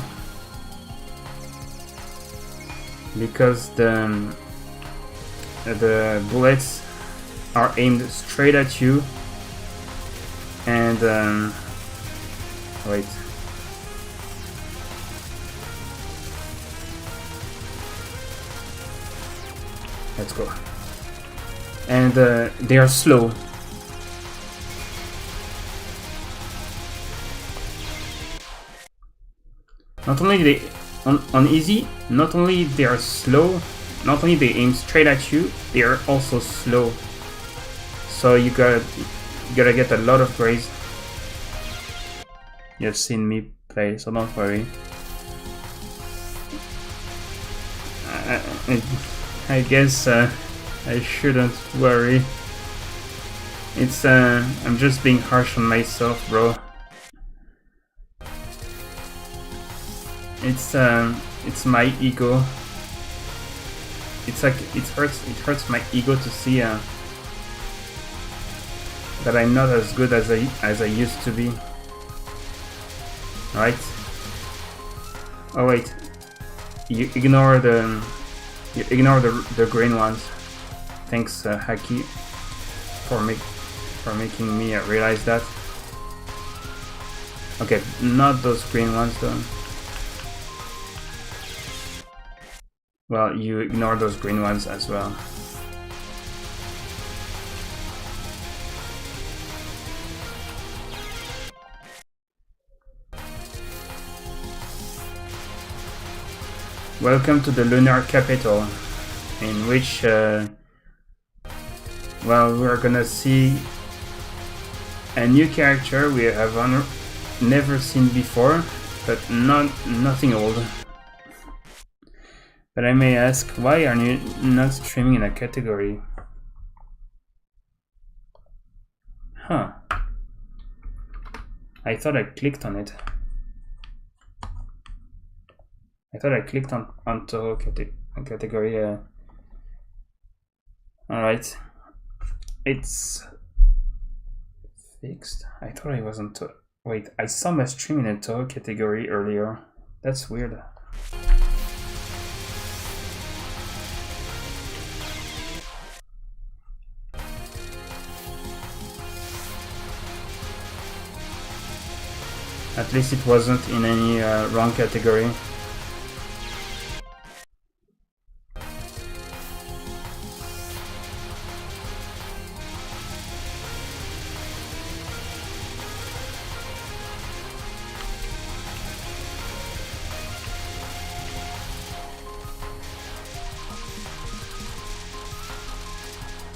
because the bullets are aimed straight at you and wait. Let's go. And they are slow. Not only they on easy, not only they are slow, not only they aim straight at you, they are also slow. So you gotta get a lot of grades. You've seen me play, so don't worry. I guess I shouldn't worry. It's I'm just being harsh on myself, bro. It's my ego. It's like it hurts my ego to see that I'm not as good as I used to be. Right? Oh wait, you ignore the green ones. Thanks, Haki, for making me realize that. Okay, not those green ones though. Well, you ignore those green ones as well. Welcome to the lunar capital, in which, well, we're gonna see a new character we have never seen before, but nothing old. But I may ask, why are you not streaming in a category? Huh. I thought I clicked on it. I thought I clicked on Touhou category. Alright. It's fixed. I thought I wasn't. Wait, I saw my stream in a Touhou category earlier. That's weird. At least it wasn't in any wrong category.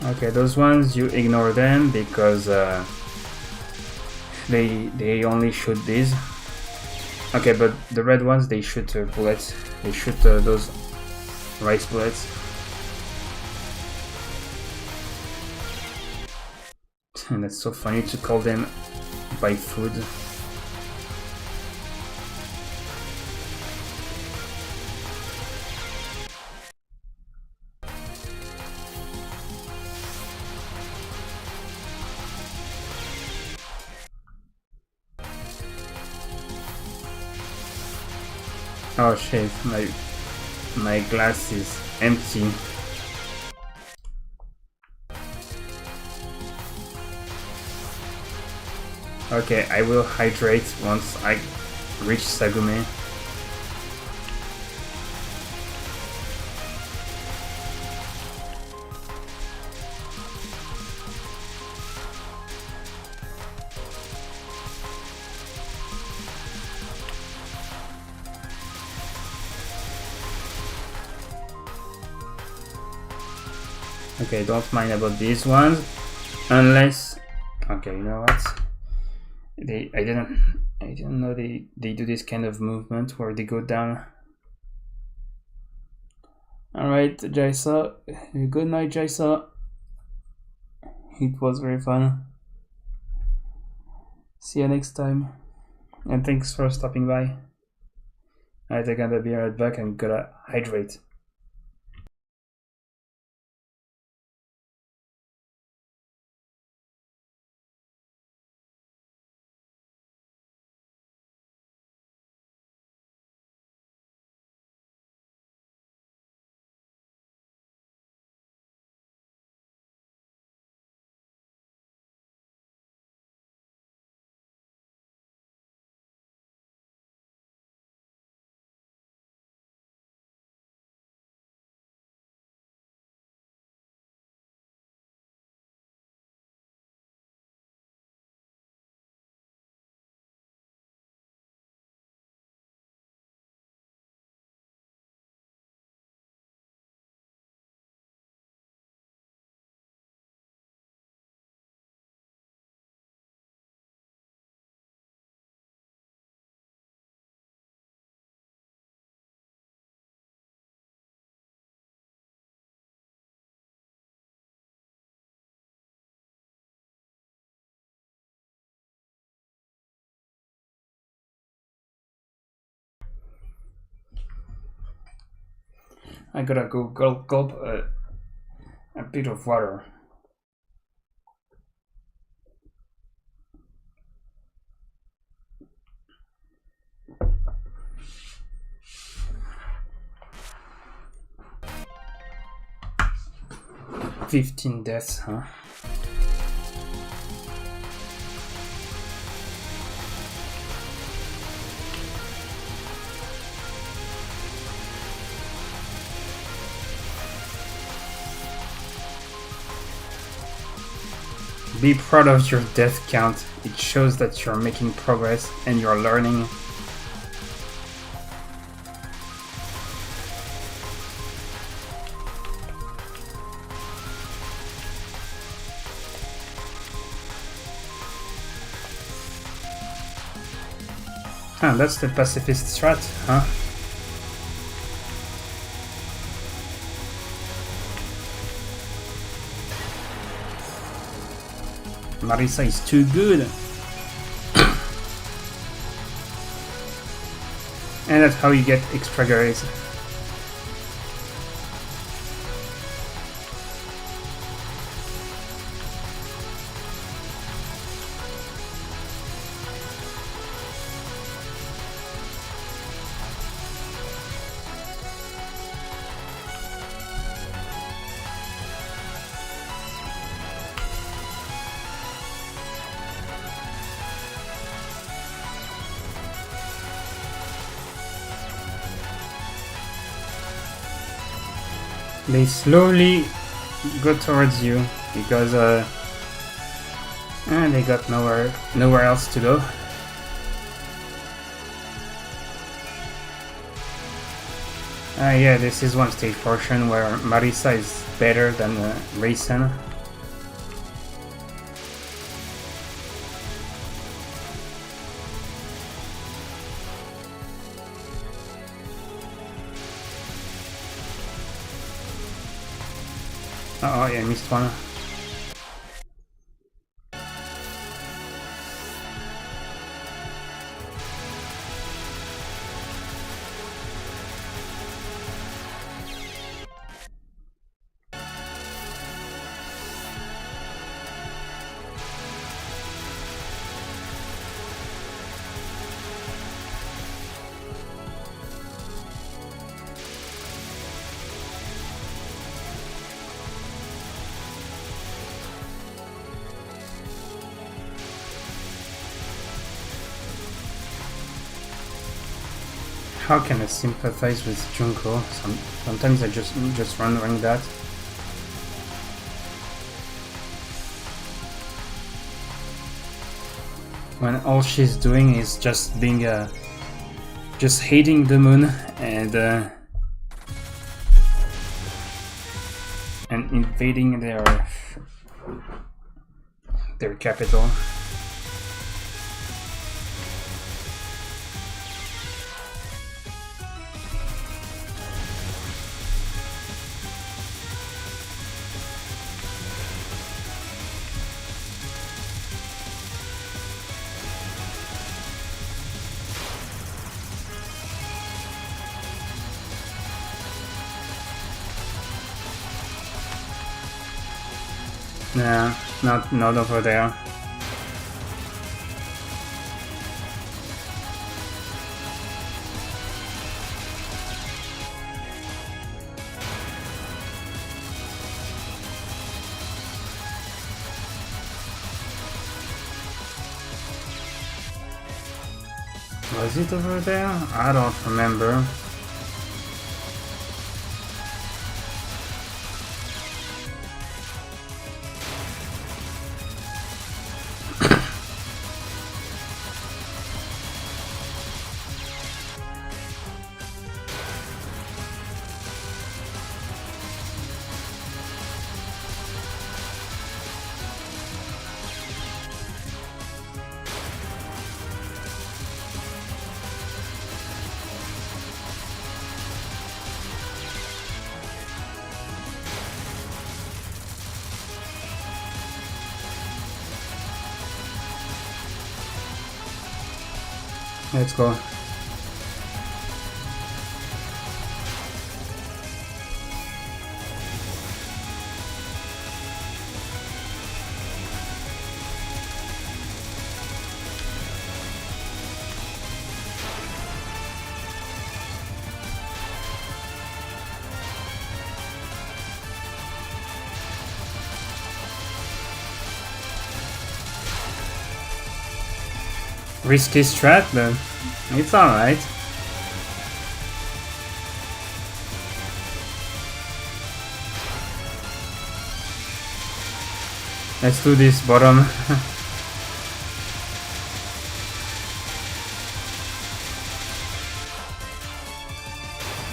Okay, those ones you ignore them because they only shoot these. Okay, but the red ones, they shoot bullets. They shoot those rice bullets. And that's so funny to call them by food. Oh shit, my glass is empty. Okay, I will hydrate once I reach Sagume. Okay, don't mind about these ones, unless. Okay, you know what? I didn't know they do this kind of movement where they go down. All right, Jaisa. Good night, Jaisa. It was very fun. See you next time, and thanks for stopping by. Alright, I'm gonna be right back and gotta hydrate. I gotta go gulp a bit of water. "15 deaths, huh?" Be proud of your death count. It shows that you're making progress and you're learning. Ah, that's the pacifist strat, huh? Marisa is too good. And that's how you get extra guys. They slowly go towards you because they got nowhere else to go. Yeah, this is one stage portion where Marisa is better than Rayson. Oh, yeah, I missed one. how can I sympathize with Junko? Sometimes I just wondering that. When all she's doing is just being just hating the moon and invading their capital. Yeah, not over there. Was it over there? I don't remember. Let's go. Risky strat, but it's alright. Let's do this bottom.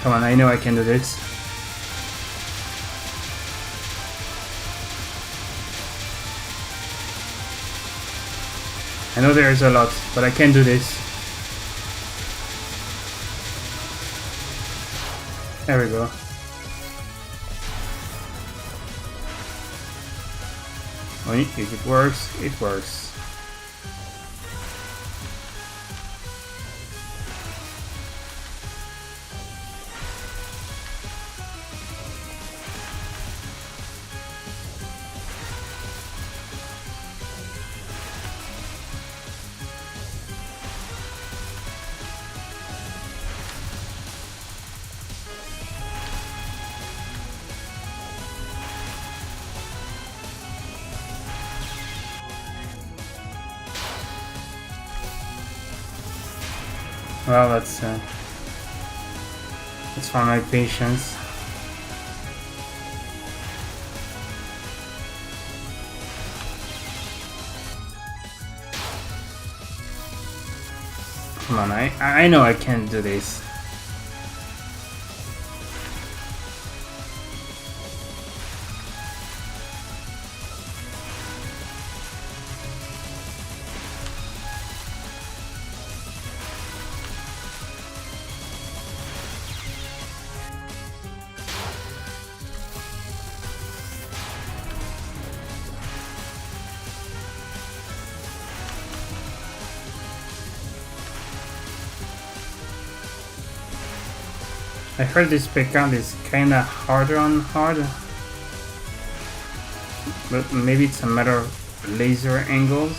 Come on, I know I can do this. I know there's a lot, but I can do this. There we go. If it works, it works. Well, that's for my patience. Come on, I know I can do this. I heard this background is kinda harder on hard, but maybe it's a matter of laser angles.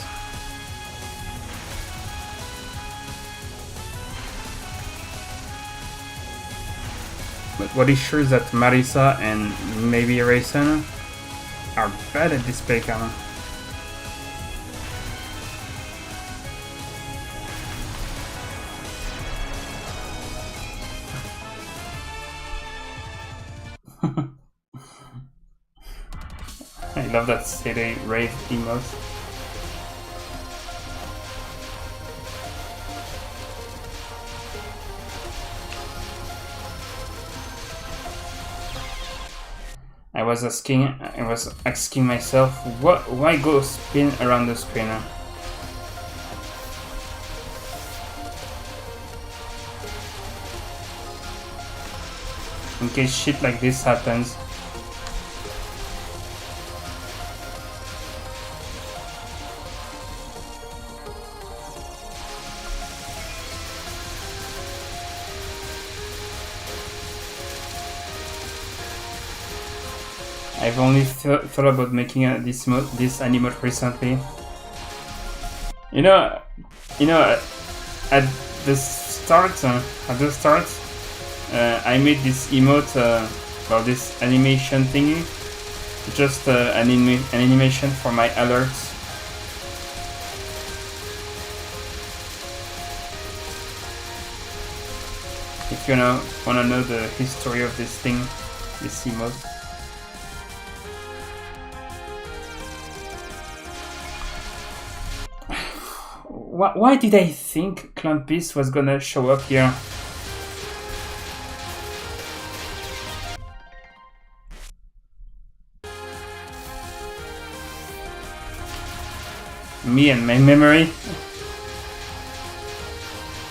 But what is sure is that Marisa and maybe Rayson are bad at this background. love that silly rave emote. I was asking myself, why go spin around the screen? In case shit like this happens. I've only thought about making this emote recently. You know, at the start, I made this emote, well, this animation thingy, just an animation for my alerts. If you wanna know the history of this thing, this emote. Why did I think Clumpis was gonna show up here? Me and my memory?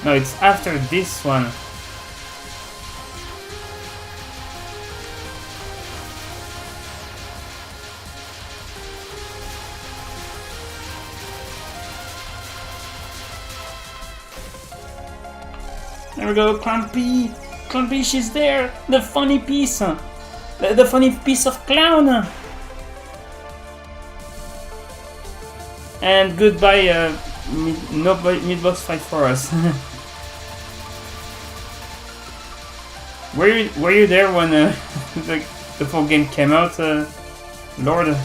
No, it's after this one. There we go, Clumpy! Clumpy, she's there! The funny piece! The funny piece of clown! And goodbye, mid-boss fight for us. Were you there when the full game came out, Lord?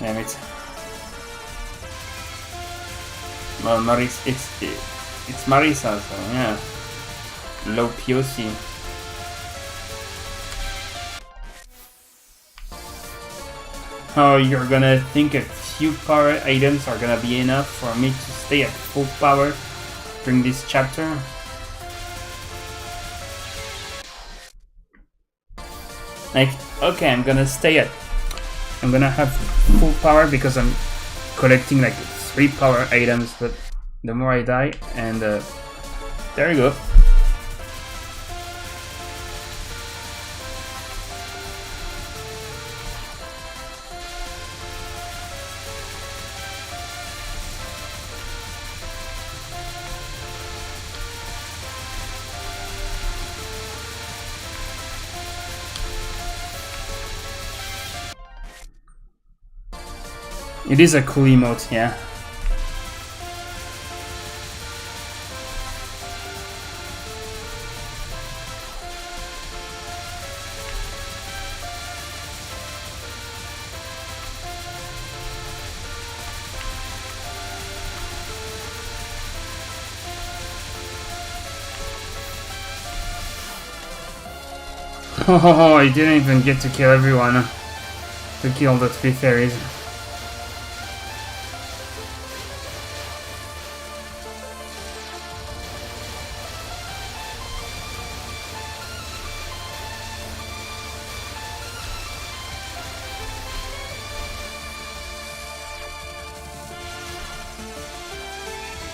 Damn it. Well, it's Marisa, so yeah. Low POC. Oh, you're gonna think a few power items are gonna be enough for me to stay at full power during this chapter? Like, okay, I'm gonna have full power because I'm collecting like 3 power items, but the more I die, and there you go. It is a cool emote, yeah. Oh, I didn't even get to kill everyone. To kill the 3 fairies.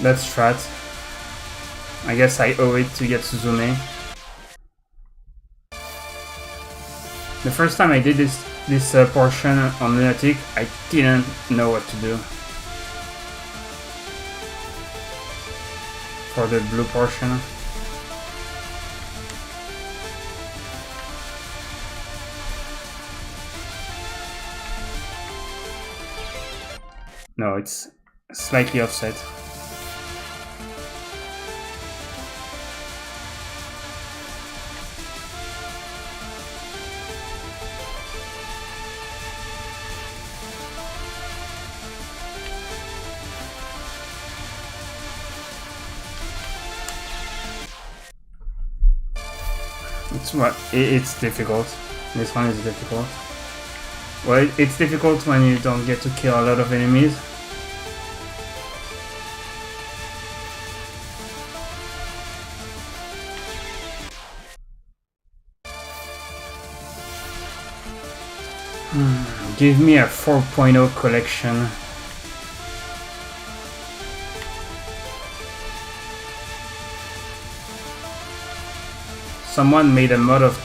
That's strat. I guess I owe it to Yatsuzume. The first time I did this portion on Lunatic, I didn't know what to do. For the blue portion. No, it's slightly offset. It's difficult. This one is difficult. Well, it's difficult when you don't get to kill a lot of enemies. Give me a 4.0 collection. Someone made a mod of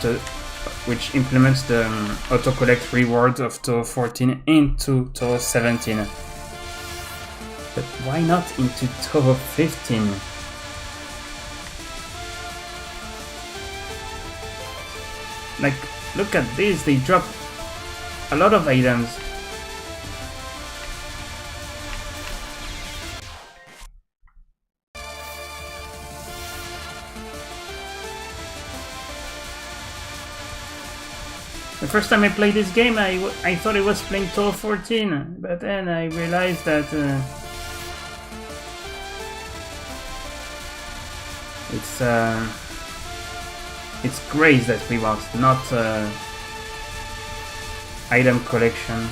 which implements the auto-collect rewards of Touhou 14 into Touhou 17. But why not into Touhou 15? Like, look at this, they drop a lot of items. The first time I played this game, I thought it was playing Touhou 14, but then I realized that it's grace that we want, not item collection.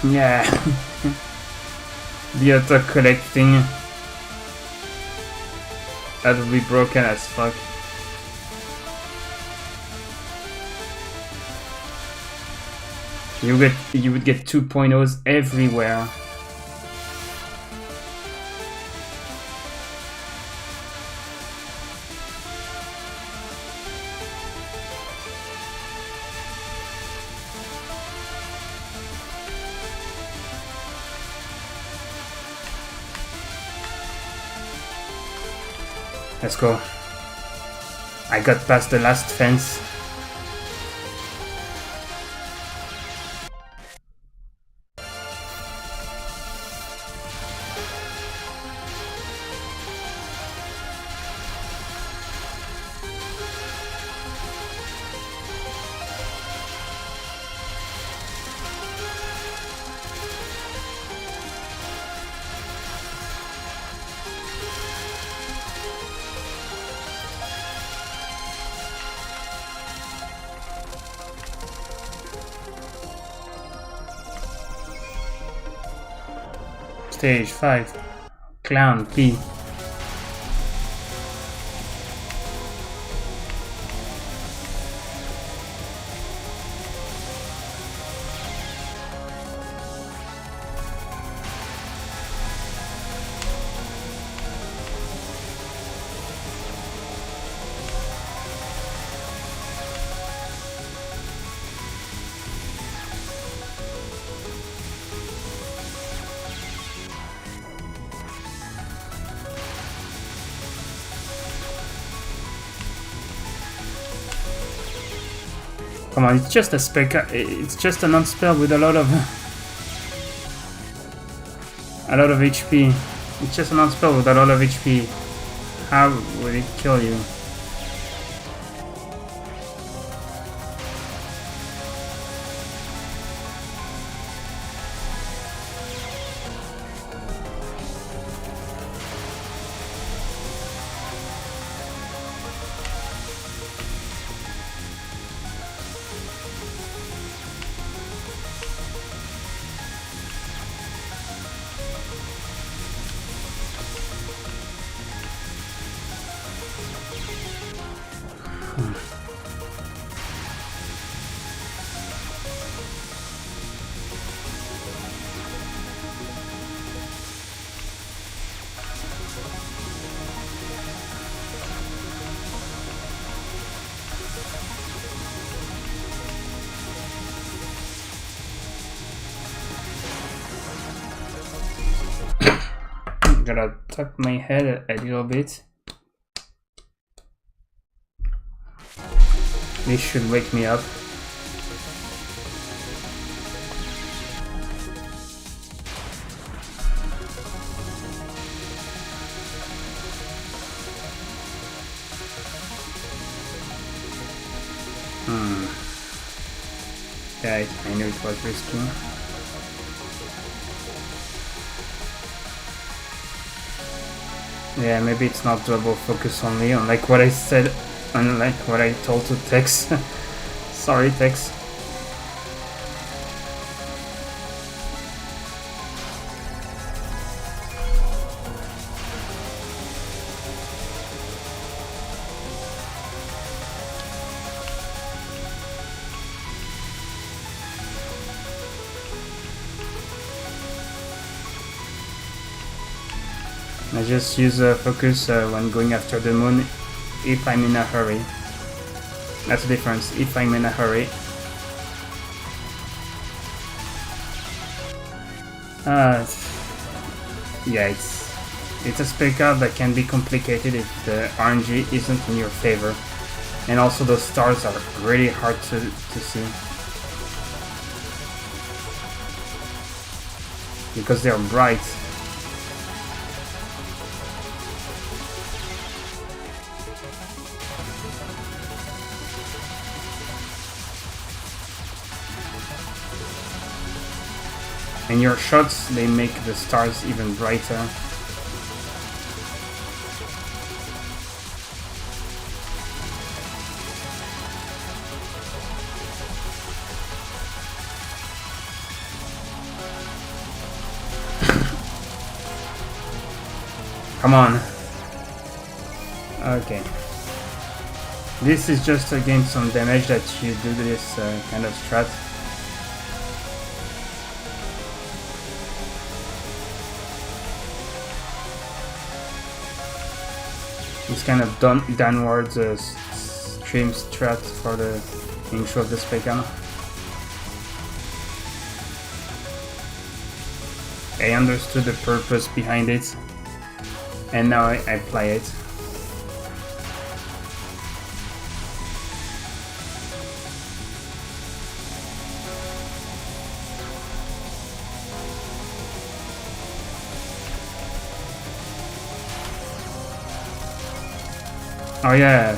Yeah, the auto collecting, that would be broken as fuck. You would get 2.0s everywhere. Let's go. I got past the last fence. Stage 5. Clown P. Come on, it's just a spec. It's just a non-spell with a lot of HP. It's just a non-spell with a lot of HP. How would it kill you? Gotta tuck my head a little bit. This should wake me up. Yeah, I knew it was risky. Yeah, maybe it's not double focus only, unlike what I said, unlike what I told to Tex. Sorry, Tex. I just use focus when going after the moon if I'm in a hurry. That's the difference, if I'm in a hurry. Yeah, it's a spec out that can be complicated if the RNG isn't in your favor. And also the stars are really hard to see. Because they are bright. And your shots, they make the stars even brighter. Come on. Okay. This is just against some damage that you do this kind of strat. This kind of downwards stream strat for the intro of the Specam. I understood the purpose behind it, and now I apply it. Oh yeah,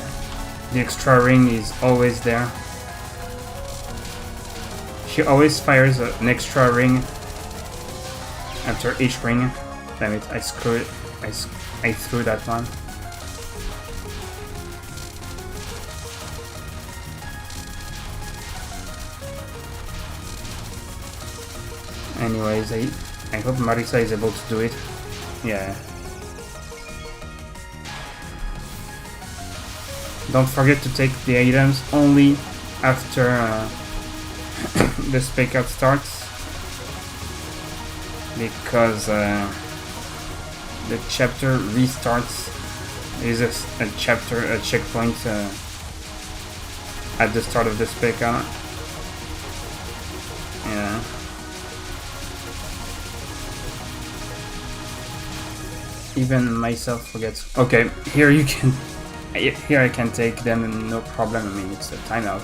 the extra ring is always there. She always fires an extra ring after each ring. Damn it, I screwed it. I threw that one. Anyways, I hope Marisa is able to do it. Yeah. Don't forget to take the items only after the spec out starts, because the chapter restarts. There is a checkpoint at the start of the spec out. Yeah. Even myself forgets. Okay, here you can. Here I can take them no problem. I mean, it's a timeout.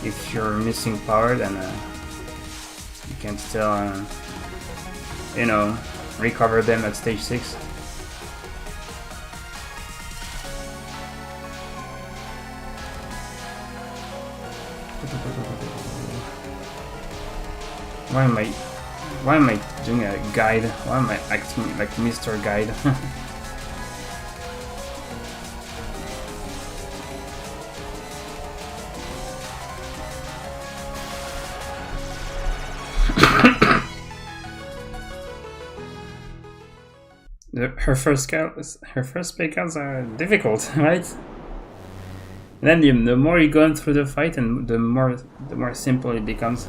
If you're missing power, then you can still, you know, recover them at stage 6. Why am I doing a guide? Why am I acting like Mr. Guide? Her first spec-outs are difficult, right? And then the more you go on through the fight, and the more simple it becomes.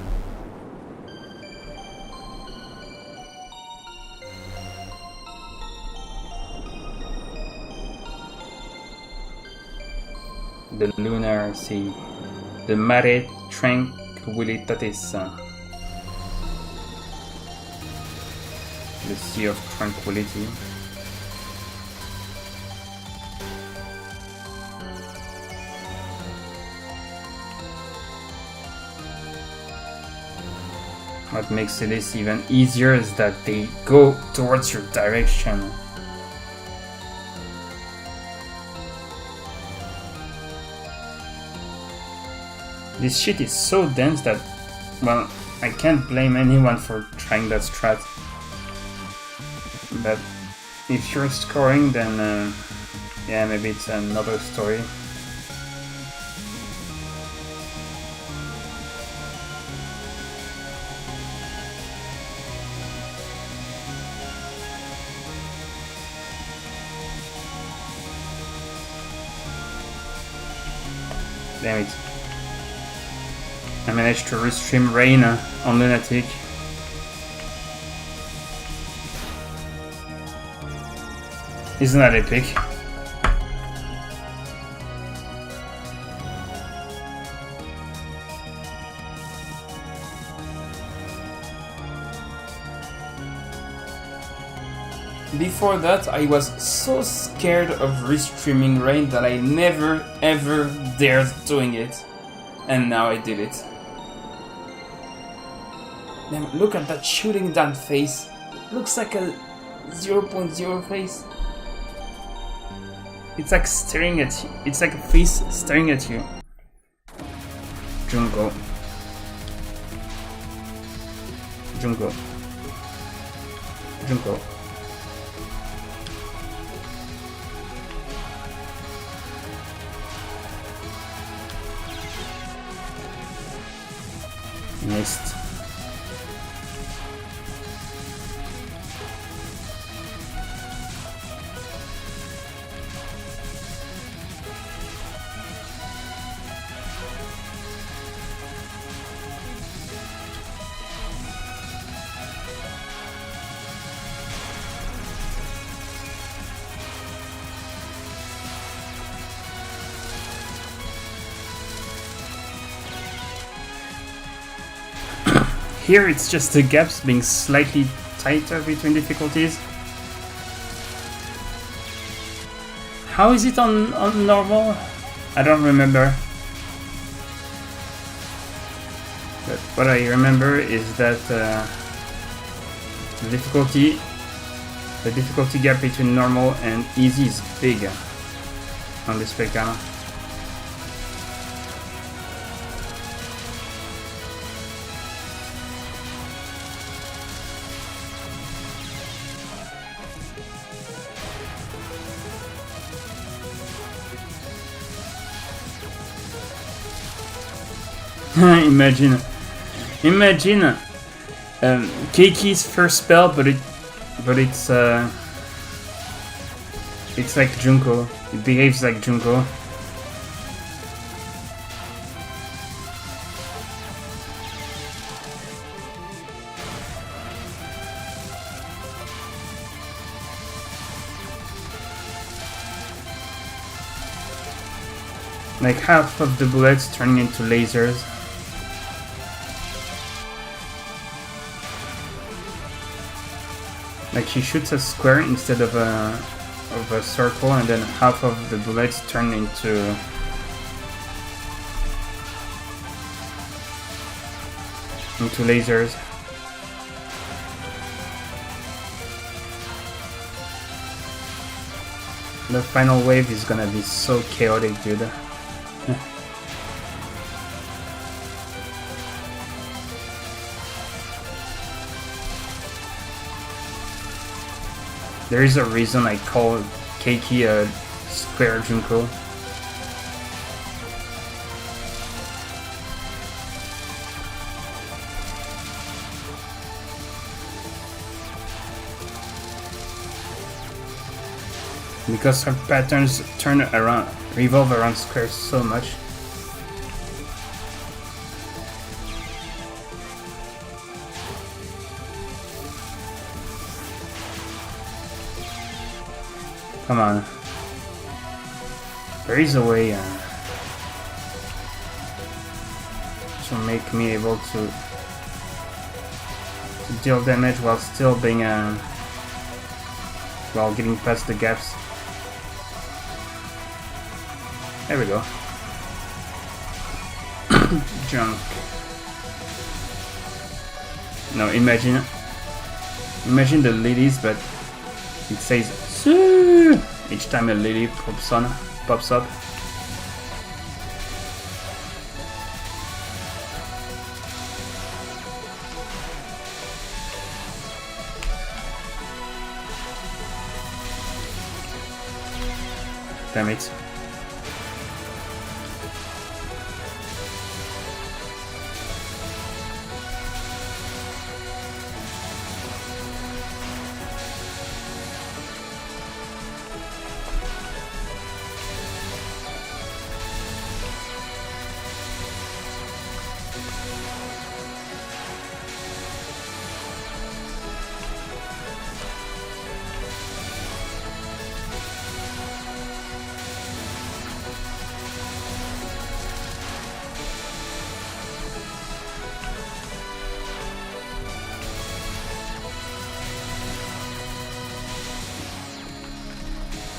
The lunar sea, the mare tranquillitatis, the sea of tranquility. What makes this even easier is that they go towards your direction. This shit is so dense that, well, I can't blame anyone for trying that strat. But if you're scoring, then yeah, maybe it's another story. Damn it. I managed to restream Rain on Lunatic. Isn't that epic? Before that, I was so scared of restreaming Rain that I never ever dared doing it. And now I did it. Damn, look at that shooting down face. Looks like a 0.0 face. It's like staring at you. It's like a face staring at you. Junko. Junko. Junko. Missed. Here it's just the gaps being slightly tighter between difficulties. How is it on normal? I don't remember. But what I remember is that the difficulty gap between normal and easy is big on this Pekka. Imagine Keiki's first spell, but it's like Junko. It behaves like Junko. Like half of the bullets turning into lasers. Like she shoots a square instead of a circle, and then half of the bullets turn into lasers. The final wave is gonna be so chaotic, dude. There is a reason I call Keiki a square Junko. Because her patterns revolve around squares so much. Come on. There is a way to make me able to deal damage while still being while getting past the gaps. There we go. Junk. No, imagine the lilies, but it says Sue! Each time a lily pops up. Damn it.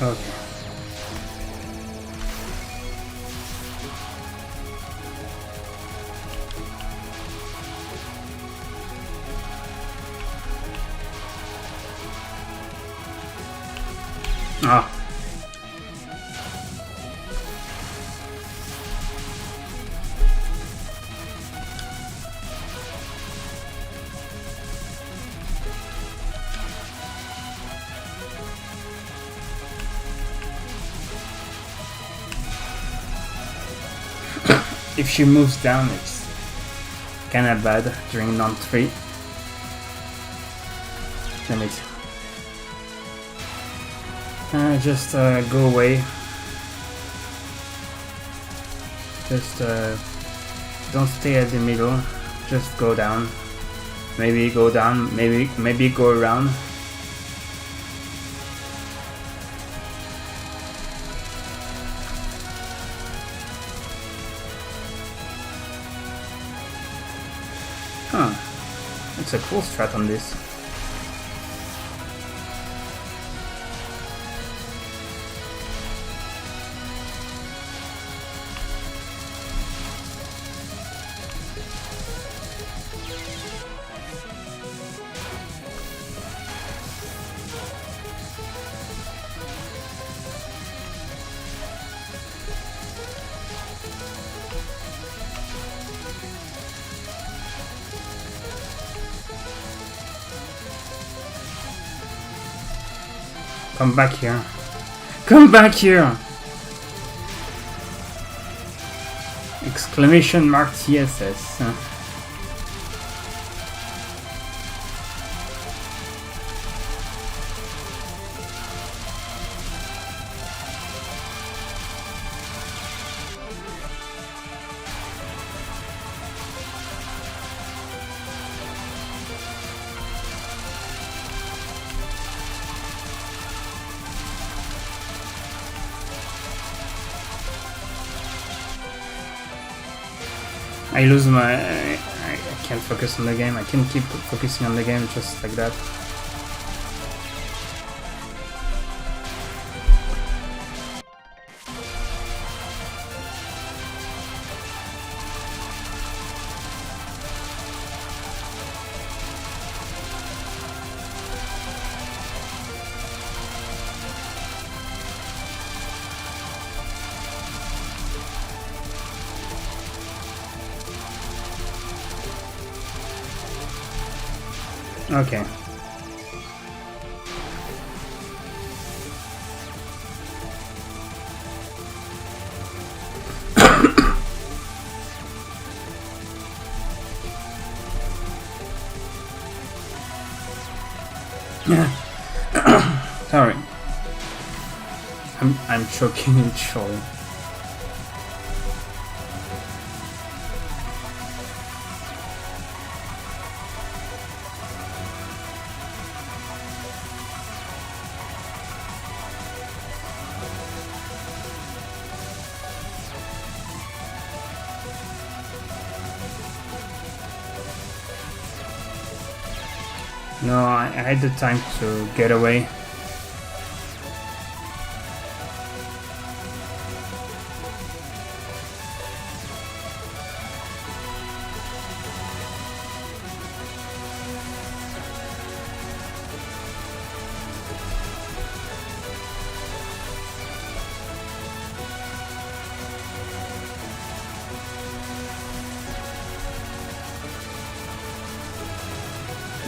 Okay. Ah. If she moves down, it's kinda bad during round 3. Damn it. Just go away. Just don't stay at the middle. Just go down. Maybe go down. Maybe go around. Huh. It's a cool strat on this. Come back here. Come back here! Exclamation mark TSS. I lose my... I can't focus on the game. I can't keep focusing on the game just like that. Okay. Sorry. I'm choking literally. No, I had the time to get away.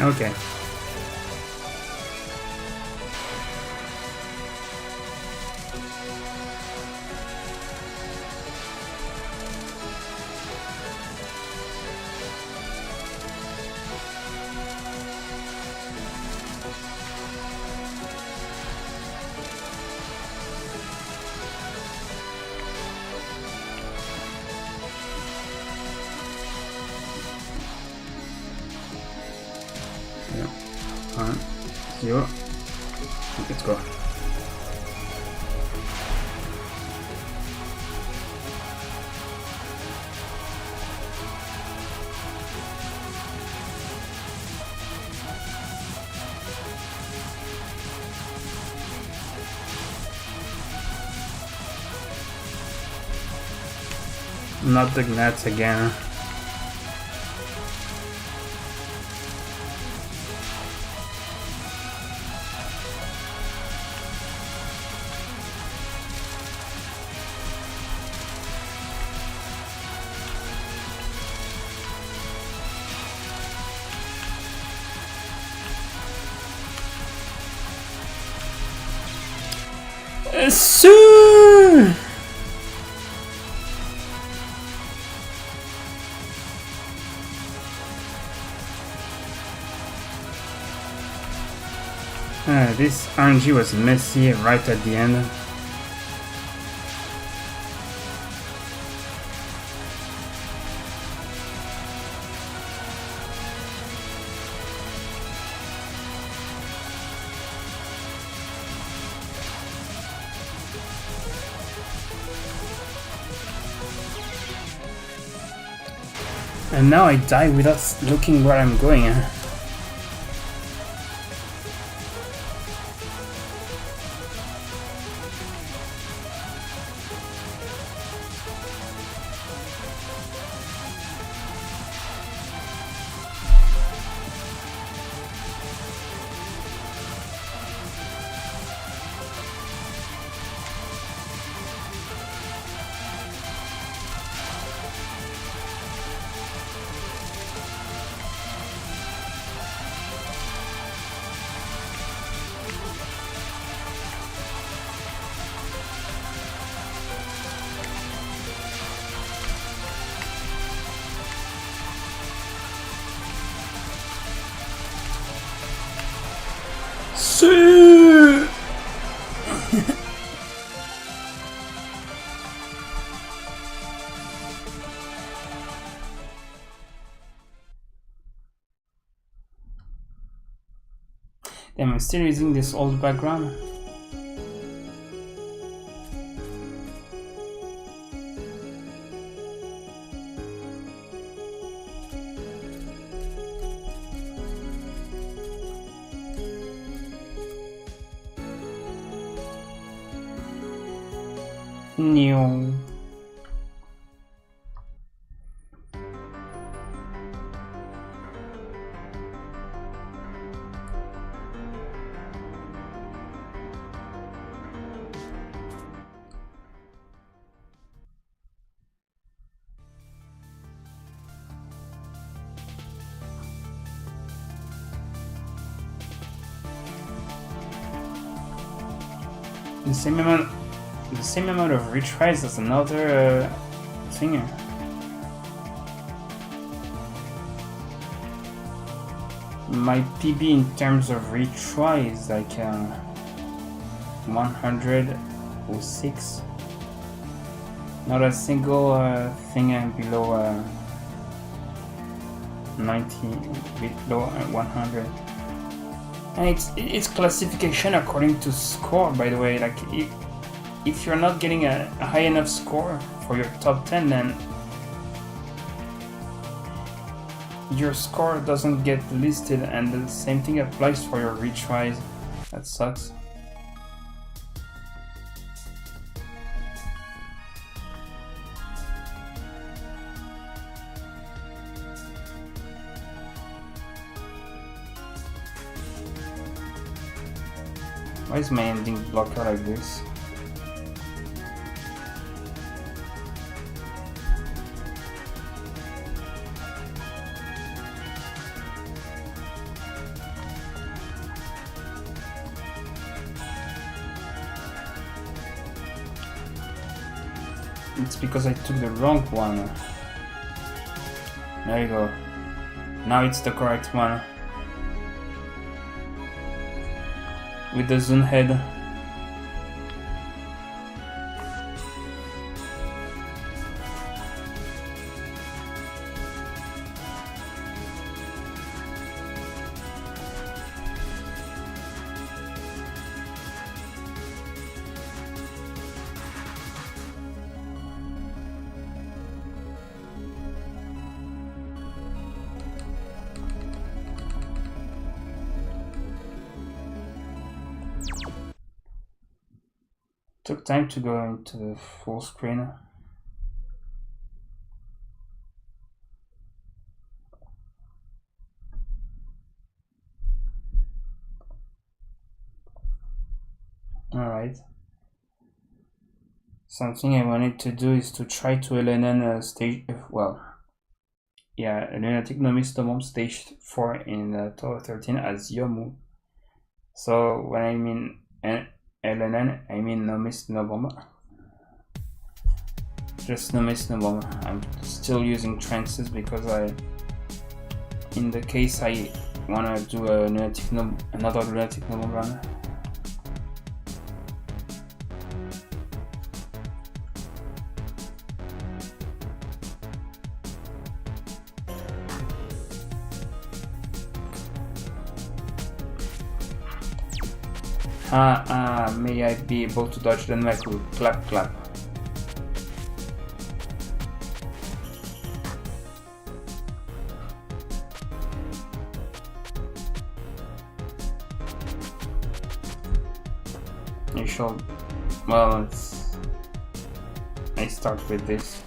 Okay. 1, 0. Let's go. Not the nets again. Soon. This RNG was messy right at the end. And now I die without looking where I'm going. Damn, I'm still using this old background. No. The same amount of retries as another thing. My PB in terms of retry is like 106. Not a single thing below 90, below 100. And it's classification according to score, by the way. Like if you're not getting a high enough score for your top 10, then your score doesn't get listed, and the same thing applies for your retries. That sucks. Why is my ending blocker like this? It's because I took the wrong one. There you go. Now it's the correct one. With the zoom head. Took time to go into the full screen. Alright. Something I wanted to do is to try to LNN a stage, well, yeah, a Lunatic Nomis Nomom stage 4 in Touhou 13 as Yomu. So when I mean LNN, I mean Nomis Nomom. Just Nomis Nomom. I'm still using trances because in the case I wanna do a another Lunatic Nomom run. May I be able to dodge the knife with clap clap? You should. Well, I start with this.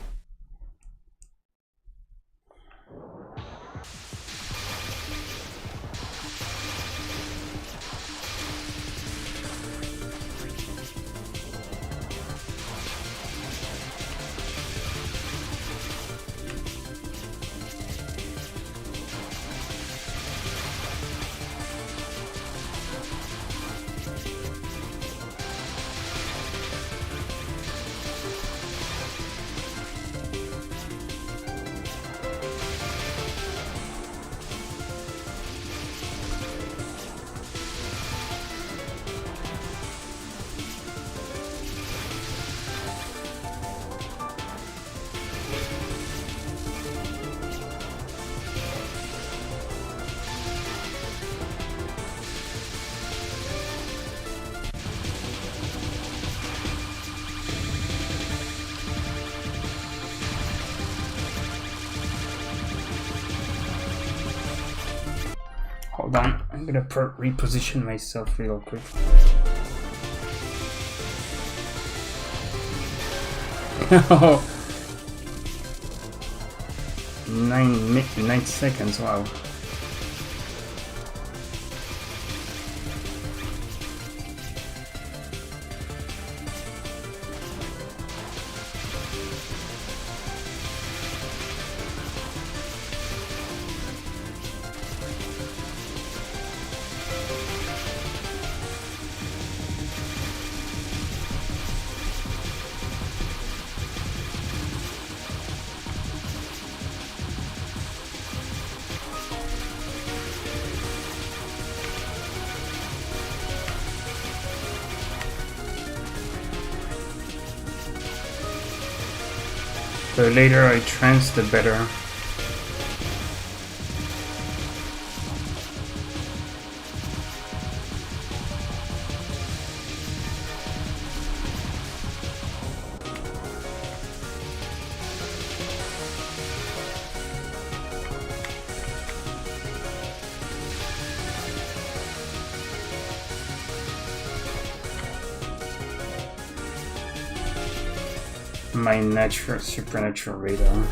Hold on, I'm gonna reposition myself real quick. Nine seconds, wow. The later I trance, the better. My supernatural radar.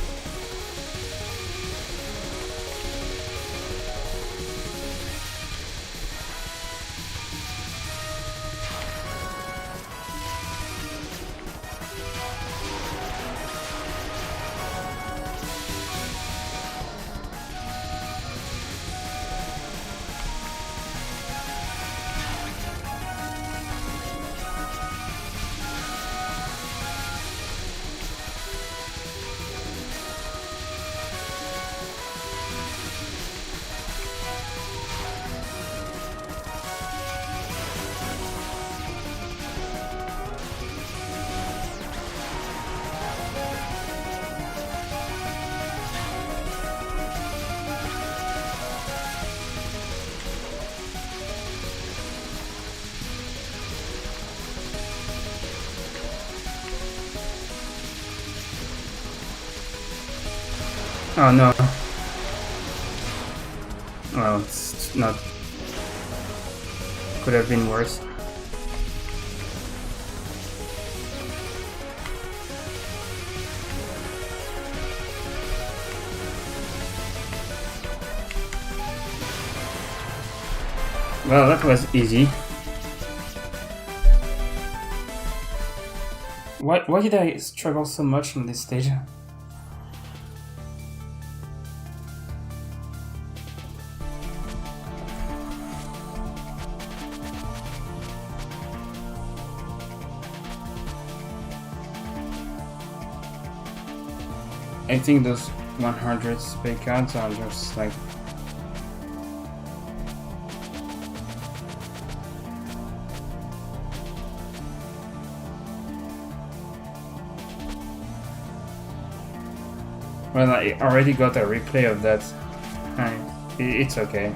Oh no. Well, it's not. Could have been worse. Well, that was easy. Why did I struggle so much on this stage? I think those 100 spay cards are just like... Well, I already got a replay of that. It's okay.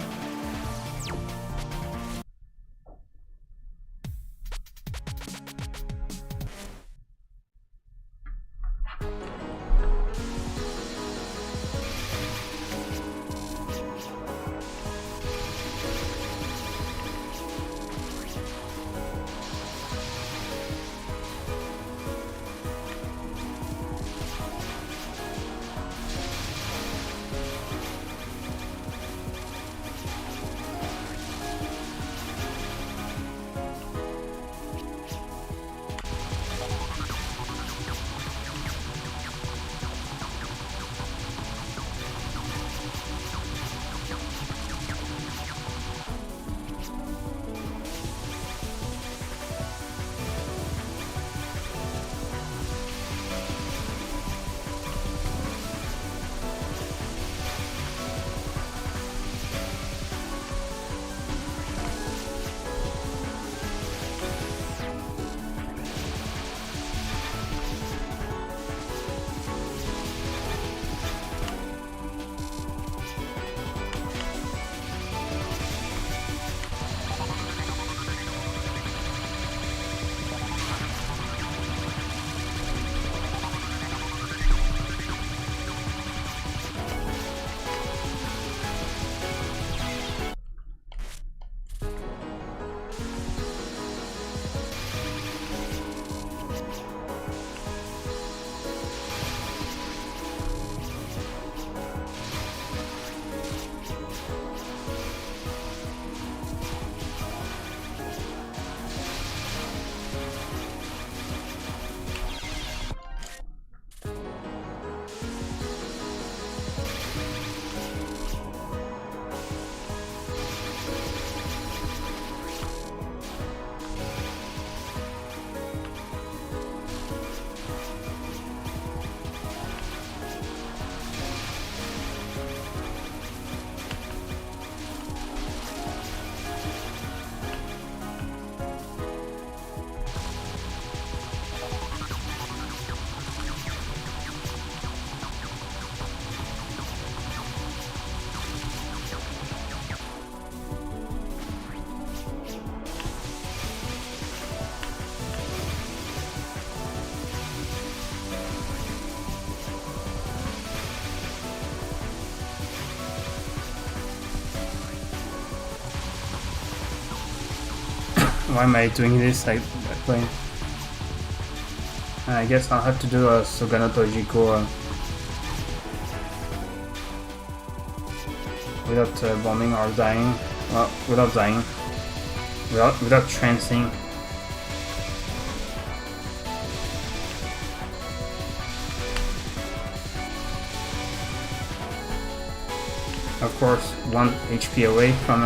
Why am I doing this? I guess I'll have to do a Suganoto Jiko without bombing or dying. Well, without dying. Without trancing. Of course, 1 HP away from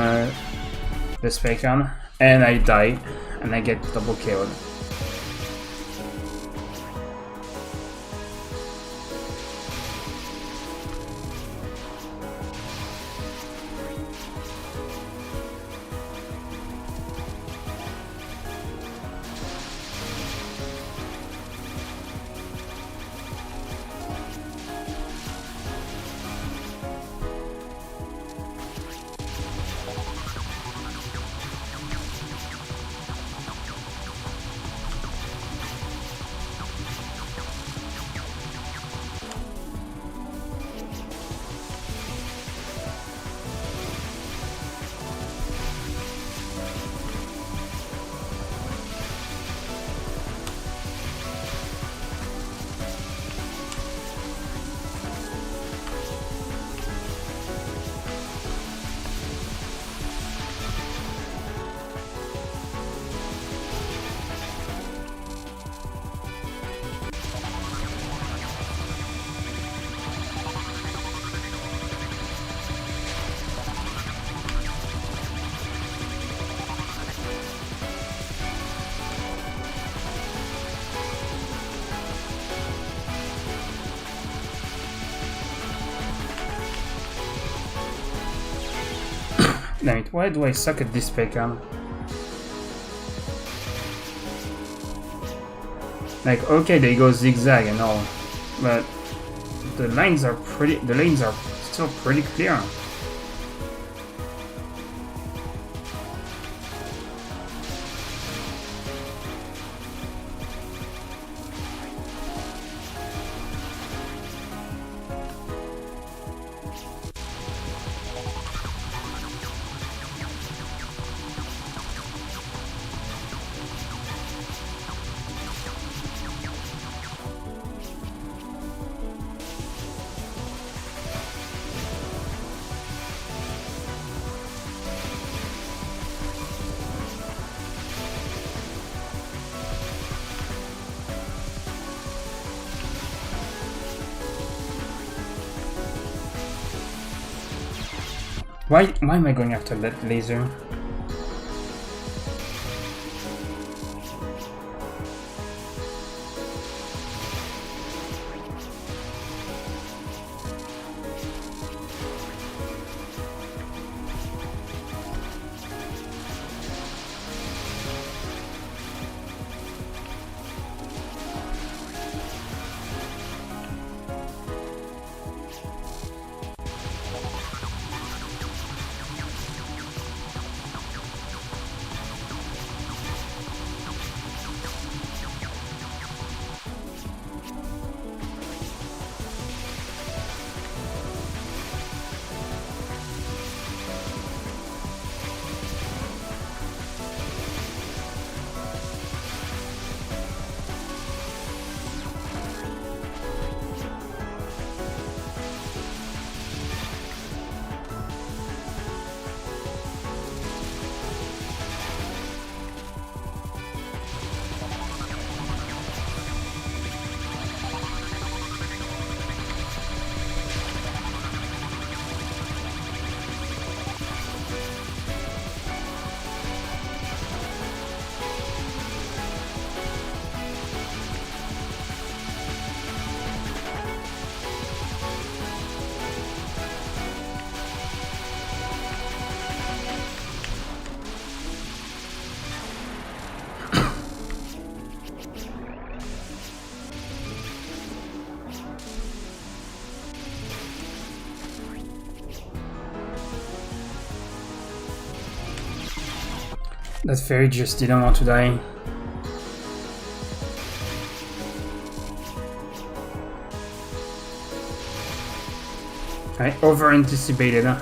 this Fakon. And I die, and I get double killed. Damn it, why do I suck at this pecam? Like, okay, they go zigzag and all, but the lanes are still pretty clear. Why am I going after that laser? That fairy just didn't want to die. I over-anticipated, huh?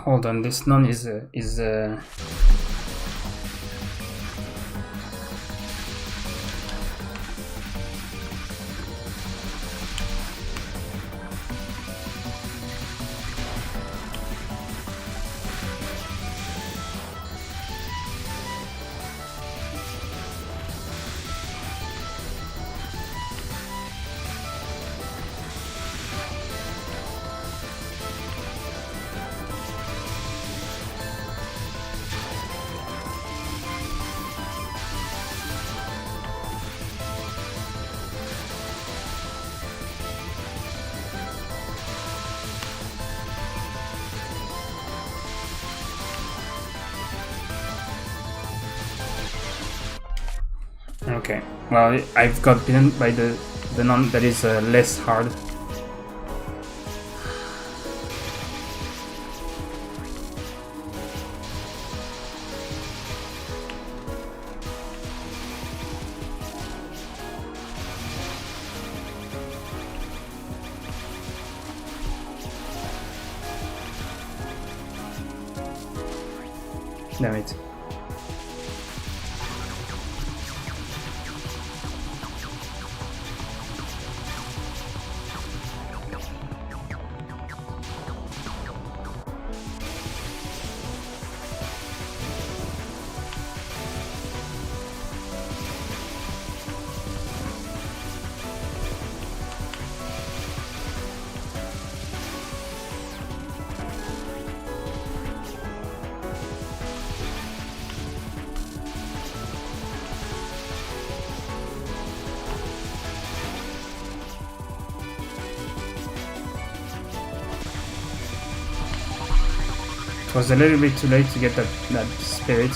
hold on, this nun is okay. Well, I've got beaten by the nun that is less hard. Damn it. It was a little bit too late to get that spirit.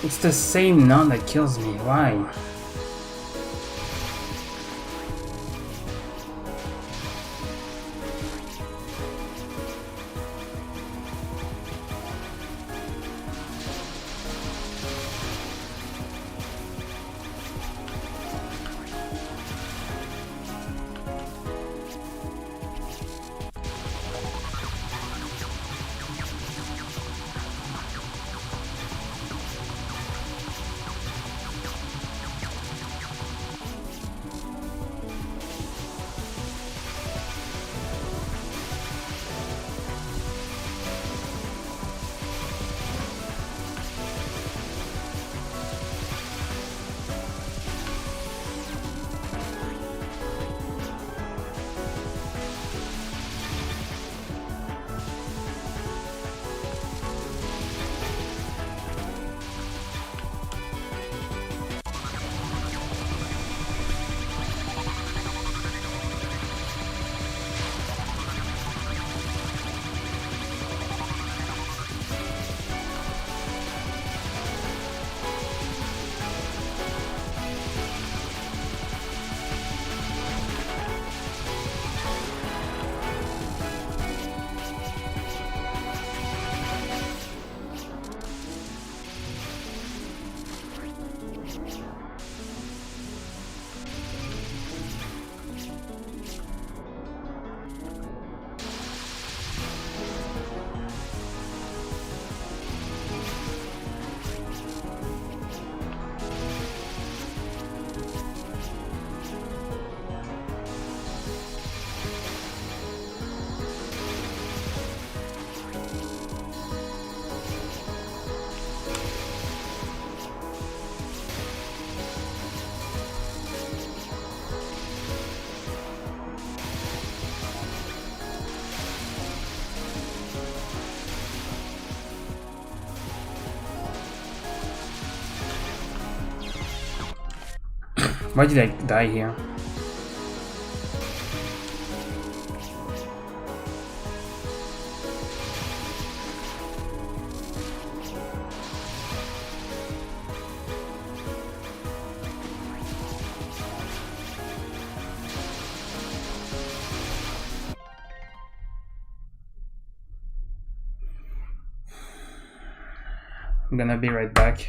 It's the same nun that kills me. Why? Why did I die here? I'm gonna be right back.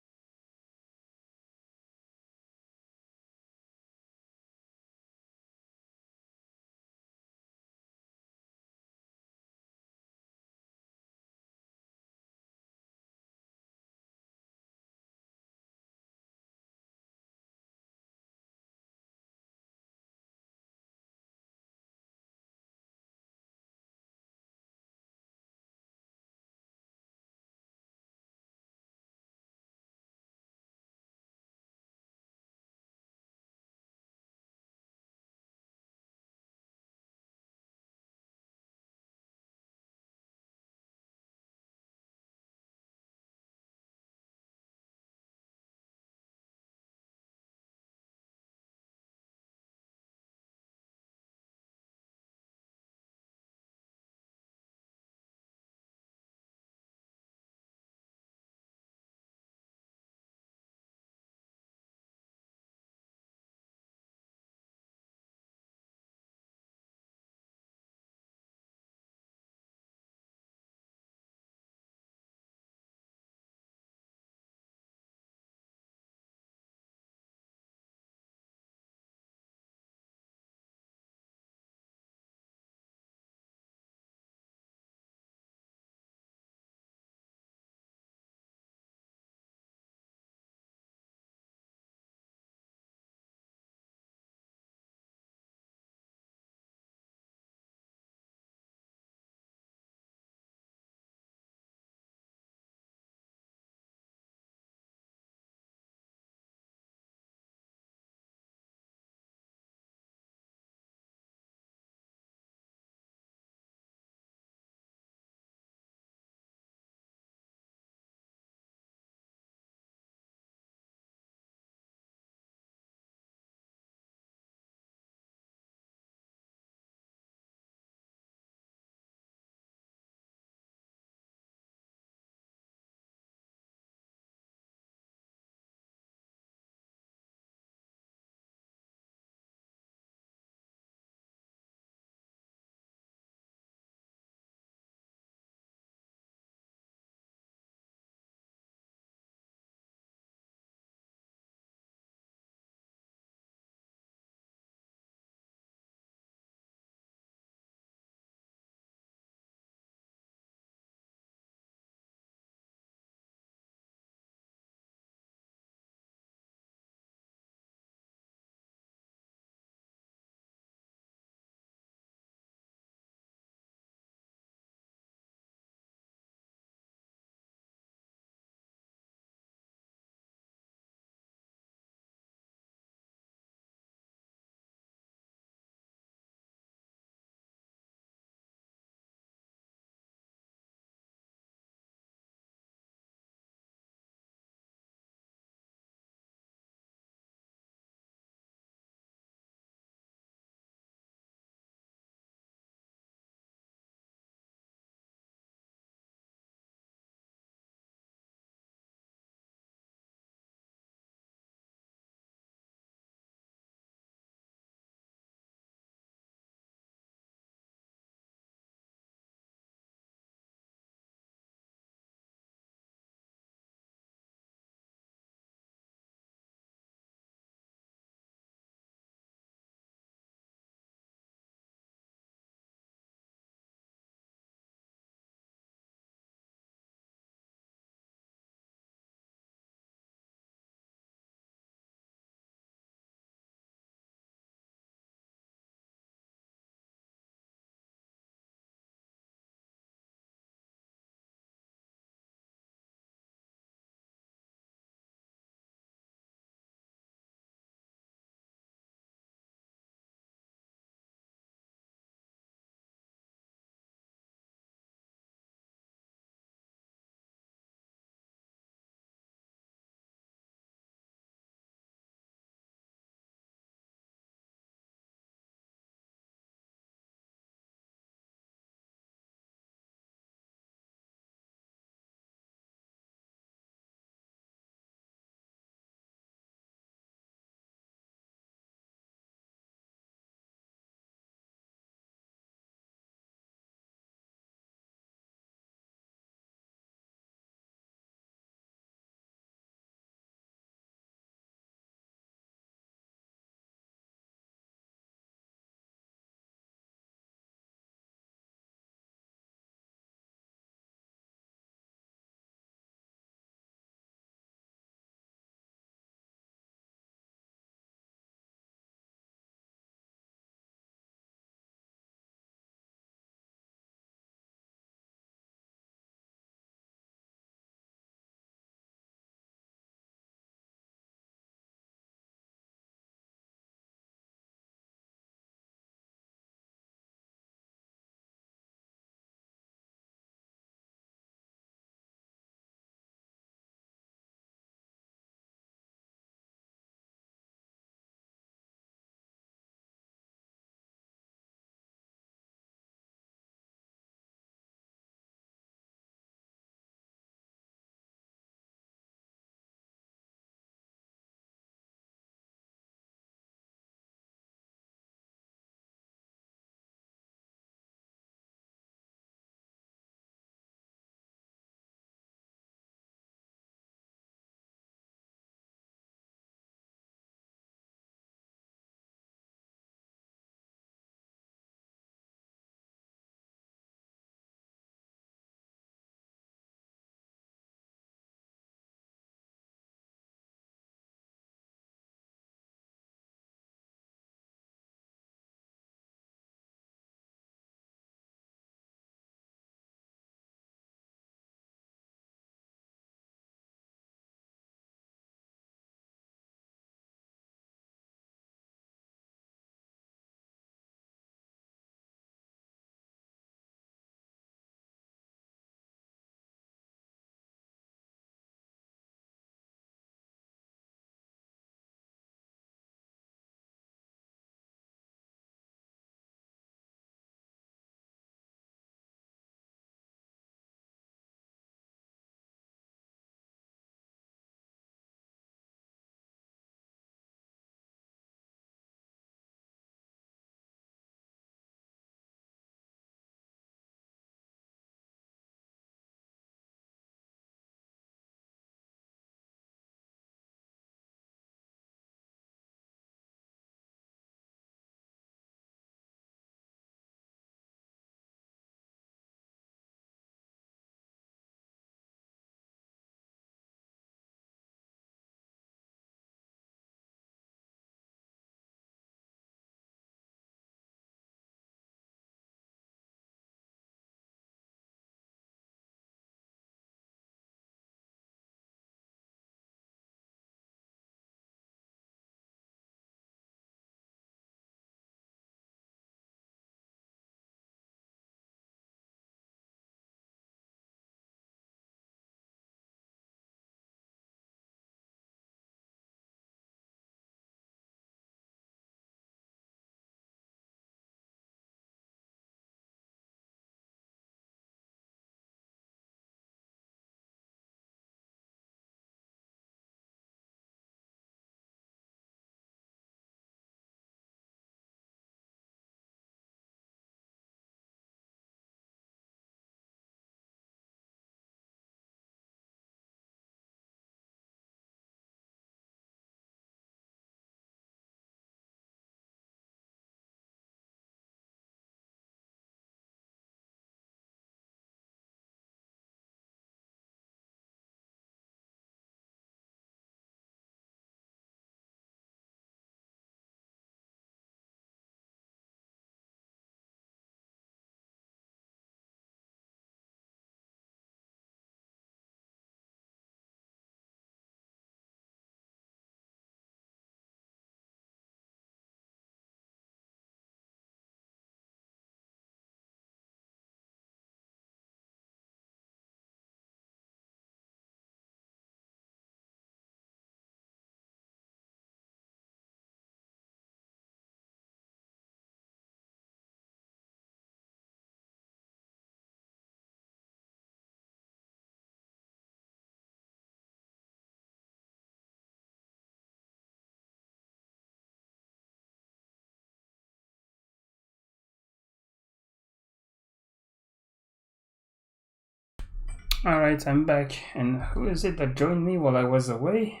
Alright, I'm back. And who is it that joined me while I was away?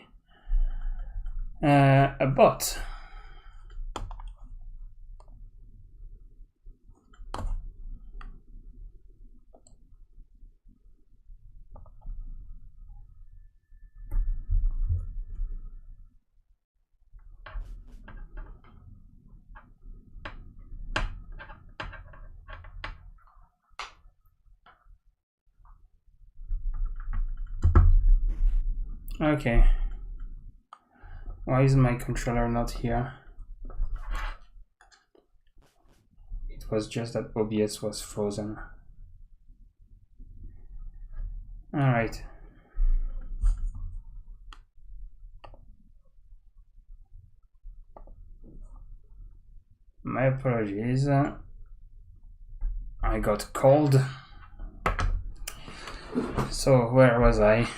A bot. Okay. Why is my controller not here? It was just that OBS was frozen. Alright. My apologies. I got cold. So, where was I?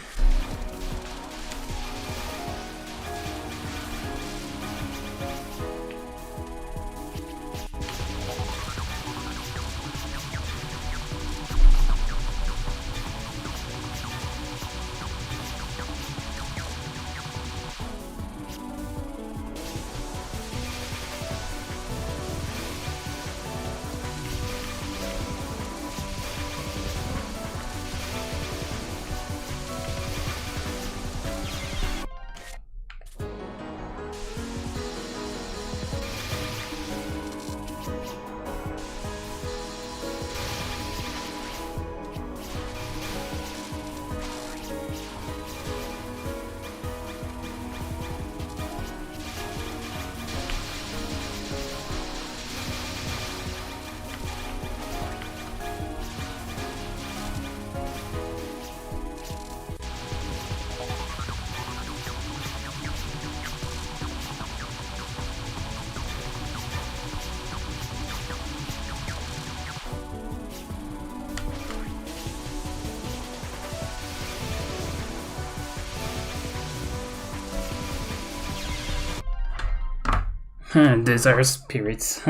Desire spirits.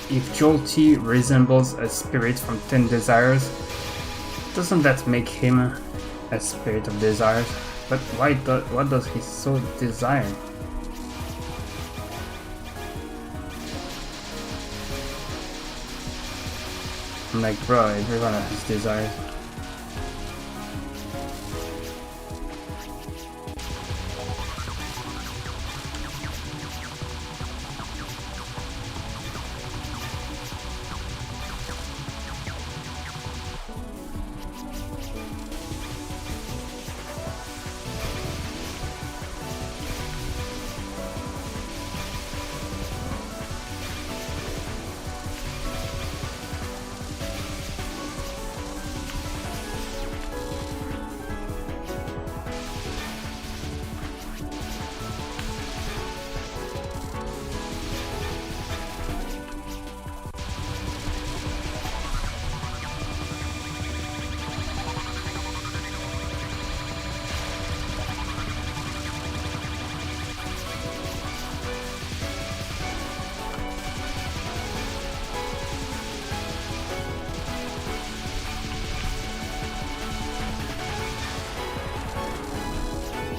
If Jolty resembles a spirit from 10 desires, doesn't that make him a spirit of desires? But what does he so desire? I'm like, bro, everyone has desires.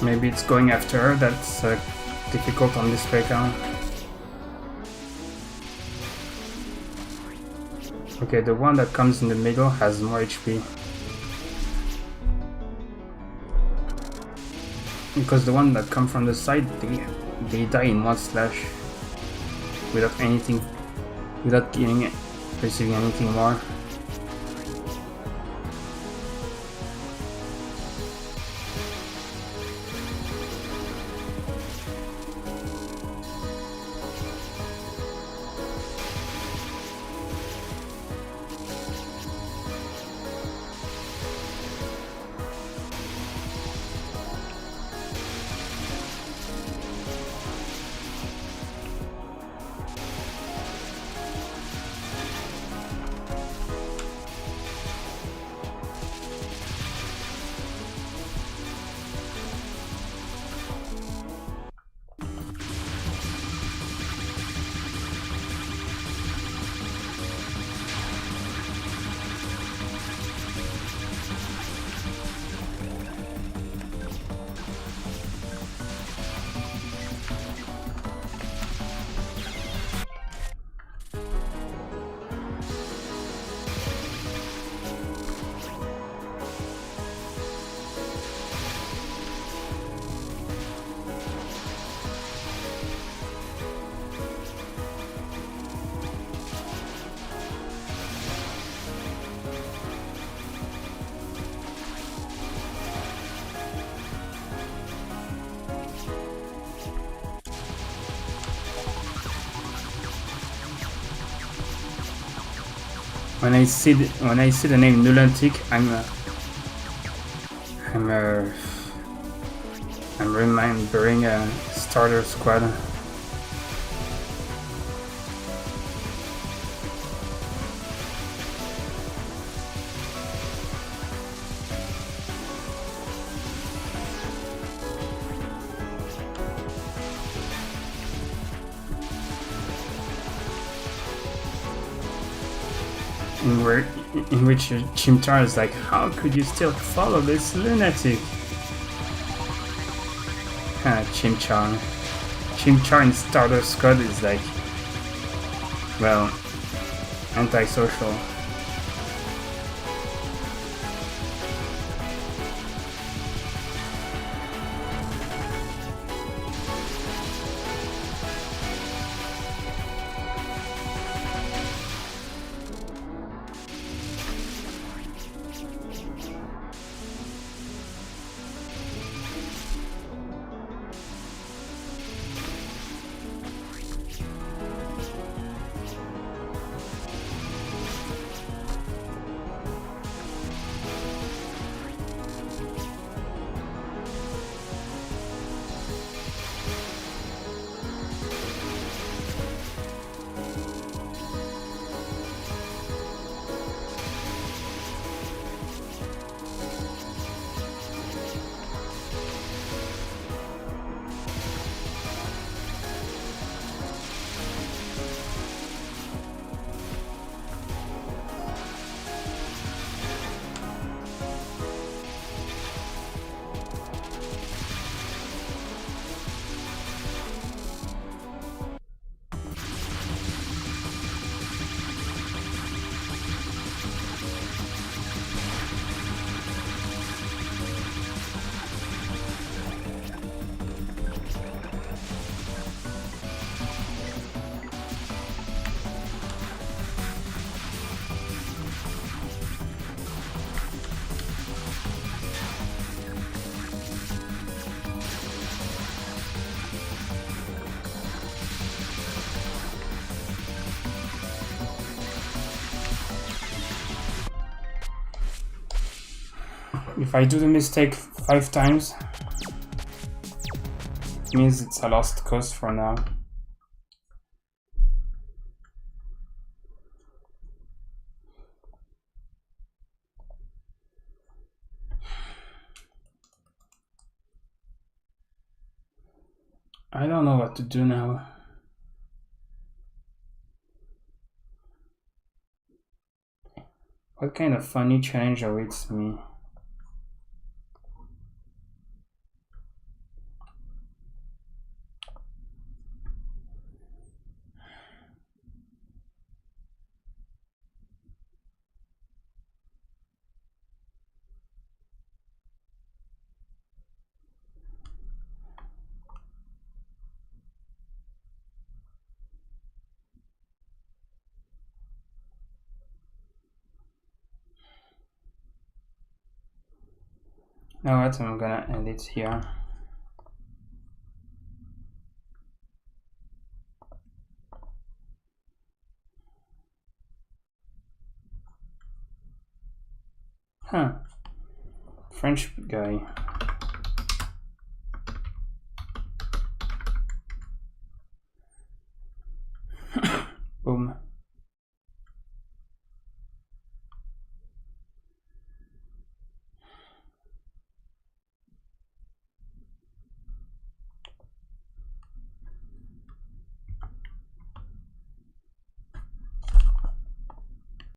Maybe it's going after her, that's difficult on this playground. Okay, the one that comes in the middle has more HP. Because the one that come from the side, they die in one slash. Without anything, without receiving anything more. When I see the name lunatic, I'm remembering Starter Squad. In which Chimchar is like, how could you still follow this lunatic? Chimchar in Starter Squad is like, well, antisocial. If I do the mistake 5 times, it means it's a lost cause for now. I don't know what to do now. What kind of funny challenge awaits me? Now what? I'm gonna end it here. Huh. French guy. Boom.